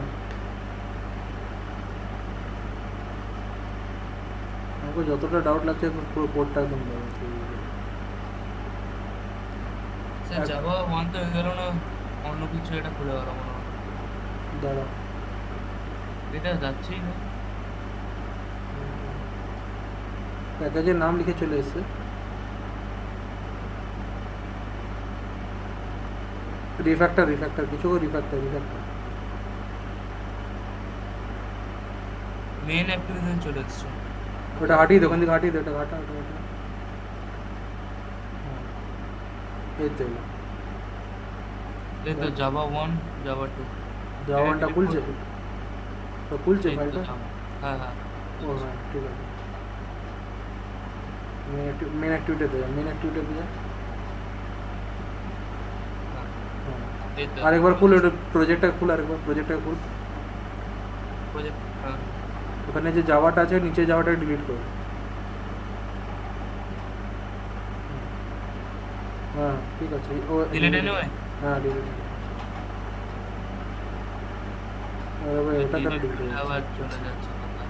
हमको যতটা ডাউট লাগছে পুরো কোডটা একদম স্যার জাভা 1 তো হয়ে গেল না, অন্য কিছু এটা খুলে গেল মনে হয়। দাঁড়া এটা যাচ্ছেই না। প্যাকেজের নাম লিখে চলে এসেছে রিফ্যাক্টর রিফ্যাক্টর কিছু রিফ্যাক্টর রিফ্যাক্টর মেইন অ্যাপ্লিকেশন চলে এসছে। ওটা হাঁটিয়ে দে ওখান থেকে হাঁটিয়ে দে ওটা ঘাটা ওটা ঘাটা এই তো এলো এই তো জাভা 1 জাভা 2 জাভাটা খুলছে তো খুলছে এই তো ফাইলটা Java। হ্যাঁ হ্যাঁ ও হ্যাঁ ঠিক আছে মেন অ্যাক্টিভিটি দে মেন অ্যাক্টিভিটি দে হ্যাঁ, হ্যাঁ এই তো আরেকবার খুল ওটা প্রজেক্টটা খুল আরেকবার প্রজেক্টটা খুল project, হ্যাঁ ওখানে যে জাভাটা আছে নিচে জাভাটা ডিলিট করো হ্যাঁ ঠিক আছে ও delete anyway হ্যাঁ ডিলিট আরে ভাই এটা কেন delete ডিলিট করলে আবার চলে যাচ্ছে কথা।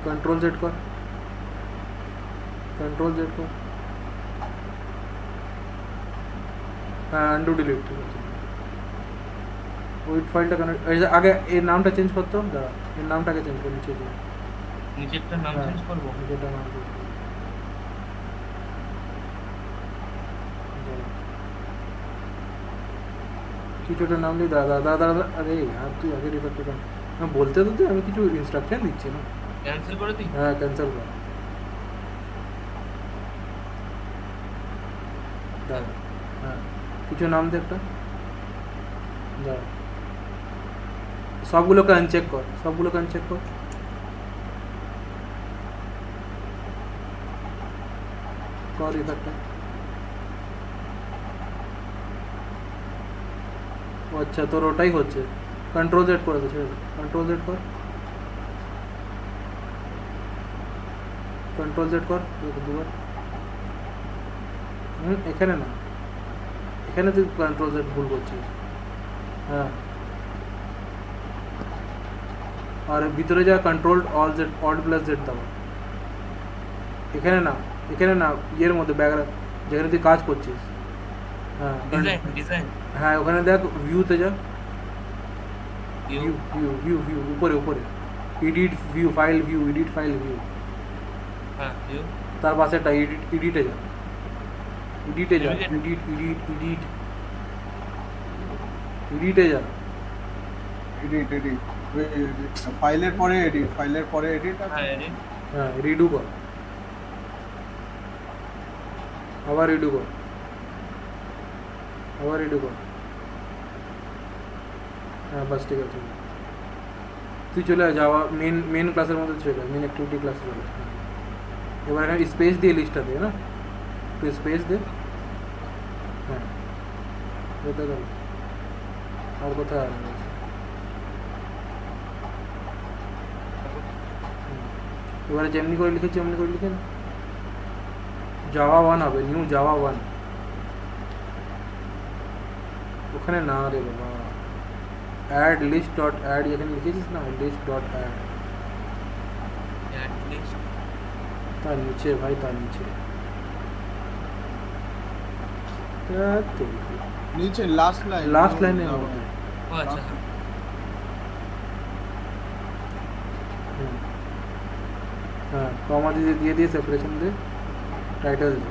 कंट्रोल जेड कर कंट्रोल जेड कर हाँ अनडू डिलीट ठीक है ওই ফাইলটা কানেক্ট আগে এর নামটা চেঞ্জ করতে হবে দাঁড়া এর নামটাকে চেঞ্জ করে নিচে দিয়ে নিচেরটার নাম চেঞ্জ করবো। যেটা নাম দিয়ে। দাঁড়া। কিছুটা নাম দিয়ে দাদা দাদা দাদা আরে यार তুই আগে রিফার কর আমি বলতে তো তুই আমি কিছু ইনস্ট্রাকশন দিচ্ছি না ক্যান্সেল করে দিই। হ্যাঁ ক্যান্সেল কর দাঁড়া হ্যাঁ কিছু নাম দে একটা দাঁড়া সবগুলোকে আনচেক কর সবগুলোকে আনচেক কর কর ইফেক্টটা ও আচ্ছা তোর ওটাই হচ্ছে कंट्रोल जेड করে দে ছেড়ে দে कंट्रोल जेड কর कंट्रोल जेड কর দুবার এখানে না এখানে তুই कंट्रोल जेड ভুল করছিস হ্যাঁ আর ভিতরে যা control alt Z alt plus Z দাও এখানে না এর মধ্যে ব্যাকগ্রাউন্ড যেখানে তুই কাজ করছিস হ্যাঁ ডিজাইন হ্যাঁ ওখানে দেখ ভিউতে যা ভিউ ভিউ উপরে edit view file view edit file view হ্যাঁ ভিউ তার পাশে একটা এডিটে যা এডিটে যা এডিটে যা এডিট ফাইলের পরে এডিট হ্যাঁ edit, হ্যাঁ রিডু কর আবার রিডু কর হ্যাঁ বাস ঠিক আছে তুই চলে যাওয়া মেন ক্লাসের মধ্যে চলে মেন অ্যাক্টিভিটি ক্লাসে চলে আয়। এবার এখানে স্পেস দিয়ে লিস্টটা দে না তুই স্পেস দে হ্যাঁ এটা গেল আর কোথায় আর এবারে যেমনি করে লিখেছি এমনি করে লিখে না জাভা 1 হবে নিউ জাভা 1 ওখানে না রে বাবা অ্যাড লিস্ট ডট অ্যাড এখানে লিখেছিস না list dot add add list, তার নিচে ভাই তার নিচে নিচে লাস্ট লাইনে ও আচ্ছা হ্যাঁ। হ্যাঁ কমা দিয়ে সেপারেশন দে টাইটেল দে